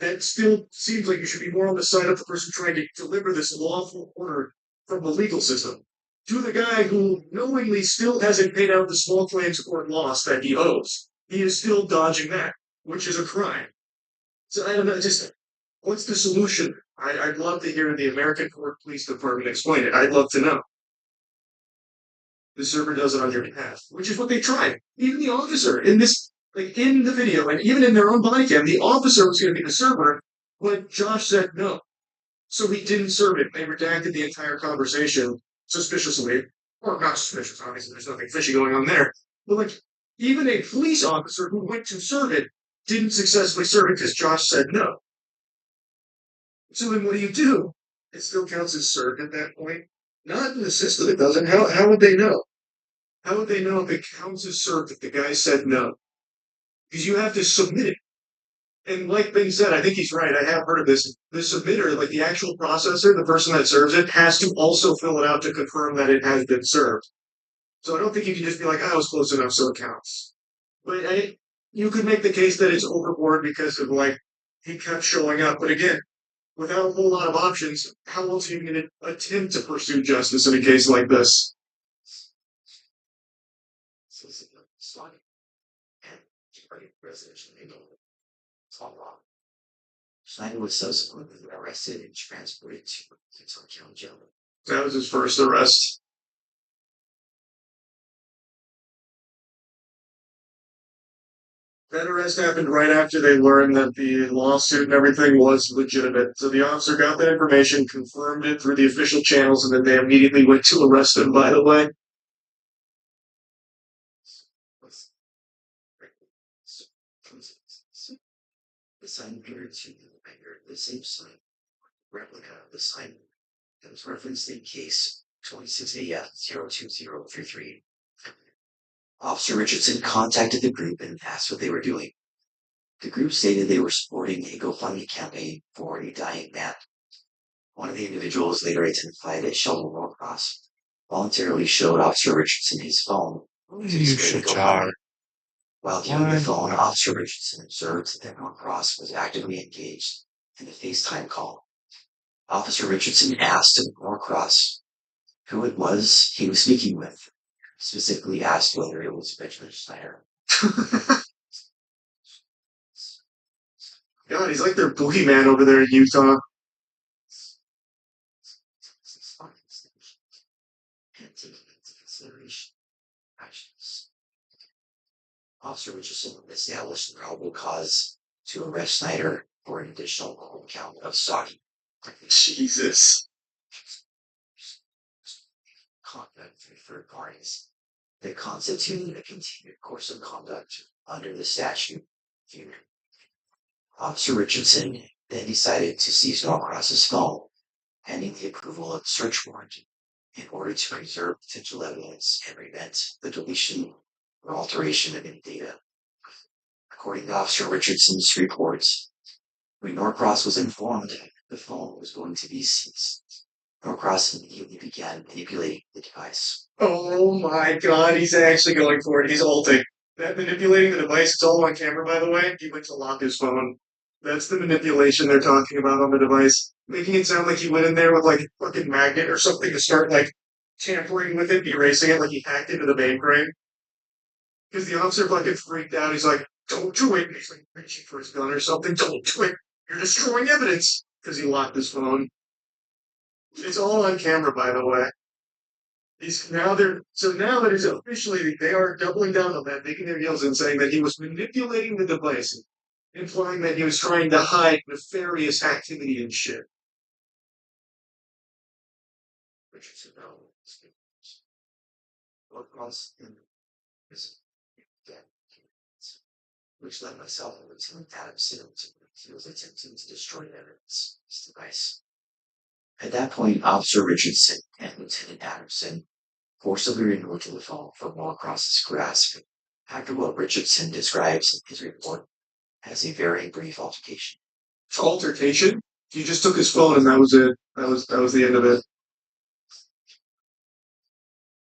[SPEAKER 2] That still seems like you should be more on the side of the person trying to deliver this lawful order from the legal system to the guy who knowingly still hasn't paid out the small claims court loss that he owes. He is still dodging that, which is a crime. So I don't know, just what's the solution? I'd love to hear the American Police Department explain it. I'd love to know. The server does it on your behalf, which is what they tried. Even the officer in this, like in the video, and even in their own body cam, the officer was going to be the server, but Josh said no. So he didn't serve it. They redacted the entire conversation suspiciously, or not suspicious, obviously there's nothing fishy going on there. But like, even a police officer who went to serve it didn't successfully serve it because Josh said no. So then what do? It still counts as served at that point. Not in the system, it doesn't. How would they know? How would they know if it counts as served if the guy said no? Because you have to submit it. And like Ben said, I think he's right. I have heard of this. The submitter, like the actual processor, the person that serves it, has to also fill it out to confirm that it has been served. So I don't think you can just be like, I was close enough, so it counts. But you could make the case that it's overboard because of like he kept showing up. But again, without a whole lot of options, how else are you going to attempt to pursue justice in a case like this?
[SPEAKER 9] Schneider was subsequently arrested and transported to Kentucky County Jail.
[SPEAKER 2] That was his first arrest. That arrest happened right after they learned that the lawsuit and everything was legitimate. So the officer got that information, confirmed it through the official channels, and then they immediately went to arrest him, by the way.
[SPEAKER 9] The sign appeared to the same sign, replica of the sign that was referenced in case 26AF02033. Officer Richardson contacted the group and asked what they were doing. The group stated they were supporting a GoFundMe campaign for a dying man. One of the individuals, later identified as Sheldon Norcross, voluntarily showed Officer Richardson his phone to display the GoFundMe. While viewing the phone, Officer Richardson observed that Norcross was actively engaged in a FaceTime call. Officer Richardson asked Norcross who it was he was speaking with, specifically asked whether it was Benjamin Schneider.
[SPEAKER 2] God, he's like their boogeyman over there in Utah.
[SPEAKER 9] Officer Richardson established the probable cause to arrest Snyder for an additional count of stalking.
[SPEAKER 2] Jesus.
[SPEAKER 9] Conduct through third parties that constituted a continued course of conduct under the statute. Officer Richardson then decided to seize Norcross's phone, pending the approval of the search warrant, in order to preserve potential evidence and prevent the deletion or alteration of any data. According to Officer Richardson's reports, when Norcross was informed the phone was going to be seized, Norcross immediately began manipulating the device.
[SPEAKER 2] Oh my god, he's actually going for it. He's ulting. That manipulating the device, it's all on camera, by the way. He went to lock his phone. That's the manipulation they're talking about on the device. Making it sound like he went in there with like a fucking magnet or something to start like tampering with it, erasing it like he hacked into the mainframe. Because the officer fucking freaked out. He's like, don't do it. And he's like reaching for his gun or something. Don't do it. You're destroying evidence. Because he locked his phone. It's all on camera, by the way. Now that it's officially, they are doubling down on that, making their deals and saying that he was manipulating the device, implying that he was trying to hide nefarious activity and shit.
[SPEAKER 9] Richardson Norcross in prison, which led myself and Lieutenant Adamson to he was attempting to destroy evidence this device. At that point, Officer Richardson and Lieutenant Adamson forcibly removed the phone from Norcross's grasp after what Richardson describes in his report as a very brief altercation.
[SPEAKER 2] Altercation? He just took his phone and that was it. That was the end of it.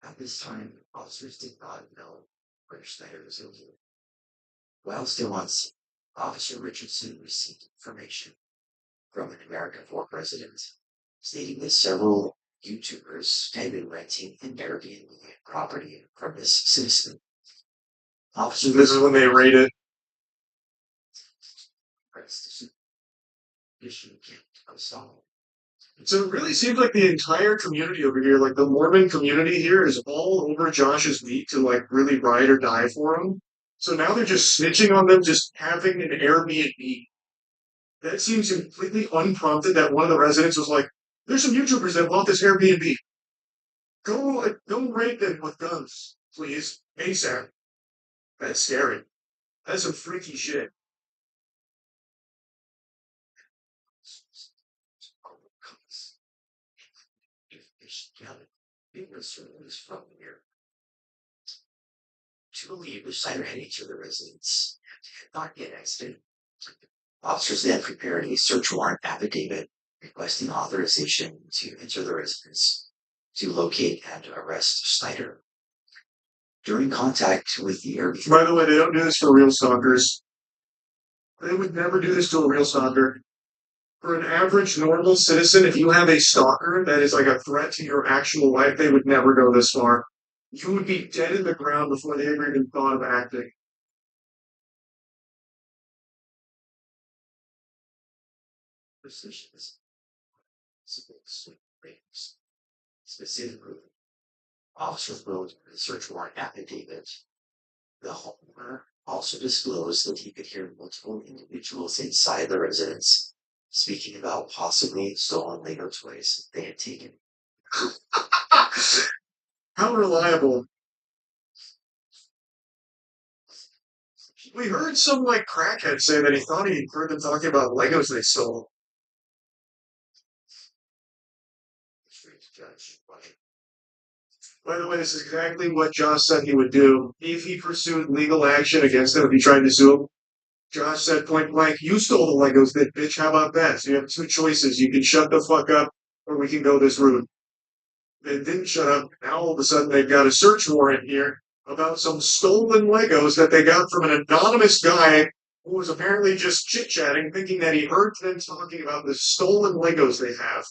[SPEAKER 9] At this time, officers did not know where Snyder was located. While still on scene, Officer Richardson received information from an American Fork resident stating that several YouTubers had been renting an Airbnb property from this citizen. Officer
[SPEAKER 2] This is when they raided. So it really seems like the entire community over here, like the Mormon community here, is all over Josh's meat to like really ride or die for him. So now they're just snitching on them, just having an Airbnb. That seems completely unprompted that one of the residents was like, there's some YouTubers that bought this Airbnb. Go raid them with guns, please. ASAP. That's scary. That's some freaky shit.
[SPEAKER 9] to believe the Snyder had entered the residence and had not yet exited. Officers then prepared a search warrant affidavit requesting authorization to enter the residence to locate and arrest Snyder. During contact with the Airbnb.
[SPEAKER 2] By the way, they don't do this for real stalkers. They would never do this to a real stalker. For an average normal citizen, if you have a stalker that is like a threat to your actual life, they would never go this far. You would be dead in the ground before they ever even thought of acting.
[SPEAKER 9] Positions. Specifically, officers wrote the search warrant affidavit. The homeowner also disclosed that he could hear multiple individuals inside the residence speaking about possibly stolen Lego toys they had taken.
[SPEAKER 2] How reliable. We heard some like crackhead say that he thought he heard them talking about Legos they stole. By the way, this is exactly what Josh said he would do if he pursued legal action against him if he tried to sue him. Josh said point blank, "You stole the Legos, that bitch. How about that? So you have two choices. You can shut the fuck up, or we can go this route." They didn't shut up. Now all of a sudden they've got a search warrant here about some stolen Legos that they got from an anonymous guy who was apparently just chit-chatting, thinking that he heard them talking about the stolen Legos they have.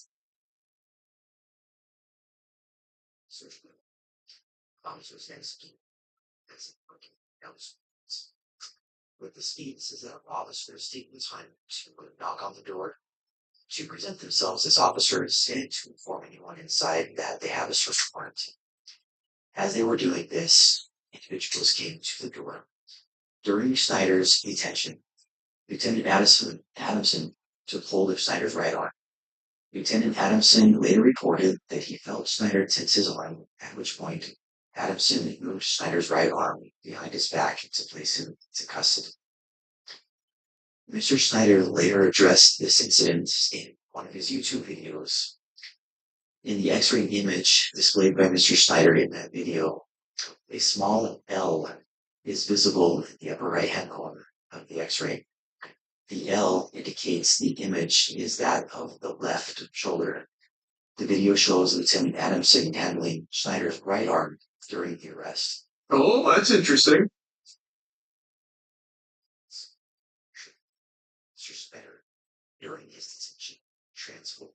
[SPEAKER 9] With the speeds is that officers taking the time to knock on the door to present themselves as officers and to inform anyone inside that they have a search warrant. As they were doing this, individuals came to the door. During Snyder's detention, Lieutenant Adamson took hold of Snyder's right arm. Lieutenant Adamson later reported that he felt Snyder tense his arm, at which point Adamson moved Snyder's right arm behind his back to place him into custody. Mr. Snyder later addressed this incident in one of his YouTube videos. In the X-ray image displayed by Mr. Snyder in that video, a small L is visible in the upper right-hand corner of the X-ray. The L indicates the image is that of the left shoulder. The video shows Lieutenant Adamson handling Snyder's right arm during the arrest.
[SPEAKER 2] Oh, that's interesting.
[SPEAKER 9] Mr. Snyder, during his detention, transport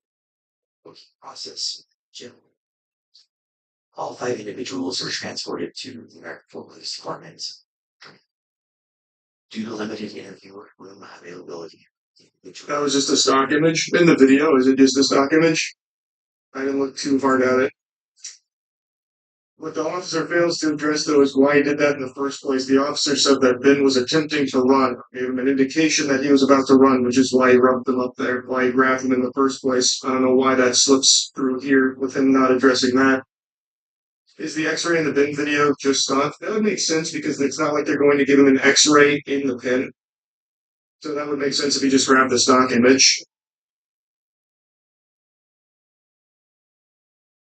[SPEAKER 9] booking process generally. All 5 individuals were transported to the American Police Department. Due to limited interview room availability,
[SPEAKER 2] That was just a stock image in the video. Is it just a stock image? I didn't look too hard at it. What the officer fails to address, though, is why he did that in the first place. The officer said that Ben was attempting to run, gave him an indication that he was about to run, which is why he rubbed him up there, why he grabbed him in the first place. I don't know why that slips through here with him not addressing that. Is the X-ray in the bin video just stunt? That would make sense because it's not like they're going to give him an X-ray in the bin. So that would make sense if he just grabbed the stock image.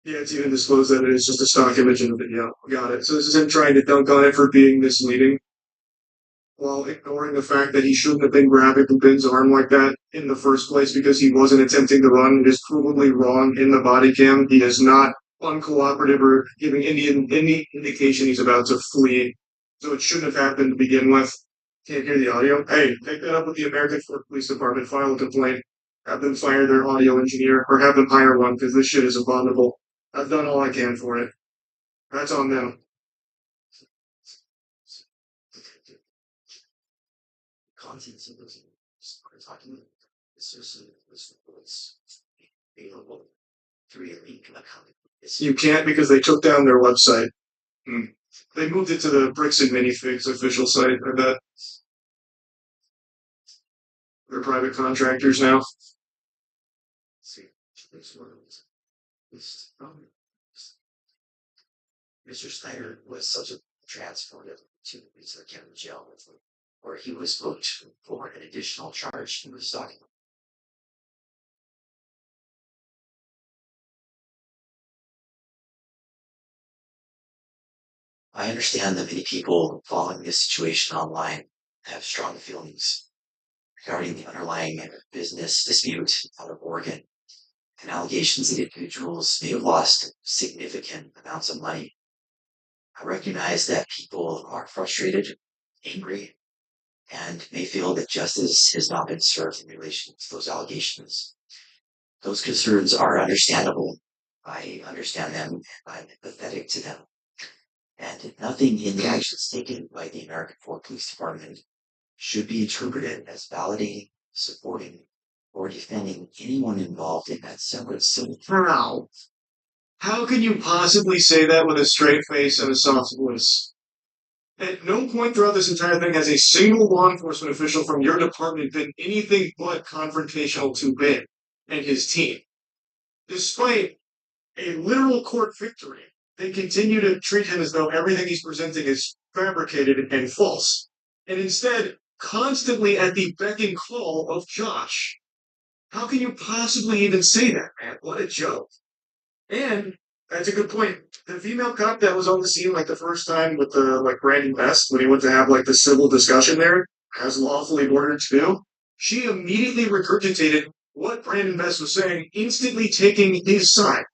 [SPEAKER 2] Yeah, it's even disclosed that it is just a stock image in the video. Got it. So this is him trying to dunk on it for being misleading, while ignoring the fact that he shouldn't have been grabbing Ben's arm like that in the first place because he wasn't attempting to run. It is provably wrong in the body cam. He is not uncooperative or giving any indication he's about to flee. So it shouldn't have happened to begin with. Can't hear the audio. Hey, take that up with the American Police Department. File a complaint. Have them fire their audio engineer or have them hire one because this shit is abominable. I've done all I can for it. That's on them.
[SPEAKER 9] Contents of those document associated with reports available through a link account.
[SPEAKER 2] You can't because they took down their website. They moved it to the Bricks and Minifigs official site, I bet. They're private contractors now.
[SPEAKER 9] Mr. Snyder was subsequently transported to the county jail, where he was booked for an additional charge he was stalking. I understand that many people following this situation online have strong feelings regarding the underlying business dispute out of Oregon and allegations that individuals may have lost significant amounts of money. I recognize that people are frustrated, angry, and may feel that justice has not been served in relation to those allegations. Those concerns are understandable. I understand them and I'm empathetic to them. And nothing in the actions taken by the American Fort Police Department should be interpreted as validating, supporting, or defending anyone involved in that separate civil.
[SPEAKER 2] How? How can you possibly say that with a straight face and a soft voice? At no point throughout this entire thing has a single law enforcement official from your department been anything but confrontational to Ben and his team. Despite a literal court victory, they continue to treat him as though everything he's presenting is fabricated and false, and instead constantly at the beck and call of Josh. How can you possibly even say that, man? What a joke. And that's a good point. The female cop that was on the scene like the first time with the like Brandon Best when he went to have like the civil discussion there, as lawfully ordered to do, she immediately regurgitated what Brandon Best was saying, instantly taking his side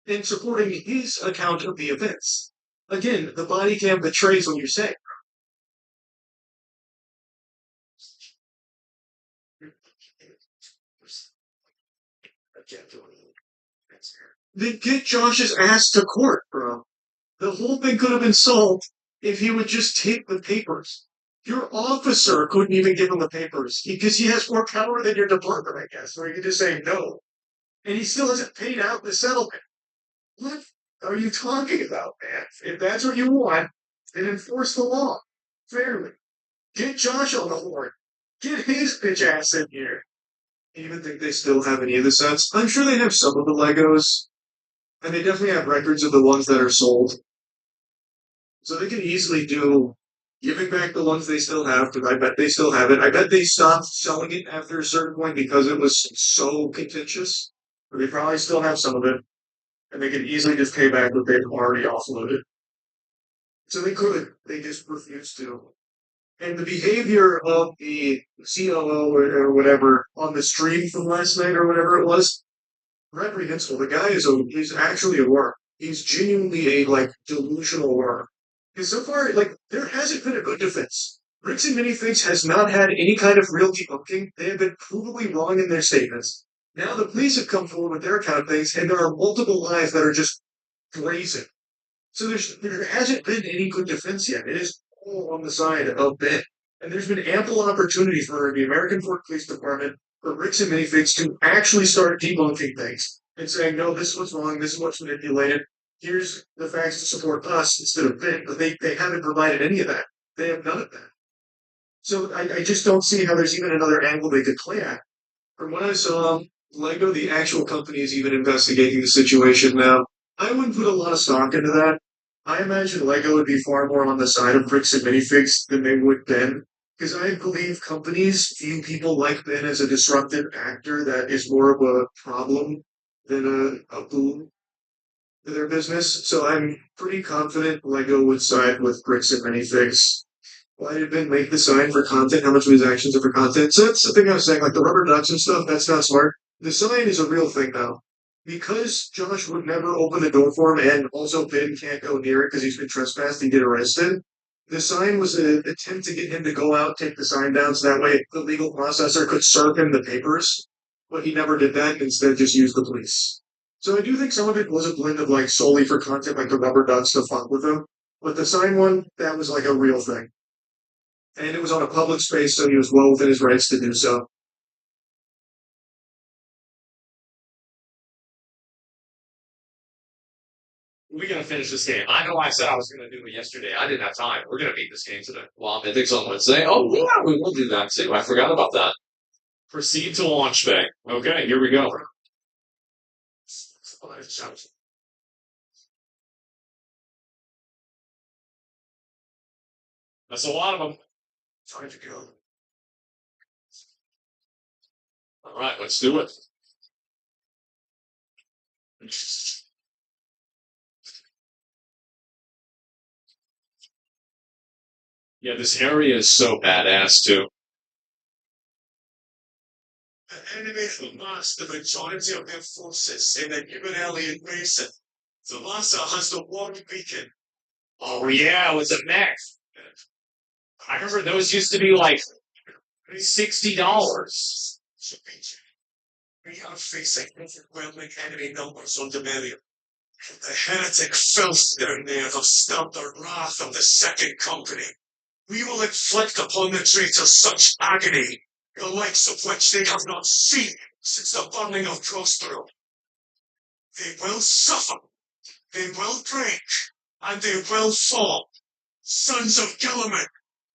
[SPEAKER 2] and supporting his account of the events. Again, the body cam betrays what you're saying. Then get Josh's ass to court, bro. The whole thing could have been solved if he would just take the papers. Your officer couldn't even give him the papers because he has more power than your department, I guess, or you could just say no. And he still hasn't paid out the settlement. What are you talking about, man? If that's what you want, then enforce the law fairly. Get Josh on the horn. Get his bitch ass in here. You even think they still have any of the sets? I'm sure they have some of the Legos, and they definitely have records of the ones that are sold. So they can easily do giving back the ones they still have, because I bet they still have it. I bet they stopped selling it after a certain point because it was so contentious. But they probably still have some of it, and they can easily just pay back what they've already offloaded. So they could. They just refuse to. And the behavior of the COO or whatever on the stream from last night or whatever it was, reprehensible. The guy he's actually a worm. He's genuinely a like delusional worm. Because so far, like, there hasn't been a good defense. Bricks and Minifigs has not had any kind of real debunking. They have been provably wrong in their statements. Now the police have come forward with their account of things, and there are multiple lies that are just brazen. So there hasn't been any good defense yet. It is all on the side of Ben. And there's been ample opportunity for the American Fort Police Department, for Bricks and Minifigs to actually start debunking things and saying, no, this is what's wrong, this is what's manipulated, here's the facts to support us instead of Ben. But they haven't provided any of that. They have none of that. So I just don't see how there's even another angle they could play at. From what I saw, Lego, the actual company, is even investigating the situation now. I wouldn't put a lot of stock into that. I imagine Lego would be far more on the side of Bricks and Minifigs than they would Ben, because I believe companies view people like Ben as a disruptive actor that is more of a problem than a boon to their business. So I'm pretty confident Lego would side with Bricks and Minifigs. Why did Ben make the sign for content? How much of his actions are for content? So that's the thing I was saying, like the rubber ducks and stuff, that's not smart. The sign is a real thing now. Because Josh would never open the door for him, and also Ben can't go near it because he's been trespassed and get arrested, the sign was an attempt to get him to go out, take the sign down, so that way the legal processor could serve him the papers. But he never did that and instead just used the police. So I do think some of it was a blend of like solely for content, like the rubber ducks to fuck with him. But the sign one, that was like a real thing. And it was on a public space, so he was well within his rights to do so.
[SPEAKER 3] We gotta finish this game. I know I said I was gonna do it yesterday. I didn't have time. We're gonna beat this game today. Well, Mythics on Wednesday. Oh yeah, we will do that too. I forgot about that. Proceed to launch bay. Okay, here we go. That's a lot of them.
[SPEAKER 2] Time to go.
[SPEAKER 3] All right, let's do it.
[SPEAKER 10] Yeah, this area is so badass too.
[SPEAKER 2] The enemy has the majority of their forces in the human alien basin. The Lhasa has the one beacon.
[SPEAKER 10] Oh yeah, it was a mech. I remember those used to be like $60.
[SPEAKER 2] We are facing overwhelming enemy numbers on the barrier. The heretic filth down there have stopped the wrath of the Second Company. We will inflict upon the traitors such agony, the likes of which they have not seen since the burning of Prospero. They will suffer, they will break, and they will fall. Sons of Gilliman,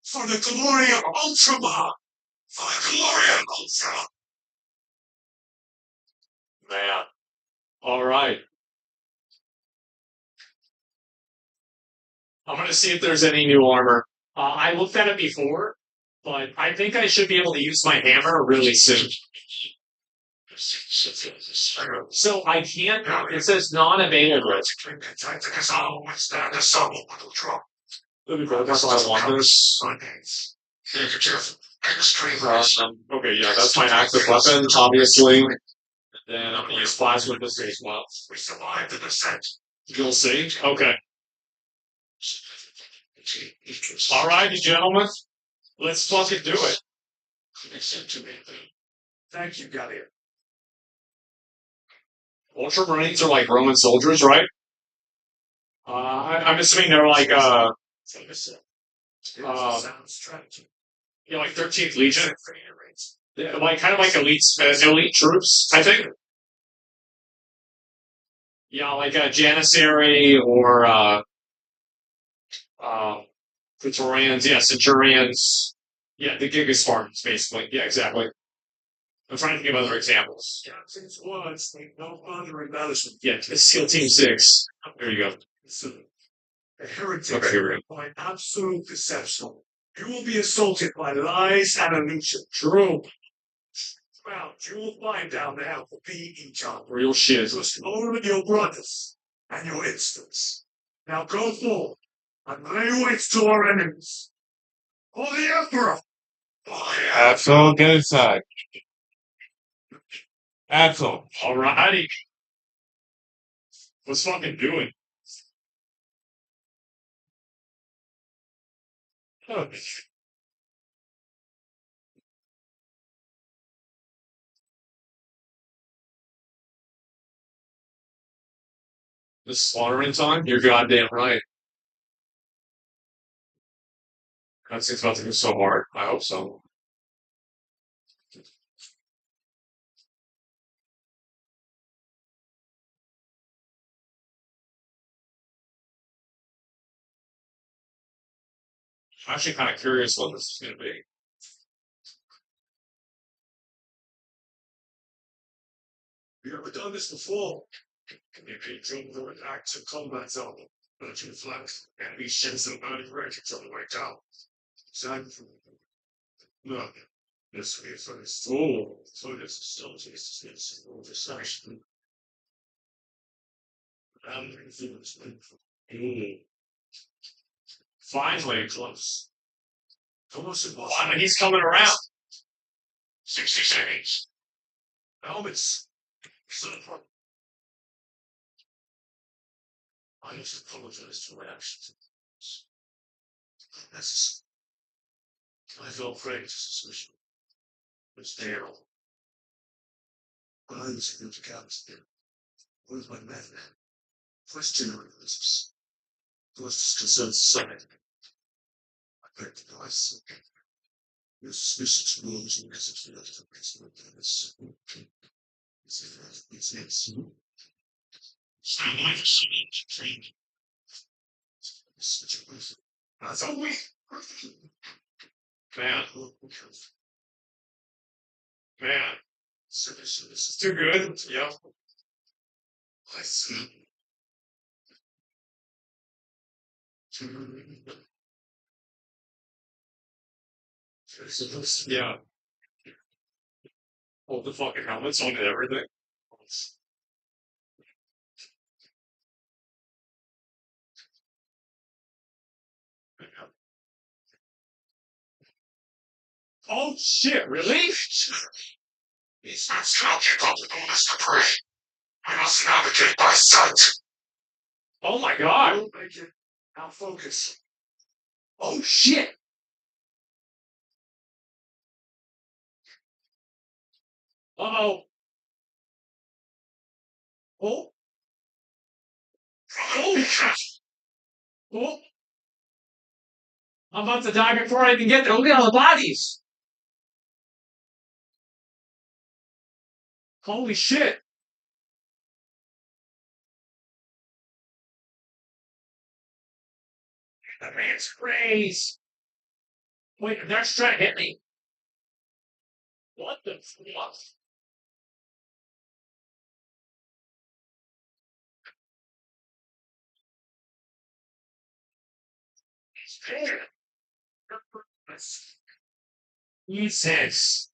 [SPEAKER 2] for the glory of Ultramar! For the glory of Ultramar!
[SPEAKER 10] Man. All right. I'm gonna see if there's any new armor. I looked at it before, but I think I should be able to use my hammer really soon. So I can't. It says non-available. Let me go. That's why I want this. Okay, yeah, that's my active weapon, obviously. And then I'm gonna use plasma pistol as well.
[SPEAKER 2] We survived the descent.
[SPEAKER 10] You'll see. Okay. All right, you gentlemen. Let's fucking do it.
[SPEAKER 2] Thank you, Gallia.
[SPEAKER 10] Ultramarines are like Roman soldiers, right? I'm assuming they're like like 13th Legion. They're like kind of like elite troops, I think. Yeah, like a Janissary or Praetorians, yeah, Centurions. Yeah, the Giga Spartans, basically. Yeah, exactly. I'm trying to think of other examples.
[SPEAKER 2] Captain's words need no further embellishment.
[SPEAKER 10] Yeah, SEAL Team 6. There you go.
[SPEAKER 2] The heretics
[SPEAKER 10] Okay, here we go.
[SPEAKER 2] by absolute deception. You will be assaulted by lies and illusion.
[SPEAKER 10] True.
[SPEAKER 2] Well, you will find down there will be each other.
[SPEAKER 10] Real shit.
[SPEAKER 2] Trust only your brothers and your instincts. Now go forward and lay waste to our enemies. For the Emperor!
[SPEAKER 10] Axel, get inside. Axel. Alrighty. What's fucking doing? Oh. The slaughtering time? You're goddamn right. That thing's about to go so hard. I hope so. I'm actually kind of curious what this is going to be.
[SPEAKER 2] We have done this before. You can jump the active combat zone, but you flex, and we send some early ratings on the way down. Exactly. No, this is for this.
[SPEAKER 10] Oh.
[SPEAKER 2] So this is still this discussion.
[SPEAKER 10] Finally.
[SPEAKER 2] Close. Almost impossible.
[SPEAKER 10] Finally, he's coming around.
[SPEAKER 2] 60 seconds. Helmets. I must apologize for my actions. I felt prey to suspicion. It's terrible. I was able to capture with my method. Question risks. Plus concerned society. I recognize your suspicious moves and message that the principle of this. It's stand by for someone to train. Such a person. That's all we.
[SPEAKER 10] Man. Man.
[SPEAKER 2] So this is
[SPEAKER 10] Too good. Yep.
[SPEAKER 2] I see.
[SPEAKER 10] Yeah. Hold the fucking helmets on and everything. Oh shit, really?
[SPEAKER 5] It's not strong enough to us to pray. We must navigate by sight.
[SPEAKER 10] Oh my god.
[SPEAKER 2] Don't make it. Now focus.
[SPEAKER 10] Oh shit. Uh-oh. Oh. Oh. Oh. I'm about to die before I even get there. Look at all the bodies. Holy shit. The man's crazy. Wait, they're trying to hit me. What the fuck? Jesus.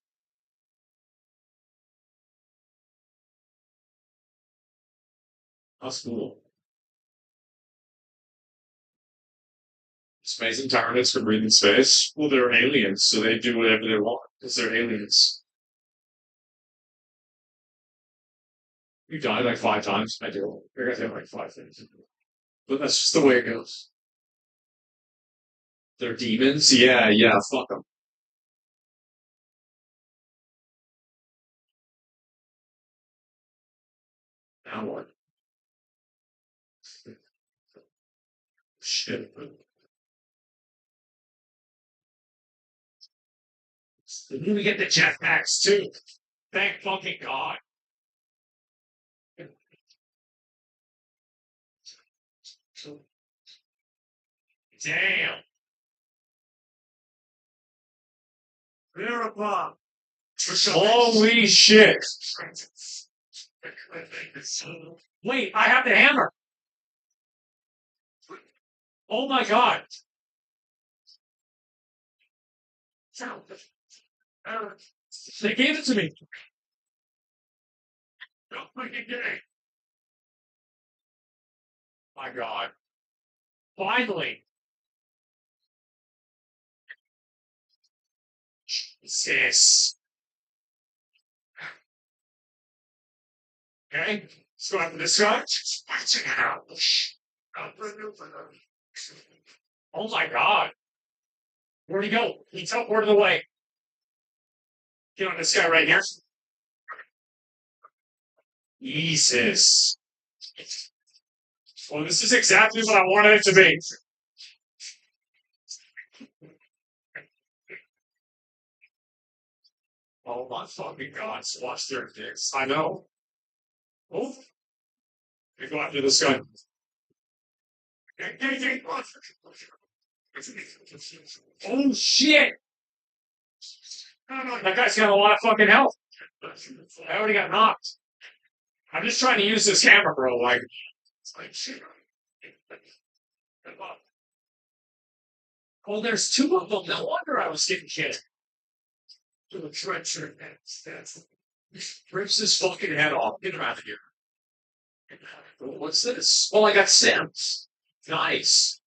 [SPEAKER 10] That's cool. Space intelligence can breathe in space. Well, they're aliens, so they do whatever they want because they're aliens. You died like 5 times. I do. I got hit like 5 things. But that's just the way it goes. They're demons? Yeah, yeah, fuck them. Now what? Shit. Then we get the jetpacks too. Thank fucking God. Damn.
[SPEAKER 2] Thereupon,
[SPEAKER 10] Holy shit. Wait, I have the hammer. Oh my God. They gave it to me. My God. Finally. Jesus. Okay, let's go after this guy. Oh my God. Where'd he go? He teleported away. Get on this guy right here. Jesus. Well, this is exactly what I wanted it to be. Oh my fucking God. Watch their dicks. I know. Oh, we go after this guy. Oh shit! That guy's got a lot of fucking health. I already got knocked. I'm just trying to use this camera, bro. Like, oh, there's two of them. No wonder I was getting hit. Rips his fucking head off. Get him out of here. What's this? Oh, I got stems. Nice.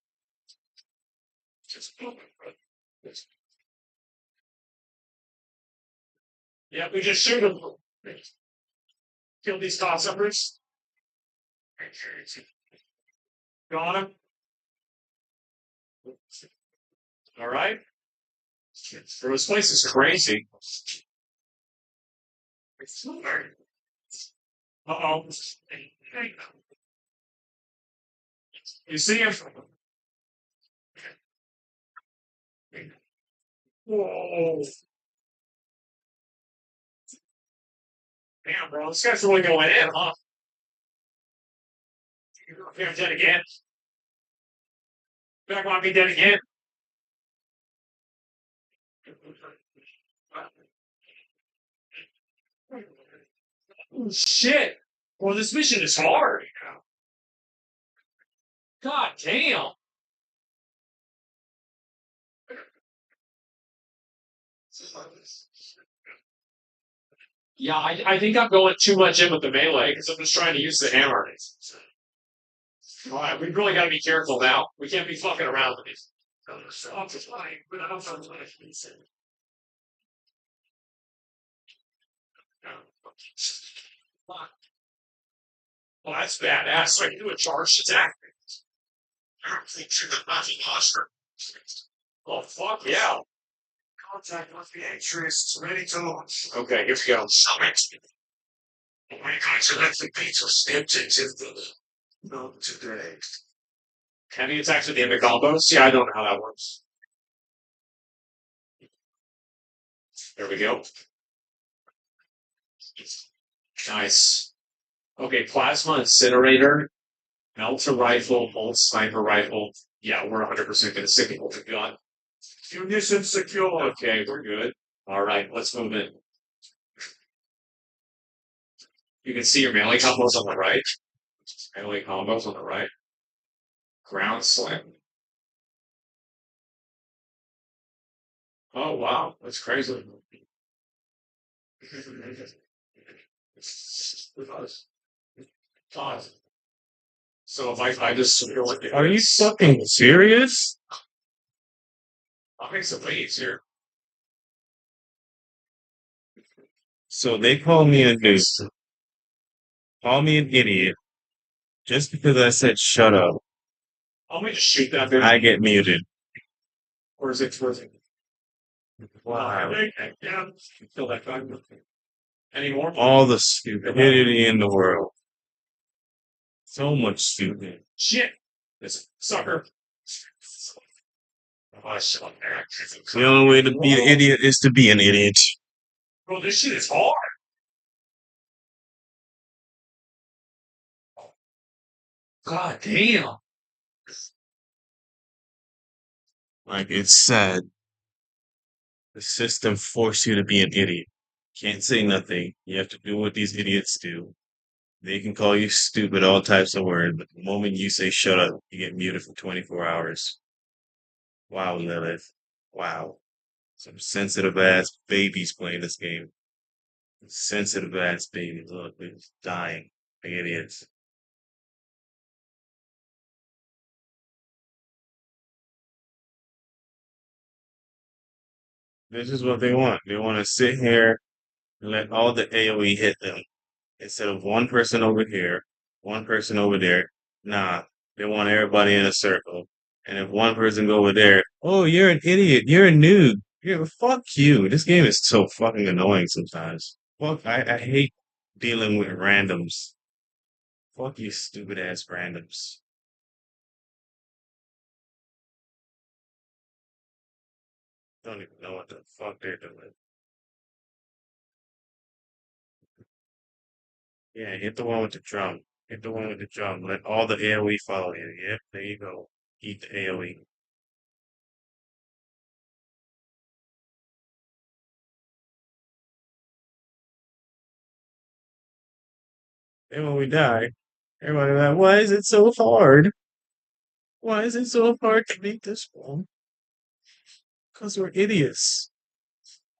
[SPEAKER 10] Yeah, we just shoot him. Kill these cocksuckers. Got him. All right. Bro, this place is crazy. Uh-oh. You see him? Whoa. Damn, bro, this guy's really going in, huh? You're dead again. You're not going to be dead again. Oh, shit. Well, this mission is hard. God damn. Yeah, I think I'm going too much in with the melee because I'm just trying to use the hammer. All right, we really got to be careful now. We can't be fucking around with these. Well, that's badass. So I can do a charged attack. I don't think you're the nothing monster. Oh, fuck yeah.
[SPEAKER 2] Contact with the actress. Ready to launch.
[SPEAKER 10] Okay, here we go.
[SPEAKER 2] Oh my god, so that's the pizza stepped into the not today.
[SPEAKER 10] Heavy attacks with the end of combos? Yeah, I don't know how that works. There we go. Nice. Okay, plasma incinerator, melter rifle, bolt sniper rifle. Yeah, we're 100% going to stick with the gun.
[SPEAKER 2] Munition secure.
[SPEAKER 10] Okay, we're good. All right, let's move in. You can see your melee combos on the right. Melee combos on the right. Ground slam. Oh wow, that's crazy. God. So if I just feel like
[SPEAKER 1] Are you fucking serious?
[SPEAKER 10] I'll make some leads here.
[SPEAKER 1] So they call me a noob, call me an idiot, just because I said shut up.
[SPEAKER 10] I'll just shoot that bitch.
[SPEAKER 1] I get muted.
[SPEAKER 10] Or is it worth it?
[SPEAKER 1] Wow.
[SPEAKER 10] Yeah, kill that guy. Any more?
[SPEAKER 1] All the stupidity in the world. So much stupid.
[SPEAKER 10] Shit! This sucker. Oh, shit.
[SPEAKER 1] The only way to be an idiot is to be an idiot.
[SPEAKER 10] Bro, this shit is hard. God damn.
[SPEAKER 1] Like it's sad. The system forced you to be an idiot. Can't say nothing. You have to do what these idiots do. They can call you stupid, all types of words, but the moment you say shut up, you get muted for 24 hours. Wow, Lilith. Wow. Some sensitive ass babies playing this game. Sensitive ass babies. Look, they're just dying like idiots. This is what they want. They want to sit here and let all the AoE hit them. Instead of one person over here, one person over there. Nah, they want everybody in a circle. And if one person go over there, oh, you're an idiot. You're a noob. Yeah, fuck you. This game is so fucking annoying sometimes. Fuck, I hate dealing with randoms. Fuck you, stupid ass randoms. Don't even know what the fuck they're doing. Yeah, hit the one with the drum. Hit the one with the drum. Let all the AoE follow you. Yep, there you go. Eat the AoE. Then when we die, everybody like, why is it so hard? Why is it so hard to beat this one? Because we're idiots.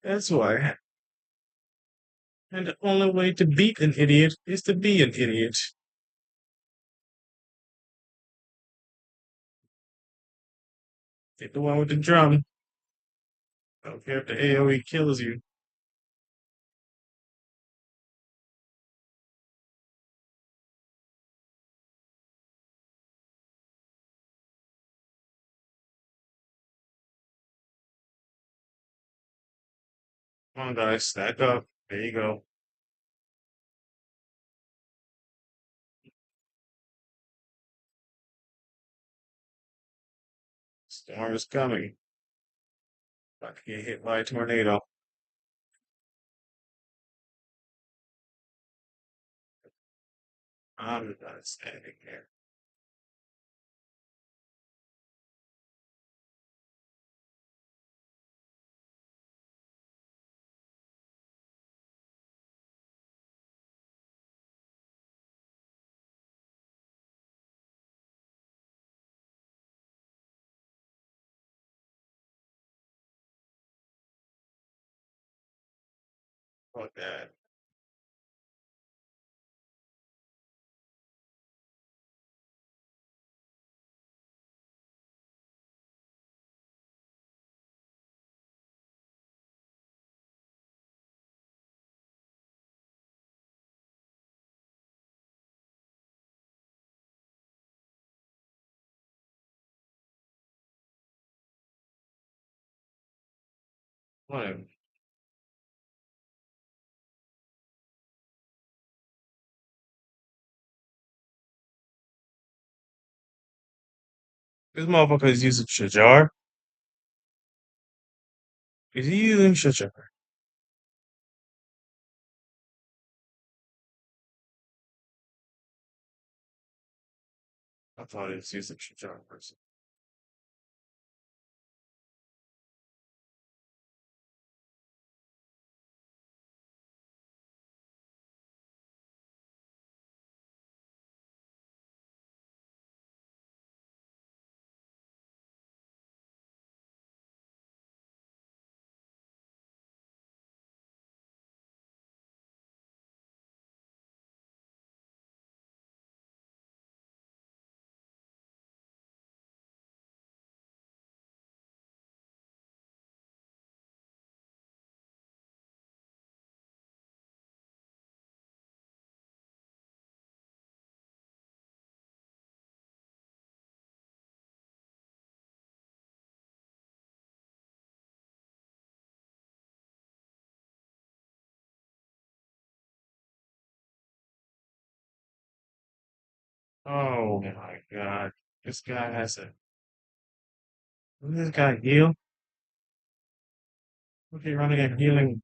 [SPEAKER 1] That's why. And the only way to beat an idiot is to be an idiot. Hit the one with the drum. I don't care if the AoE kills you. Come on, guys, stack up. There you go. Storm is coming. About to get hit by a tornado. I'm not standing here. Fuck that.
[SPEAKER 10] Whatever. This motherfucker is using Shajar. Is he using Shajar? I thought it was using Shajar person. Oh my god. This guy has a. Doesn't this guy heal? Look, he running and healing.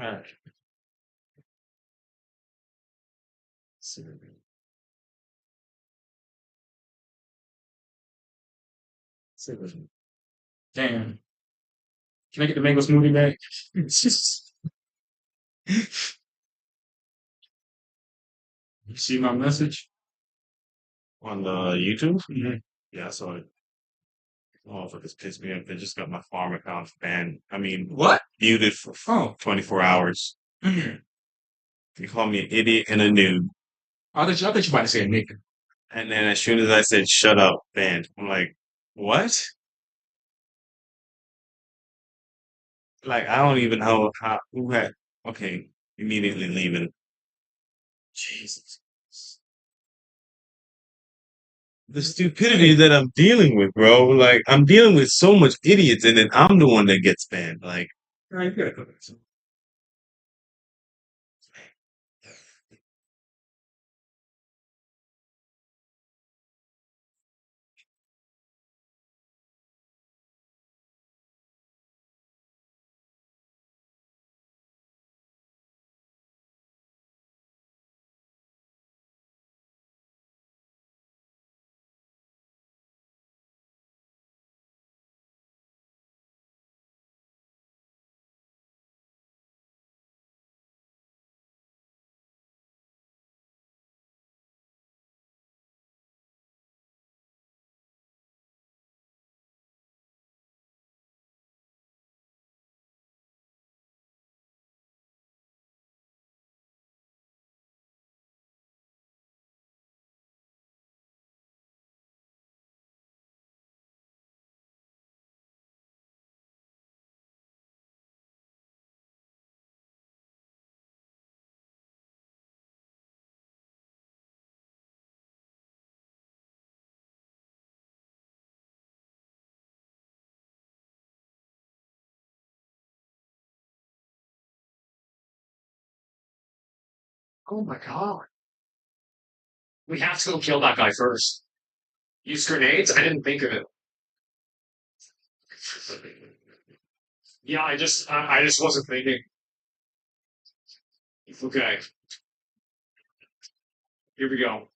[SPEAKER 10] Alright. Damn. Can I get the mango smoothie back? You see my message? On the YouTube? Yeah, I saw it.
[SPEAKER 11] Motherfuckers pissed me off. They just got my farm account banned. I mean,
[SPEAKER 10] What?
[SPEAKER 11] muted for
[SPEAKER 10] Oh.
[SPEAKER 11] 24 hours.
[SPEAKER 10] Mhm.
[SPEAKER 11] You called me an idiot and a noob.
[SPEAKER 10] I thought you might say a nigga.
[SPEAKER 11] And then as soon as I said shut up, banned. I'm like, what? Like, I don't even know who had, okay, immediately leaving. Jesus. The stupidity that I'm dealing with, bro. Like, I'm dealing with so much idiots, and then I'm the one that gets banned. Like,
[SPEAKER 10] Right, good. Oh my god. We have to go kill that guy first. Use grenades? I didn't think of it. Yeah, I just wasn't thinking. Okay, here we go.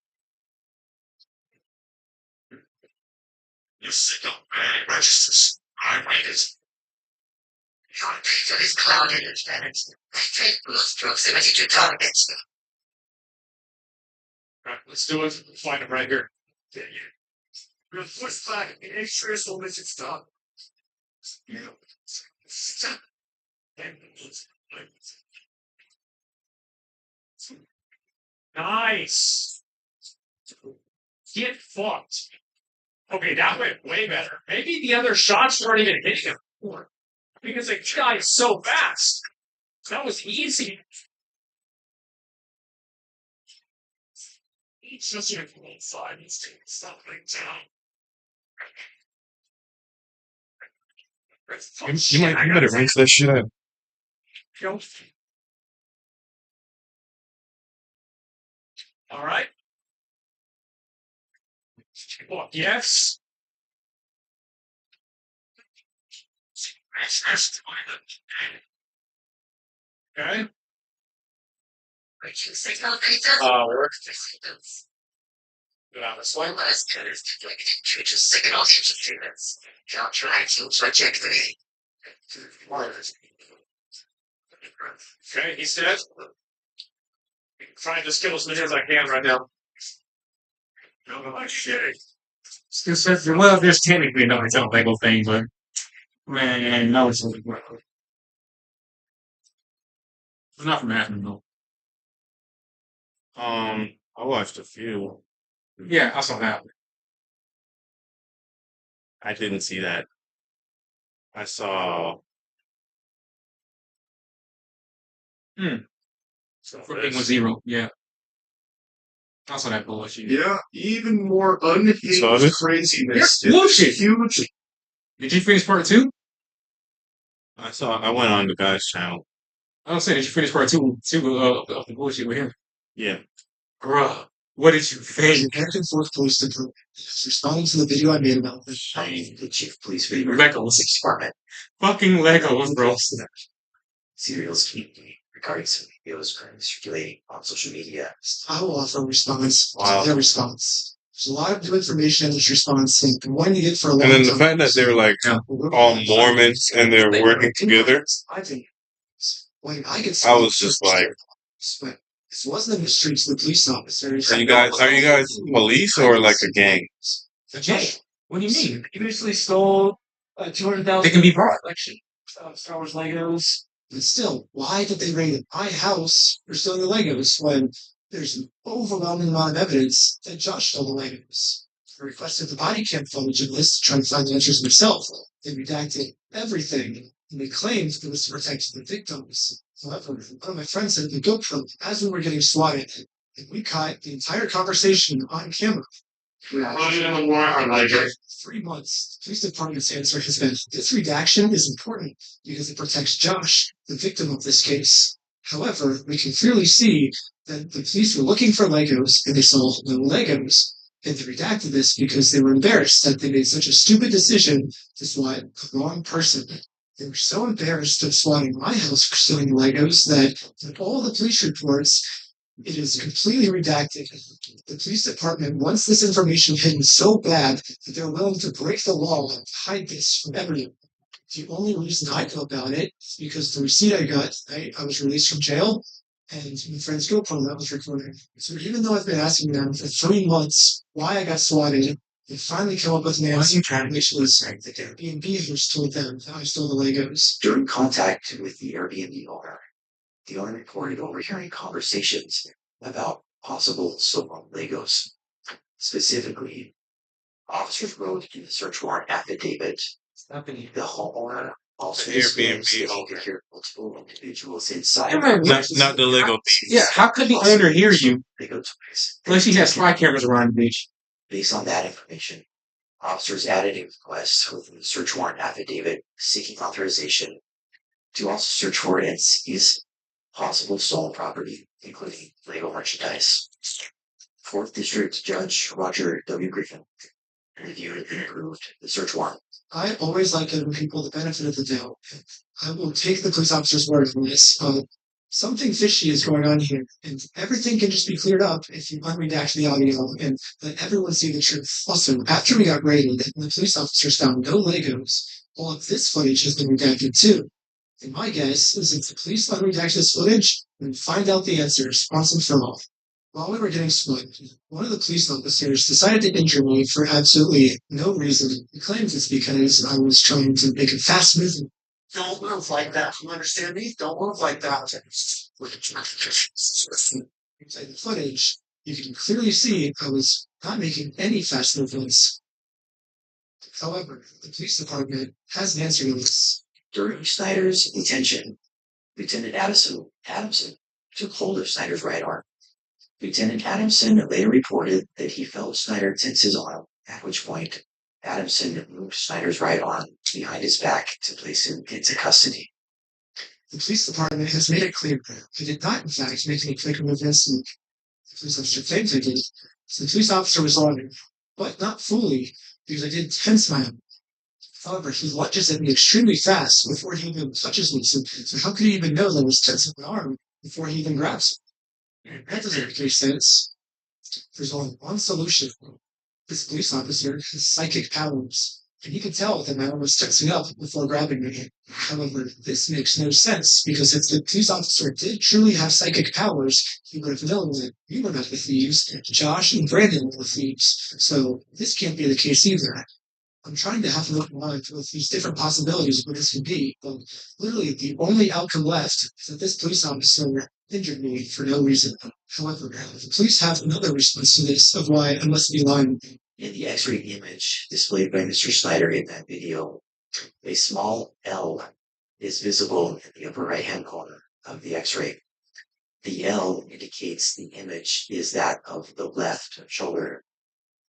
[SPEAKER 6] You signal registers. I read it. Your data is clouded and banned. I take boost proximity to targets.
[SPEAKER 10] Alright, let's do it. Find him right here.
[SPEAKER 2] We'll push back and make sure this will miss its stop.
[SPEAKER 6] Stop.
[SPEAKER 10] Nice. Get fucked. Okay, that went way better. Maybe the other shots weren't even hitting him before. Because the guy is so fast. That was easy.
[SPEAKER 2] Each just here from inside needs to stop laying down.
[SPEAKER 11] you better rinse that shit out.
[SPEAKER 10] Go. All right. Fuck yes. Okay.
[SPEAKER 6] Reaching signal data.
[SPEAKER 10] We're
[SPEAKER 6] Signals.
[SPEAKER 10] good on this one.
[SPEAKER 6] Unless killers deflected future signals into treatments. Counteracting trajectory.
[SPEAKER 10] Okay, he's dead. Trying to kill as many as I can right now.
[SPEAKER 2] No, shit.
[SPEAKER 10] Well, there's technically no internal legal thing, but man, no, it's not from happening though.
[SPEAKER 11] I watched a few.
[SPEAKER 10] Yeah, I saw that.
[SPEAKER 11] I didn't see that. I saw.
[SPEAKER 10] Flipping was 0. Yeah, I saw that bullshit.
[SPEAKER 2] Yeah, even more
[SPEAKER 11] So
[SPEAKER 2] unhinged
[SPEAKER 11] this-
[SPEAKER 2] craziness.
[SPEAKER 10] Yeah, bullshit.
[SPEAKER 2] Huge.
[SPEAKER 10] Did you finish part 2?
[SPEAKER 11] I went on the guy's channel.
[SPEAKER 10] I don't say, did you finish part 2 of the bullshit with him?
[SPEAKER 11] Yeah.
[SPEAKER 10] Bruh, what did you think?
[SPEAKER 7] Back and forth posted responding to the video I made about this.
[SPEAKER 9] The chief police
[SPEAKER 10] Legos.
[SPEAKER 9] department.
[SPEAKER 10] Fucking Legos, bro.
[SPEAKER 9] Serials regarding some videos currently circulating on social media.
[SPEAKER 7] I will offer a response
[SPEAKER 11] Wow.
[SPEAKER 7] to their response. There's a lot of new information in this response, and I'm wanting to get for a long
[SPEAKER 11] And then the
[SPEAKER 7] time.
[SPEAKER 11] fact that they were like all Mormons and they're working together,
[SPEAKER 7] I think when I get
[SPEAKER 11] I was just like,
[SPEAKER 7] but this wasn't in the streets of the police officers.
[SPEAKER 11] are you guys police or like a gang?
[SPEAKER 10] The gang.
[SPEAKER 7] What do you mean? You basically stole $200,000.
[SPEAKER 11] They can be bought.
[SPEAKER 7] Collection of Star Wars Legos. But still, why did they raid my house for stealing the Legos when there's an overwhelming amount of evidence that Josh stole the Legos? I requested the body cam footage of this to try to find the answers myself. They redacted everything, and they claimed it was to protect the victims. However, one of my friends said the GoPro as we were getting swatted, and we caught the entire conversation on camera.
[SPEAKER 5] Like it.
[SPEAKER 7] 3 months, the police department's answer has been this redaction is important because it protects Josh, the victim of this case. However, we can clearly see that the police were looking for Legos and they saw no Legos. And they redacted this because they were embarrassed that they made such a stupid decision to swat the wrong person. They were so embarrassed of swatting my house for stealing Legos that in all the police reports, it is completely redacted. The police department wants this information hidden so bad that they're willing to break the law and hide this from everyone. The only reason I know about it is because the receipt I got, I was released from jail, and my friend's GoPro that was recording. So even though I've been asking them for 3 months why I got swatted, they finally came up with an answer, which was the Airbnb host told them that I stole the Legos.
[SPEAKER 9] During contact with the Airbnb owner, the owner reported overhearing conversations about possible stolen Legos. Specifically, officers wrote in the search warrant affidavit the homeowner also disclosed that he could hear multiple individuals inside.
[SPEAKER 11] Not the Lego. Yeah, how could the owner hear you?
[SPEAKER 9] Lego toys.
[SPEAKER 11] Unless he has spy cameras around the beach.
[SPEAKER 9] Based on that information, officers added a request within the search warrant affidavit seeking authorization to also search for and seize possible stolen property, including Lego merchandise. 4th District Judge Roger W. Griffin reviewed and approved the search warrant.
[SPEAKER 7] I always like giving people the benefit of the doubt. I will take the police officer's word on this. Something fishy is going on here, and everything can just be cleared up if you unredact the audio and let everyone see the truth. Also, after we got raided and the police officers found no Legos, all of this footage has been redacted too. And my guess is if the police unredact this footage and find out the answers once and for all. While we were getting split, one of the police officers decided to injure me for absolutely no reason. He claims it's because I was trying to make a fast movement.
[SPEAKER 2] Don't move like that. You understand me? Don't move like that.
[SPEAKER 7] Inside the footage, you can clearly see I was not making any fast movements. However, the police department has an answer to this.
[SPEAKER 9] During Snyder's detention, Lieutenant Adamson took hold of Snyder's right arm. Lieutenant Adamson later reported that he felt Snyder tense his arm, at which point Adamson moved Snyder's right arm behind his back to place him into custody.
[SPEAKER 7] The police department has made it clear I did not, in fact, make any quick movements, and the police officer claims I did. So the police officer was lying, but not fully, because I did tense my arm. However, he lunges at me extremely fast before he even touches me, so how could he even know that I was tensing my arm before he even grabs me? That doesn't make any sense. There's only one solution. This police officer has psychic powers, and he could tell that my arm was tensing up before grabbing me. However, this makes no sense, because if the police officer did truly have psychic powers, he would have known that we were not the thieves, Josh and Brandon were the thieves. So this can't be the case either. I'm trying to have an open mind with these different possibilities of what this could be, but literally the only outcome left is that this police officer injured me for no reason. However, the police have another response to this of why I must be lying.
[SPEAKER 9] In the X-ray image displayed by Mr. Snyder in that video, a small L is visible in the upper right-hand corner of the X-ray. The L indicates the image is that of the left shoulder.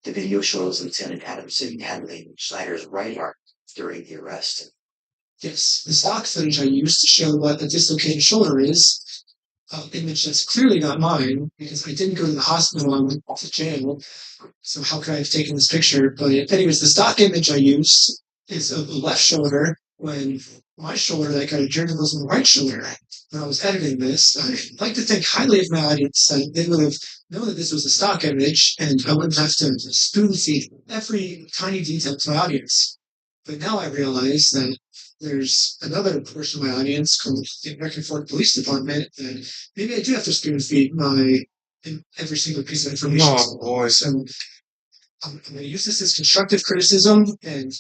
[SPEAKER 9] The video shows Lieutenant Adamson handling Snyder's right arm during the arrest.
[SPEAKER 7] Yes, the stock footage I used to show what a dislocated shoulder is, an image that's clearly not mine, because I didn't go to the hospital, I went to jail, so how could I have taken this picture? But anyways, the stock image I used is of the left shoulder, when my shoulder that got injured was on the right shoulder. When I was editing this, I'd like to think highly of my audience that they would have known that this was a stock image, and I wouldn't have to spoon feed every tiny detail to my audience. But now I realize that there's another portion of my audience called the American Fort Police Department, and maybe I do have to spoon feed my every single piece of information.
[SPEAKER 11] Oh, boy.
[SPEAKER 7] So I'm going to use this as constructive criticism, and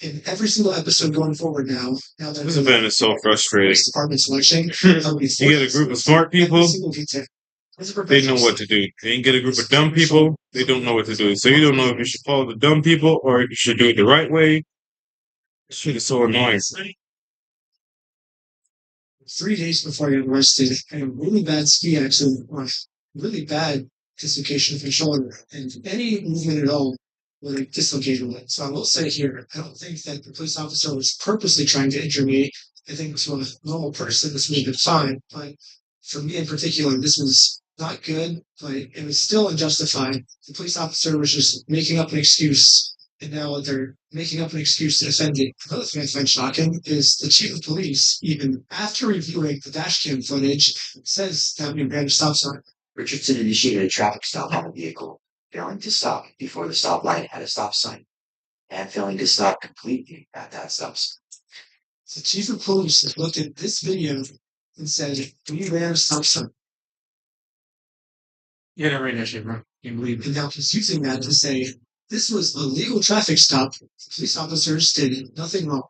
[SPEAKER 7] in every single episode going forward now that
[SPEAKER 11] This event is so frustrating.
[SPEAKER 7] police department's watching,
[SPEAKER 11] You get a group of smart people, they know what to do. Then you get a group of dumb people, they don't know what to do. So you don't know if you should follow the dumb people or if you should do it the right way. This shit is so annoying.
[SPEAKER 7] 3 days before I got arrested, I had a really bad ski accident, or really bad dislocation of my shoulder, and any movement at all would have dislocated it. So I will say here, I don't think that the police officer was purposely trying to injure me. I think to a normal person, this would have been fine, but for me in particular, this was not good, but it was still unjustified. The police officer was just making up an excuse, and now they're making up an excuse to defend it. Another thing I find shocking is the chief of police, even after reviewing the dashcam footage, says that we ran a stop sign.
[SPEAKER 9] Richardson initiated a traffic stop on the vehicle, failing to stop before the stoplight had a stop sign, and failing to stop completely at that stop sign.
[SPEAKER 7] The chief of police has looked at this video and said, we ran a stop sign.
[SPEAKER 3] You gotta read that shit, bro. You believe
[SPEAKER 7] And now he's using that to say, this was a legal traffic stop. The police officers did nothing wrong.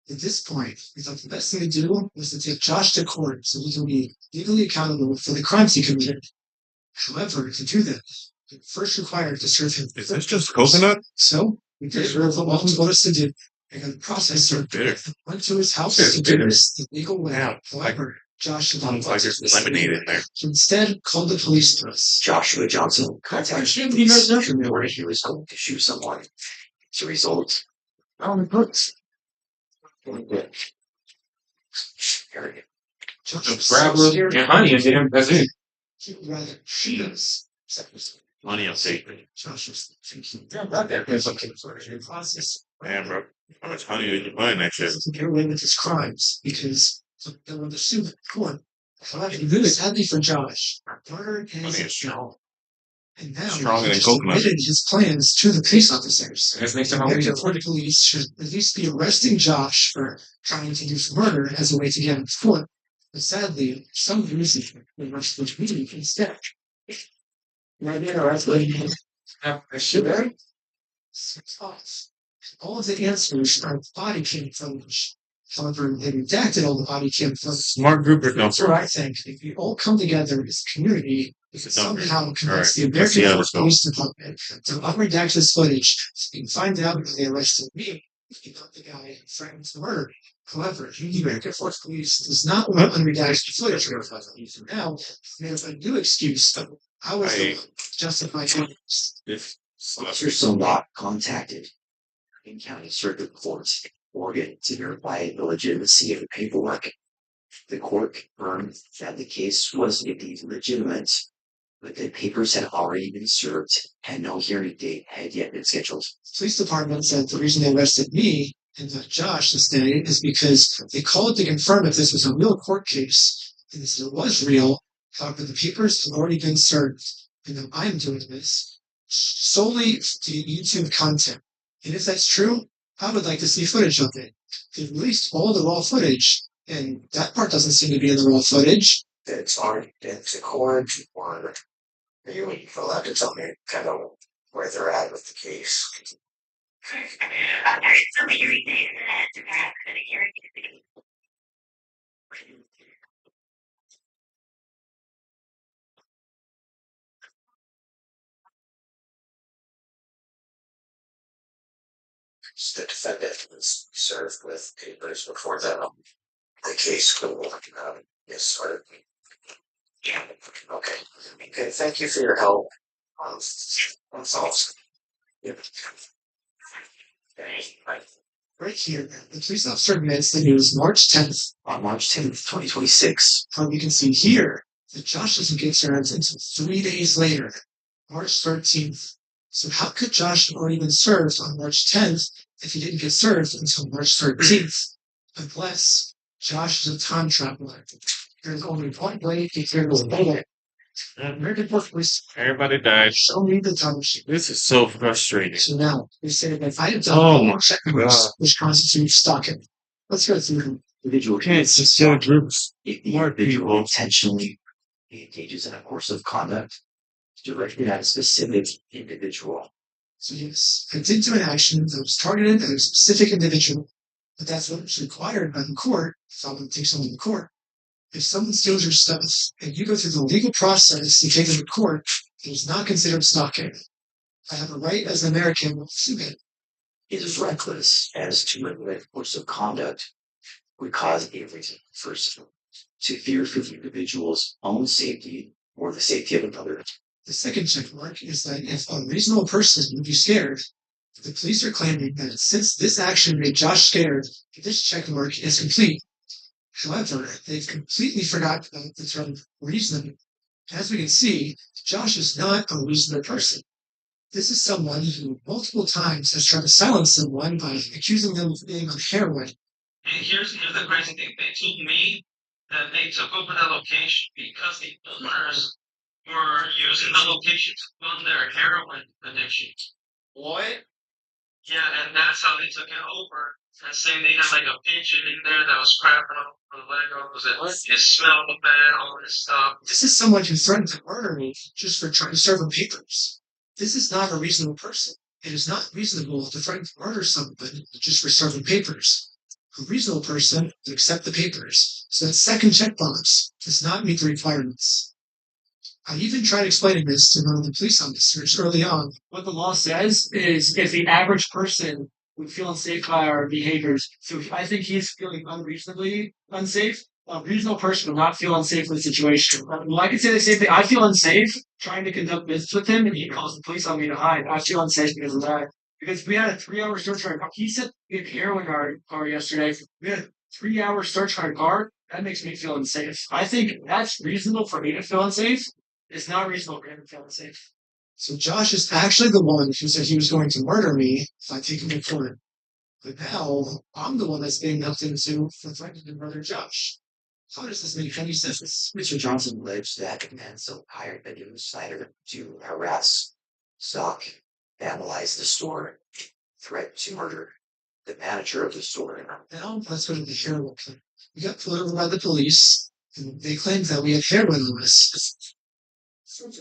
[SPEAKER 7] At this point, we thought the best thing to do was to take Josh to court so he can be legally accountable for the crimes he committed. However, to do that, we first required to serve him.
[SPEAKER 11] Is this just coconut?
[SPEAKER 7] So we did what the law told us to do. I got a processor. Went to his house to do this the legal way.
[SPEAKER 11] Yeah,
[SPEAKER 7] However, Josh did not
[SPEAKER 11] Sounds like there's lemonade in there.
[SPEAKER 7] He instead called the police to us.
[SPEAKER 9] Joshua Johnson contacted
[SPEAKER 7] He knows
[SPEAKER 9] police
[SPEAKER 7] nothing.
[SPEAKER 9] where he was going to shoot someone. As a result,
[SPEAKER 7] On the books.
[SPEAKER 3] grab her and honey and get him. That's it.
[SPEAKER 7] He would rather shoot us.
[SPEAKER 11] Money on safety.
[SPEAKER 7] Josh was thinking.
[SPEAKER 3] Right there. There's something.
[SPEAKER 7] Process.
[SPEAKER 11] Damn, bro. How much honey did you buy in that shit?
[SPEAKER 7] To get away with his crimes because they were the suit court. However, sadly for Josh, murder
[SPEAKER 11] Money
[SPEAKER 7] is
[SPEAKER 11] is strong.
[SPEAKER 7] and now
[SPEAKER 11] Stronger
[SPEAKER 7] he
[SPEAKER 11] than
[SPEAKER 7] just
[SPEAKER 11] coconut.
[SPEAKER 7] admitted his plans to the police officers.
[SPEAKER 3] This makes him
[SPEAKER 7] Therefore, the police should at least be arresting Josh for trying to use murder as a way to get him to court. But sadly, for some reason, they rushed the meeting instead. Right there, I was like, should I? All of the answers are body cam footage. However, they redacted all the body cam footage.
[SPEAKER 11] Smart group or
[SPEAKER 7] That's
[SPEAKER 11] dumper?
[SPEAKER 7] what I think. If we all come together as a community, we can somehow convince the
[SPEAKER 11] Let's see
[SPEAKER 7] American
[SPEAKER 11] how this goes.
[SPEAKER 7] Police Department to unredact this footage so we can find out if they arrested me, if they got the guy who threatened to murder me. However, the American Police does not want to unredact the footage. So now, they have a new excuse. I was justified.
[SPEAKER 11] If
[SPEAKER 9] officers Somlot contacted in County Circuit Court in Oregon to verify the legitimacy of the paperwork. The court confirmed that the case was indeed legitimate, but the papers had already been served and no hearing date had yet been scheduled.
[SPEAKER 7] The police department said the reason they arrested me and not Josh this day is because they called to confirm if this was a real court case. And they said it was real. However, the papers have already been served. And now I'm doing this solely to YouTube content. And if that's true, I would like to see footage of it. They've released all the raw footage, and that part doesn't seem to be in the raw footage.
[SPEAKER 9] It's already been to court, or are you allowed to tell me kind of where they're at with the case? The defendant was served with papers before the case is started. Yeah. Okay. Okay. Thank you for your help. That's all. Yep. Okay. Bye.
[SPEAKER 7] Right here, the police officer admits that it was March 10th.
[SPEAKER 9] On March 10th, 2026.
[SPEAKER 7] You can see here that Josh doesn't get served until 3 days later, March 13th. So how could Josh have already been served on March 10th if he didn't get served until March 13th? Unless Josh is a time traveler. There's only one way to clear this data. American Police
[SPEAKER 11] everybody died.
[SPEAKER 7] show me the time machine.
[SPEAKER 11] This is so frustrating.
[SPEAKER 7] So now, they say that if I have done
[SPEAKER 11] Oh
[SPEAKER 7] all
[SPEAKER 11] my
[SPEAKER 7] checklists,
[SPEAKER 11] God.
[SPEAKER 7] which constitutes stalking. Let's go through them.
[SPEAKER 9] Individual
[SPEAKER 11] Can't just show groups.
[SPEAKER 9] if the
[SPEAKER 11] Smart
[SPEAKER 9] individual
[SPEAKER 11] people.
[SPEAKER 9] intentionally engages in a course of conduct directed at a specific individual,
[SPEAKER 7] So yes, I did do an action that was targeted at a specific individual, but that's what was required by the court if someone takes someone to court. If someone steals your stuff and you go through the legal process to take them to court, it is not considered stalking. I have a right as an American to sue him.
[SPEAKER 9] It is reckless as to regulate course of conduct would cause a reason person to fear for the individual's own safety or the safety of another.
[SPEAKER 7] The second check mark is that if a reasonable person would be scared, the police are claiming that since this action made Josh scared, this check mark is complete. However, they've completely forgotten about the term reason. As we can see, Josh is not a reasonable person. This is someone who multiple times has tried to silence someone by accusing them of being on heroin.
[SPEAKER 8] And here's the crazy thing. They told me that they took over that location because the owners were using the location to fund their heroin addiction.
[SPEAKER 3] What?
[SPEAKER 8] Yeah, and that's how they took it over. And saying they had like a pigeon in there that was crapping up for the Legos. It smelled bad, all this stuff.
[SPEAKER 7] This is someone who threatened to murder me just for trying to serve him papers. This is not a reasonable person. It is not reasonable to threaten to murder someone just for serving papers. A reasonable person would accept the papers, so that second checkbox does not meet the requirements. I even tried explaining this to one of the police officers early on.
[SPEAKER 10] What the law says is if the average person would feel unsafe by our behaviors, so if I think he's feeling unreasonably unsafe, a reasonable person will not feel unsafe in the situation. Well, I can say the same thing. I feel unsafe trying to conduct business with him, and he calls the police on me to hide. I feel unsafe because of that. Because we had a 3-hour search on our car. He said we had heroin in our car yesterday. We had a 3-hour search on our car. That makes me feel unsafe. I think that's reasonable for me to feel unsafe. It's not reasonable for him to feel unsafe.
[SPEAKER 7] So Josh is actually the one who said he was going to murder me if I take him to court. But now I'm the one that's being knocked into for threatening to murder Josh. How does this make any sense?
[SPEAKER 9] Mr. Johnson alleged that Mansell hired Benjamin Snyder to harass, stalk, vandalize the store, threat to murder the manager of the store.
[SPEAKER 7] Now let's go to the heroin claim. We got pulled over by the police, and they claimed that we had heroin on us. Most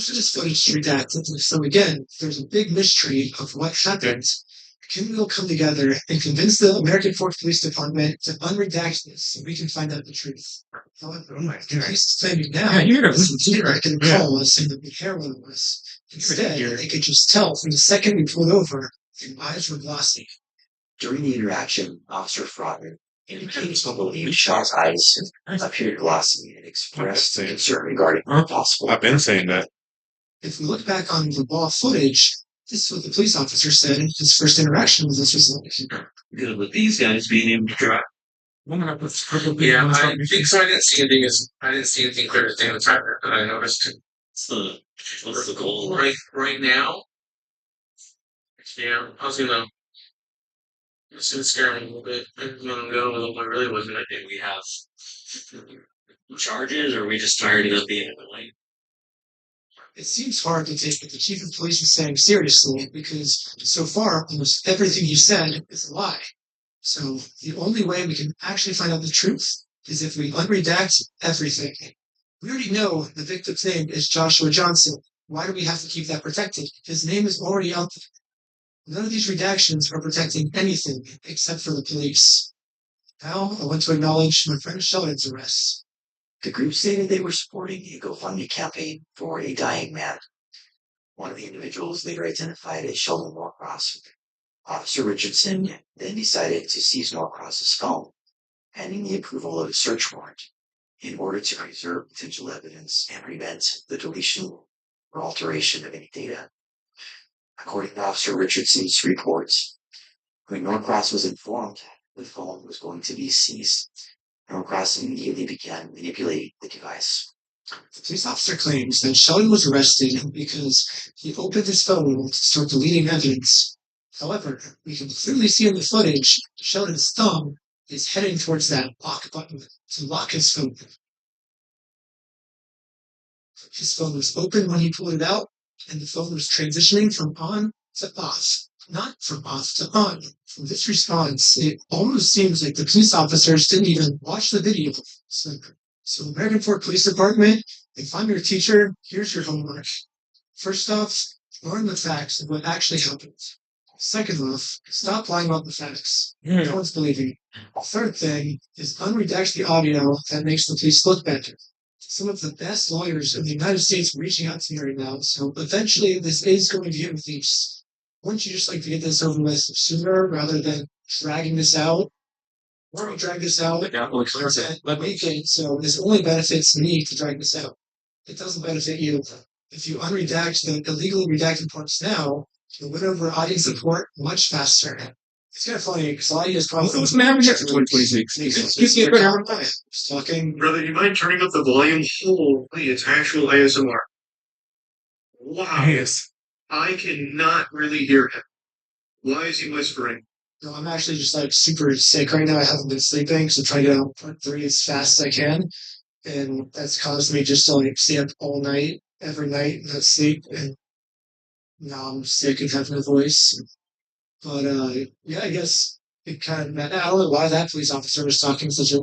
[SPEAKER 7] of this footage is redacted, so again, there's a big mystery of what happened. Can we all come together and convince the American Fourth Police Department to unredact this so we can find out the truth? However, the police is claiming now that I can call us and the heroin on us. Instead, they could just tell from the second we pulled over, their eyes were glossy.
[SPEAKER 9] During the interaction, Officer Frogman indicated he believed Shaw's eyes appeared glossy and expressed concern regarding possible.
[SPEAKER 11] I've been saying that.
[SPEAKER 7] If we look back on the raw footage, this is what the police officer said his first interaction with us was like.
[SPEAKER 8] Good with these guys being able to drive. Yeah, I think so. I didn't see anything clear to stay on the tracker, but I noticed what's the goal right now? Yeah, I was gonna. It's gonna scare me a little bit. I'm gonna go with what I really wasn't. I think we have charges, or we just tired of being annoying.
[SPEAKER 7] It seems hard to take what the chief of police is saying seriously because so far almost everything he said is a lie. So the only way we can actually find out the truth is if we unredact everything. We already know the victim's name is Joshua Johnson. Why do we have to keep that protected? His name is already out there. None of these redactions are protecting anything except for the police. Now I want to acknowledge my friend Sheldon's arrest.
[SPEAKER 9] The group stated they were supporting a GoFundMe campaign for a dying man. One of the individuals later identified as Sheldon Norcross. Officer Richardson then decided to seize Norcross's phone, pending the approval of a search warrant, in order to preserve potential evidence and prevent the deletion or alteration of any data. According to Officer Richardson's reports, when Norcross was informed the phone was going to be seized, Norcross immediately began manipulating the device.
[SPEAKER 7] The police officer claims that Sheldon was arrested because he opened his phone to start deleting evidence. However, we can clearly see in the footage Sheldon's thumb is heading towards that lock button to lock his phone. His phone was open when he pulled it out, and the phone was transitioning from on to off, not from off to on. From this response, it almost seems like the police officers didn't even watch the video. So American Fort Police Department, If I'm your teacher, here's your homework. First off, learn the facts of what actually happened. Second off, stop lying about the facts. No one's believing you. The third thing is unredact the audio that makes the police look better. Some of the best lawyers in the United States are reaching out to me right now, so eventually this is going to get released. Wouldn't you just like to get this over with sooner rather than dragging this out? Why don't we drag this out? Let me it so this only benefits me to drag this out. It doesn't benefit you. If you unredact the illegally redacted parts now, you'll win over audience support much faster. It's kind of funny because audience probably.
[SPEAKER 11] What's gonna happen after 2026?
[SPEAKER 7] Excuse me, talking.
[SPEAKER 2] Brother, you mind turning up the volume? Holy, it's actual ASMR. Wow.
[SPEAKER 11] Yes.
[SPEAKER 2] I cannot really hear him. Why is he whispering?
[SPEAKER 7] No, I'm actually just like super sick right now. I haven't been sleeping, so trying to get out part 3 as fast as I can. And that's caused me just to like stay up all night, every night, not sleep. And now I'm sick and having a voice. But yeah, I guess it kind of, I don't know why that police officer was talking such a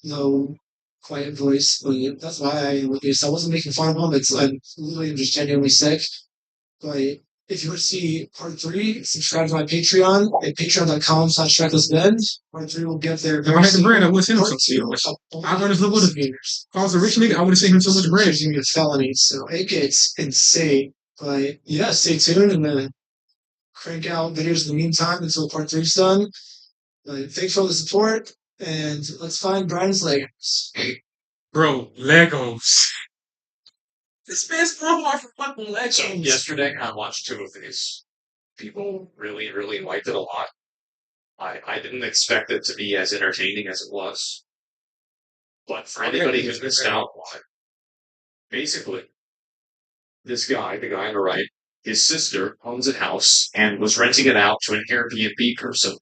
[SPEAKER 7] low, quiet voice. But that's why I wasn't making fun of him. I'm literally just genuinely sick. But if you want to see part 3, subscribe to my Patreon at patreon.com/recklessbend. Part 3 will get there.
[SPEAKER 11] If I had the bread, I would send him some seals. I would have lived If I was a rich nigga, I would have sent him so much bread.
[SPEAKER 7] It's going to be a felony, so it gets insane. But yeah, stay tuned and then crank out videos in the meantime until part 3's done. But thanks for all the support, and let's find Brian's Legos.
[SPEAKER 11] Bro, Legos.
[SPEAKER 3] This man's broke off for fucking Legos. So yesterday, I watched 2 of these. People really, really liked it a lot. I didn't expect it to be as entertaining as it was. But for anybody who's missed out on it, basically, this guy, the guy on the right, his sister owns a house and was renting it out to an Airbnb person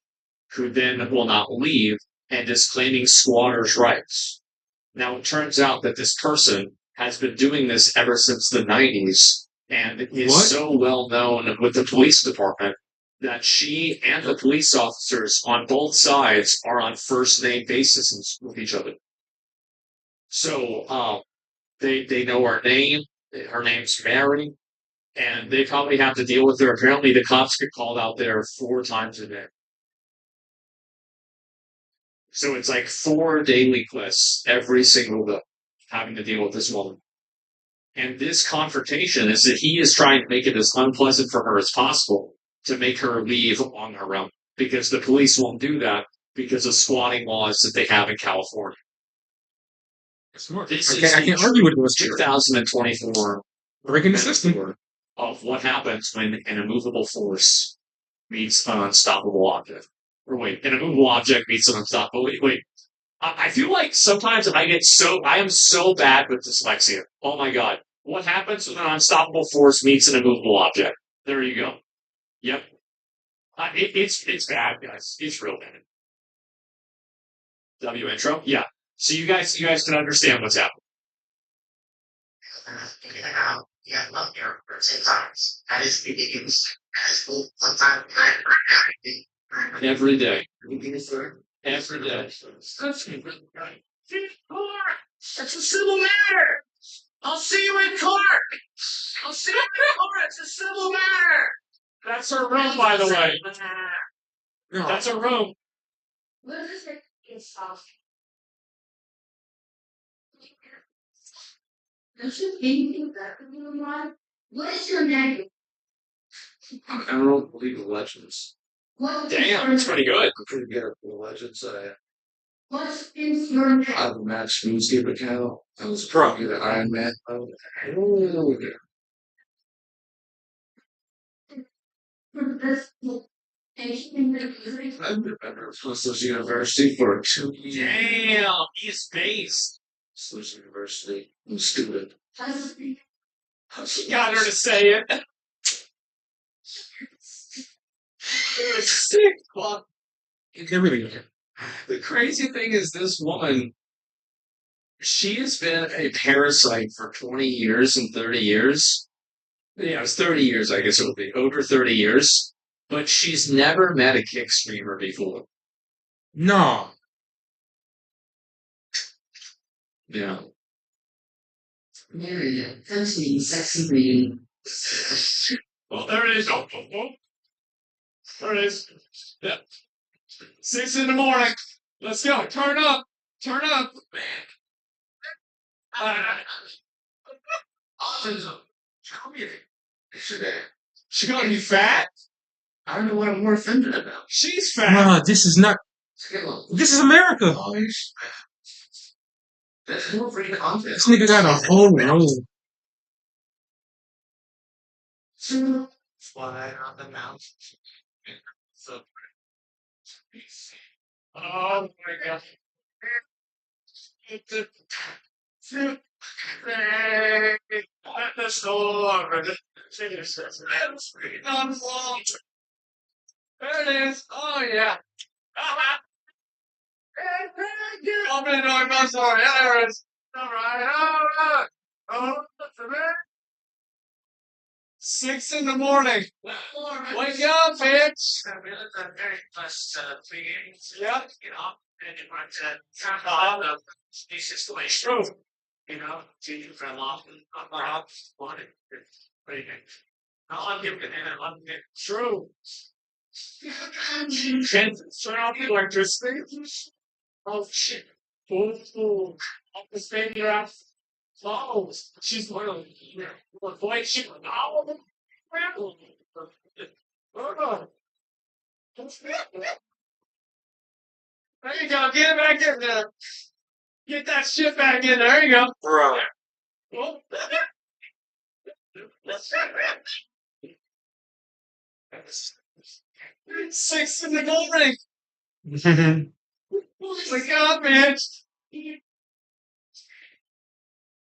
[SPEAKER 3] who then will not leave and is claiming squatters' rights. Now, it turns out that this person has been doing this ever since the 90s and is so well known with the police department that she and the police officers on both sides are on first name basis with each other. So they know her name. Her name's Mary. And they probably have to deal with her. Apparently, the cops get called out there 4 times a day. So it's like 4 daily quests every single day, having to deal with this woman. And this confrontation is that he is trying to make it as unpleasant for her as possible to make her leave on her own, because the police won't do that because of squatting laws that they have in California. This is
[SPEAKER 11] I can't argue with this.
[SPEAKER 3] 2024
[SPEAKER 11] Breaking the system.
[SPEAKER 3] Of what happens when an immovable force meets an unstoppable object. Or wait, an immovable object meets an unstoppable. Wait. I feel like sometimes I am so bad with dyslexia. Oh my god. What happens when an unstoppable force meets an immovable object? There you go. Yep. It's bad, guys. It's real bad. W intro? Yeah. So you guys can understand what's happening.
[SPEAKER 6] Yeah, love your sometimes. That is ridiculous. Sometimes
[SPEAKER 3] Every day. Every day.
[SPEAKER 6] That's a civil matter. I'll see you in court. It's a civil matter.
[SPEAKER 3] That's her room, by the way. That's her room.
[SPEAKER 6] What is it? It's off. Does it anything better than mine? What is your name?
[SPEAKER 1] I don't believe in legends.
[SPEAKER 3] Damn, it's pretty good.
[SPEAKER 1] I'm pretty good at the legends.
[SPEAKER 6] What's in your name?
[SPEAKER 1] I have a Match RuneScape account. I was probably the Iron Man. I don't know. I've been at Swiss University for 2 years.
[SPEAKER 3] Damn, he's based.
[SPEAKER 1] Swiss University. I'm stupid.
[SPEAKER 3] She got her to say it. It was sick. Well, the crazy thing is this woman, she has been a parasite for 20 years and 30 years. Yeah, it's 30 years, I guess it would be. Over 30 years. But she's never met a kick streamer before.
[SPEAKER 11] No.
[SPEAKER 3] Yeah.
[SPEAKER 9] Mary, fancy, sexy reading.
[SPEAKER 10] Well, there it is. Oh, there it is. Yeah. 6 in the morning. Let's go. Turn up. Turn up. She gonna be fat?
[SPEAKER 1] I don't know what I'm more offended about.
[SPEAKER 10] She's fat.
[SPEAKER 11] No, this is not. This is America.
[SPEAKER 1] That's more for the confidence.
[SPEAKER 11] This nigga got a whole room.
[SPEAKER 1] Fly on the mountain. So
[SPEAKER 10] Oh my god. Let's go over. There it is. Oh yeah. Open the door, go sorry. There it is. Alright. Oh, 6 in the morning. Wake up, bitch. Yeah. True.
[SPEAKER 1] you know, to you from often, wanted. Pretty good. I'm giving it, I'm giving
[SPEAKER 10] True. Turn off the electricity. Oh shit. Oh, the finger out. Oh, she's going to avoid shit. Oh, there you go. Get it back in there. Get that shit back in there. There you go.
[SPEAKER 8] Bro.
[SPEAKER 10] Oh. 6 in the morning. Wake up, man.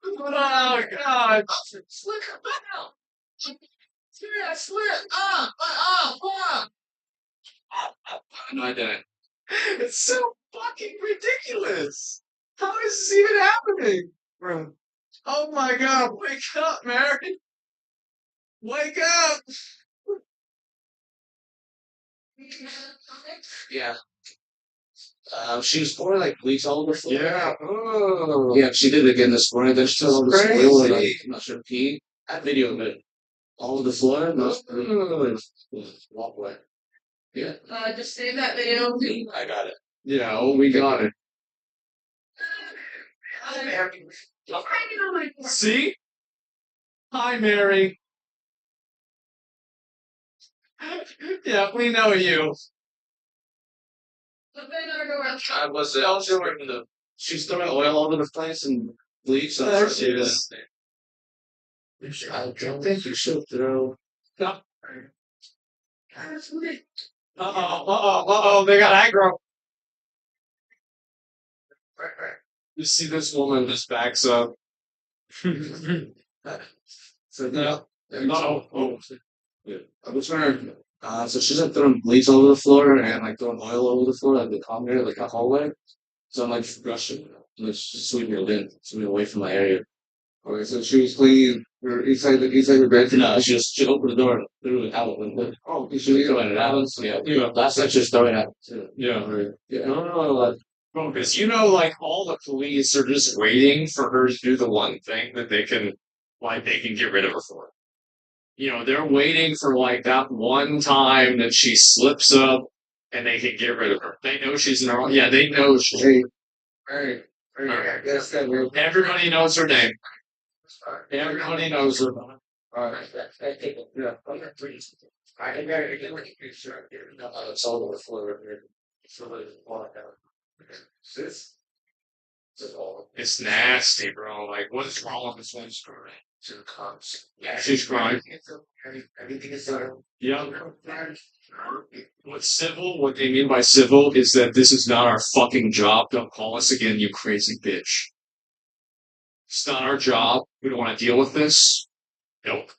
[SPEAKER 10] Oh God.
[SPEAKER 1] Slip out. Yeah, slip.
[SPEAKER 10] No, I didn't. It's so fucking ridiculous. How is this even happening? Bro. Oh my god, wake up, Mary. Wake up.
[SPEAKER 1] Yeah. She was pouring like bleach all over the floor.
[SPEAKER 10] Yeah. Oh.
[SPEAKER 1] Yeah, she did it again this morning. There's still all this
[SPEAKER 10] Crazy.
[SPEAKER 1] oil and like, I'm not sure pee. That video of it all over the floor. And those walkway. Yeah.
[SPEAKER 4] Just save that video.
[SPEAKER 1] I got it.
[SPEAKER 10] Yeah, oh, we got it. See? Hi, Mary. Yeah, we know you.
[SPEAKER 1] I was also working the. She's throwing oil all over the place and bleach. So
[SPEAKER 10] There she is.
[SPEAKER 1] I don't think you should throw.
[SPEAKER 10] No. Uh-oh, they got aggro. You see this woman just backs up.
[SPEAKER 1] So no.
[SPEAKER 10] No. Oh.
[SPEAKER 1] I was trying. So she's like throwing bleach all over the floor and like throwing oil all over the floor, like the counter, like the hallway. So I'm like rushing, like sweeping it in, sweeping away from my area. Okay, so she was cleaning her inside the bed. No, she opened the door, threw it out. And, oh, she was throwing it out. So yeah. Last time she was throwing it out too.
[SPEAKER 10] Yeah.
[SPEAKER 1] Yeah.
[SPEAKER 10] Because like all the police are just waiting for her to do the one thing that they can get rid of her for. They're waiting for like that one time that she slips up and they can get rid of her. They know she's normal. Yeah, they know she. Everybody knows her name. Everybody knows her.
[SPEAKER 1] Yeah. It's all over the floor.
[SPEAKER 10] It's nasty, bro. Like, what is wrong with this one's story?
[SPEAKER 1] Yeah,
[SPEAKER 10] She's crying.
[SPEAKER 1] Everything is done.
[SPEAKER 10] Yeah. What they mean by civil is that this is not our fucking job. Don't call us again, you crazy bitch. It's not our job. We don't want to deal with this. Nope.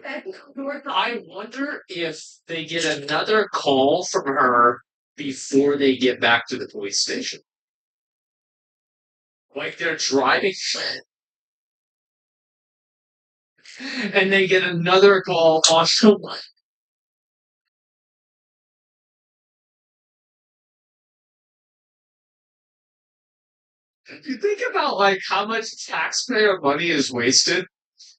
[SPEAKER 10] I wonder if they get another call from her before they get back to the police station. Like they're driving and they get another call on someone.
[SPEAKER 3] You think about like how much taxpayer money is wasted.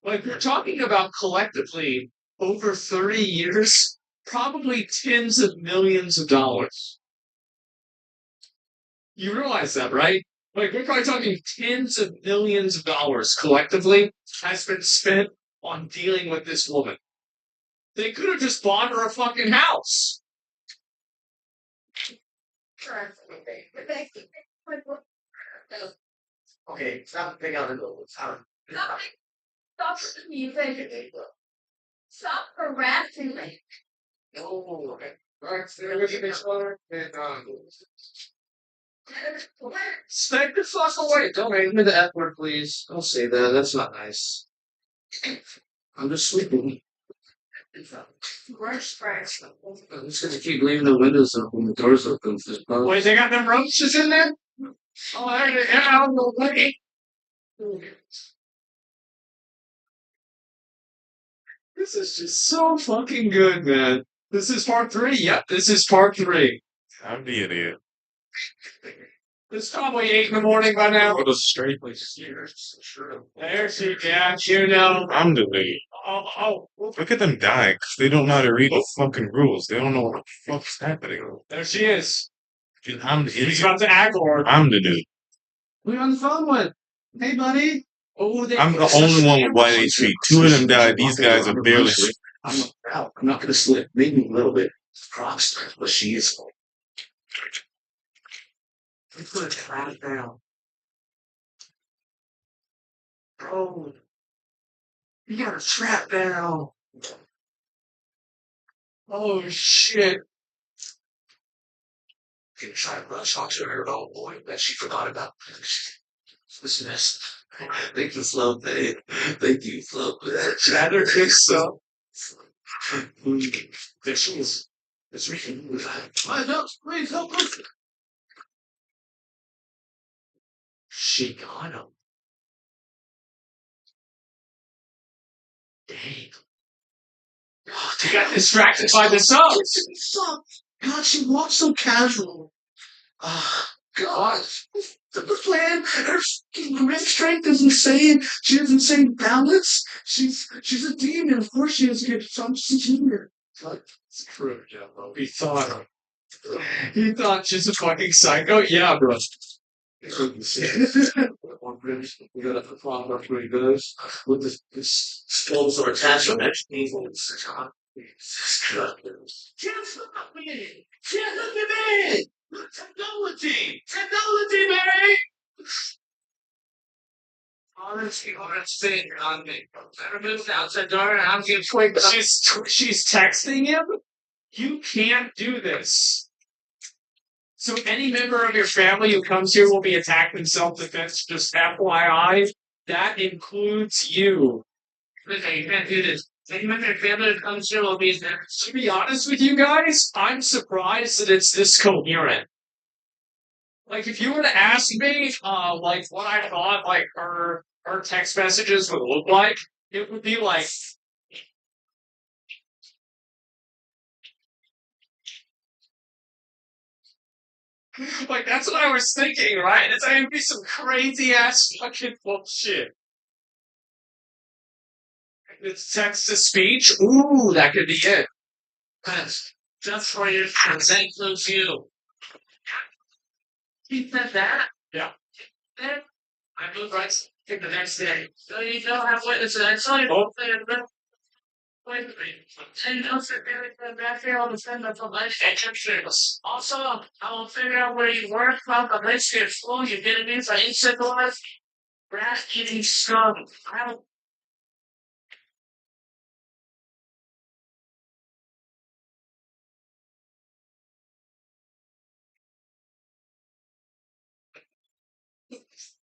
[SPEAKER 3] Like we're talking about collectively over 30 years, probably tens of millions of dollars. You realize that, right? Like we're probably talking tens of millions of dollars collectively has been spent on dealing with this woman. They could have just bought her a fucking house.
[SPEAKER 9] Okay, stop picking on the notes.
[SPEAKER 4] Stop music. Stop harassing me.
[SPEAKER 3] Oh, okay. All right, stay with each other and stay the fuck away. Don't make me the F word, please. Don't say that. That's not nice. I'm just sleeping. I'm just gonna keep leaving the windows open, the doors open.
[SPEAKER 10] Wait, they got them roaches in there? Oh, they're out of the way.
[SPEAKER 3] This is just so fucking good, man. This is part 3. Yep, this is part 3.
[SPEAKER 11] I'm the idiot.
[SPEAKER 3] It's probably 8 in the morning by now.
[SPEAKER 11] Go to straight.
[SPEAKER 3] There she is, you know.
[SPEAKER 11] I'm the idiot.
[SPEAKER 3] Oh,
[SPEAKER 11] Look at them dying because they don't know how to read the fucking rules. They don't know what the fuck's happening.
[SPEAKER 3] there she is.
[SPEAKER 11] Dude, I'm the
[SPEAKER 3] He's
[SPEAKER 11] idiot.
[SPEAKER 3] about to act or
[SPEAKER 11] I'm the dude.
[SPEAKER 3] who you on the phone with? Hey, buddy. Oh,
[SPEAKER 11] I'm the only one with white HP. 2 of them died. These guys are barely.
[SPEAKER 9] I'm not gonna slip. Maybe a little bit. Cross, but she is.
[SPEAKER 3] Let's put a trap down. Bro, you got a trap down. Oh, shit.
[SPEAKER 9] Can try to talk to her old boy that she forgot about. Listen, this. Thank you, Flo. Thank you, Flo.
[SPEAKER 3] Chatter kicks up.
[SPEAKER 9] There she is. It's Ricky. My help, please help us. She got him. Dang.
[SPEAKER 3] Oh, they got distracted by the subs.
[SPEAKER 9] God, she walks so casual. God. The plan, her grip strength is insane. She has insane balance. She's a demon. Of course she has gifts. So I'm just a demon.
[SPEAKER 3] It's true, yeah, bro. He thought she's a fucking psycho. Yeah, bro.
[SPEAKER 9] We got a problem pretty good with this spells are attached to next evil. Can't stop me! Can't look at me! Technology! Technology, baby! Honestly, on me. Better move the outside door and I'm getting quick.
[SPEAKER 3] She's texting him? You can't do this. So any member of your family who comes here will be attacked in self-defense. Just FYI, that includes you.
[SPEAKER 10] Okay, you can't do this. Any member of your family that comes here will be attacked.
[SPEAKER 3] To be honest with you guys, I'm surprised that it's this coherent. Like, if you were to ask me, like, what I thought, like, her text messages would look like, it would be like, that's what I was thinking, right? It's going to be some crazy ass fucking bullshit. It's text to speech. Ooh, that could be it.
[SPEAKER 10] Just for your consent includes you. He said that?
[SPEAKER 3] Yeah.
[SPEAKER 10] Then I move right to the next day. So you don't have witnesses. I saw you both there. Wait a minute. And don't sit there back here on the fence until my attentions. Also, I will figure out where you work from the list here school. You get it in for uncivilized, rat eating scum. I don't.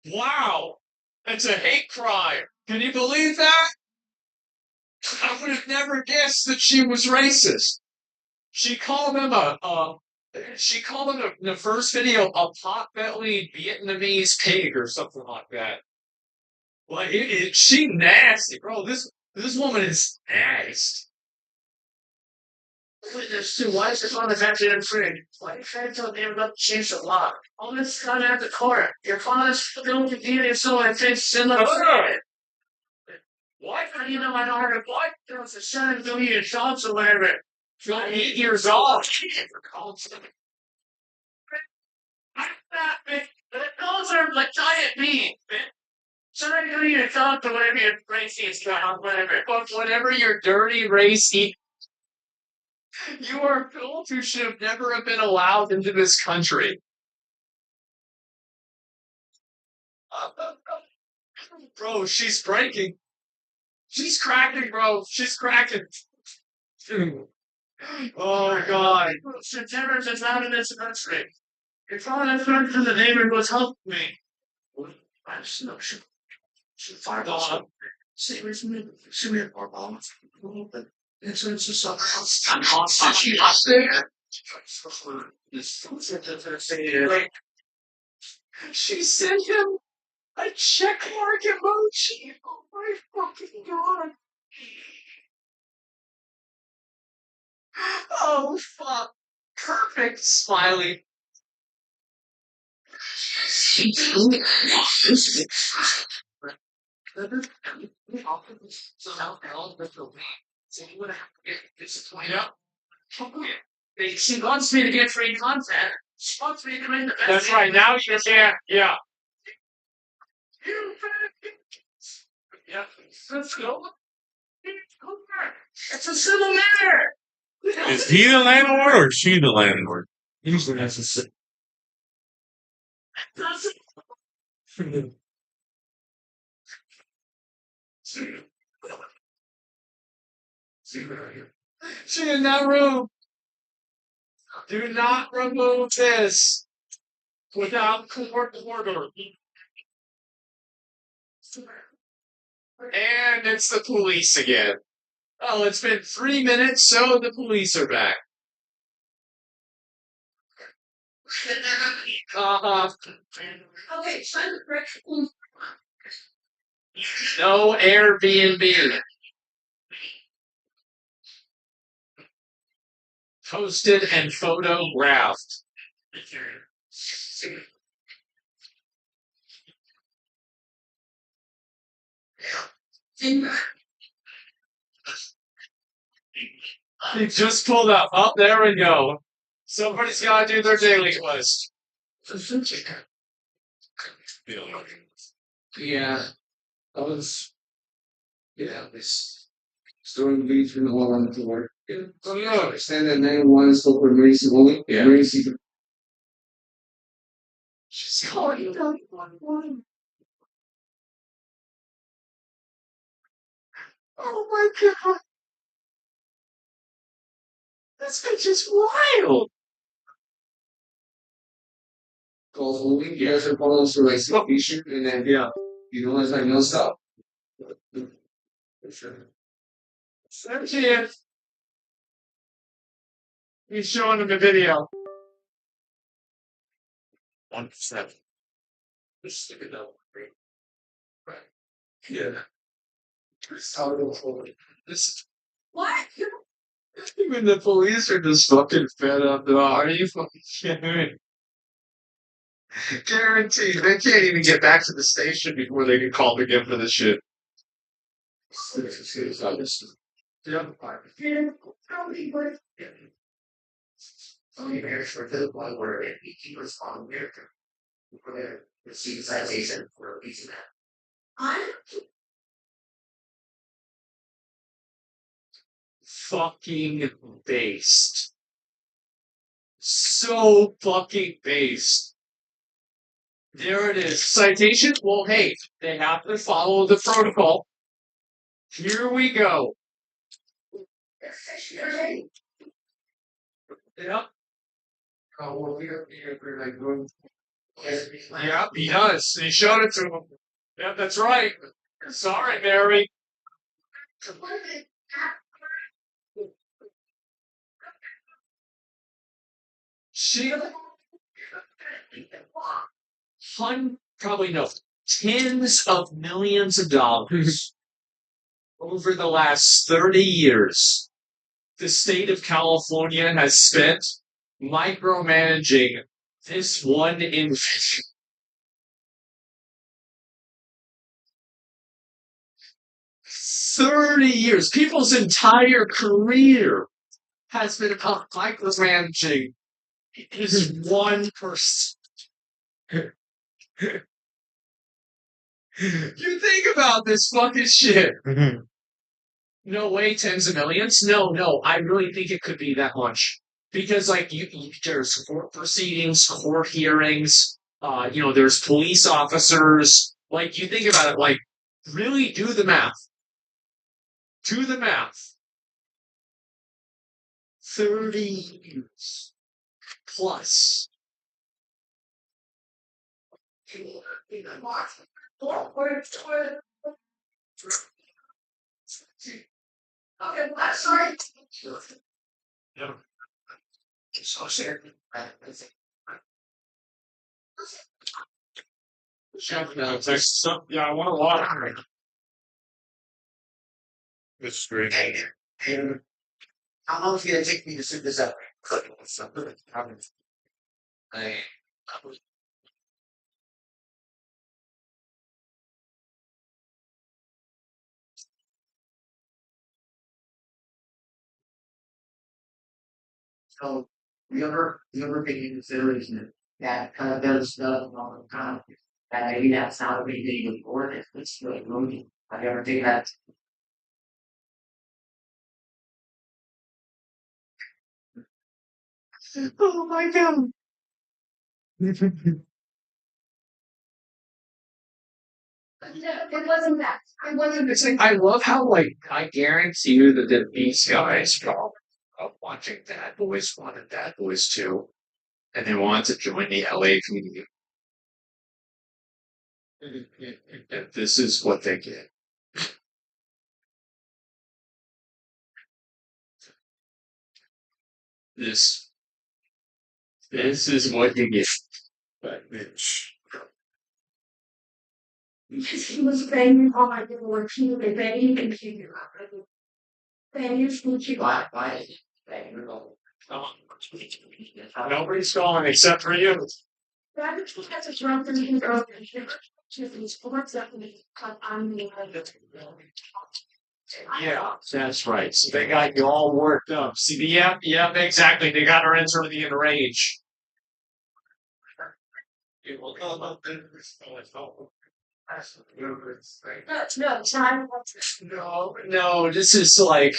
[SPEAKER 3] Wow. That's a hate crime. Can you believe that? I would have never guessed that she was racist. She called him in the first video a pot-bellied Vietnamese pig or something like that. Like, she nasty, bro. This woman is nasty.
[SPEAKER 10] Witness to why is this on the factory and free? Why are you trying to tell them about to change the law? All this done at the court. Your father's going to be in so I think sin like why do you know I don't have a what? There was a 7 million shots or whatever. You're 8 years old. Those are like giant beans, man. 7 million shots or whatever your racy is whatever. But whatever your dirty racy you are adults who should have never have been allowed into this country. Bro, she's breaking. She's cracking, bro. She's cracking. Oh god. September is out in this country. If all I learned from the neighbor was help me. I just know she fired off. See, where's me? See, we have more bombs. It's just I'm constantly up there. She sent him a check mark emoji. Oh my fucking god. Oh fuck. Perfect smiley. She wants me to get free content. She wants me to make the best. That's right. Now you can't. Yeah. Yeah. Let's go. It's a civil matter.
[SPEAKER 11] Is he the landlord or she the landlord?
[SPEAKER 10] Usually that's a civil. She in that room. Do not remove this without court order. And it's the police again. Oh, it's been 3 minutes, so the police are back.
[SPEAKER 4] Okay,
[SPEAKER 10] No Airbnb. Posted and photographed. He just pulled up. Oh, there we go. Somebody's got to do their daily quest. Yeah, that was. Yeah, this story leads from the wall on the work. Oh no! Stand at 9-1 spoke with emergency only. Yeah. Emergency. She's calling 911. Oh my god! This bitch is wild. Calls only. You guys are calling for like issue, and then yeah, you know, it's like no stop. Send to you. He's showing him the video. 1-7. Just stick it out. Right. Yeah. This
[SPEAKER 4] what?
[SPEAKER 10] even the police are just fucking fed up. Though. Are you fucking kidding me? Guaranteed. They can't even get back to the station before they can call again for this shit. Yeah.
[SPEAKER 9] Only marriage for the one where it keepers on America. Where the civilization for a reason.
[SPEAKER 10] Fucking based. So fucking based. There it is. Citation? Well, hey, they have to follow the protocol. Here we go. Yeah.
[SPEAKER 2] Oh, well, we're like going.
[SPEAKER 10] Yeah, he does. He showed it to him. Yeah, that's right. Sorry, Mary. She probably no tens of millions of dollars over the last 30 years
[SPEAKER 3] the state of California has spent micromanaging this one individual. 30 years. People's entire career has been about micromanaging this one person. You think about this fucking shit. No way, tens of millions. No, I really think it could be that much because, like, there's court proceedings, court hearings. There's police officers. Like, you think about it. Like, really do the math. Do the math. 30 years plus.
[SPEAKER 6] Okay, that's right.
[SPEAKER 10] Yeah.
[SPEAKER 3] So sad.
[SPEAKER 10] Yeah, I want to watch.
[SPEAKER 11] It's great.
[SPEAKER 9] How long is it gonna take me to set this up?
[SPEAKER 1] I,
[SPEAKER 9] So you ever take into consideration that kind of does stuff all the time? That maybe that's not a big thing with ordinance, it's really moving. Have you ever taken that?
[SPEAKER 3] Oh my god.
[SPEAKER 6] It wasn't that. It wasn't
[SPEAKER 3] It's like, I love how, like, I guarantee you that these guys are watching Bad Boys 1 and Bad Boys 2, and they want to join the LAPD. And this is what they get. This is what you get. But bitch.
[SPEAKER 6] He was banging on my door, he was banging computer. Banging computer.
[SPEAKER 9] Why?
[SPEAKER 10] Nobody's calling except for you.
[SPEAKER 6] That is because it's wrong for me to go to these sports that we cut on the
[SPEAKER 3] Yeah, that's right. So they got you all worked up. See, yeah, exactly. They got her into the enrage. It will come up in
[SPEAKER 6] No, time.
[SPEAKER 3] No, this is like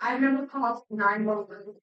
[SPEAKER 6] I remember calling 911.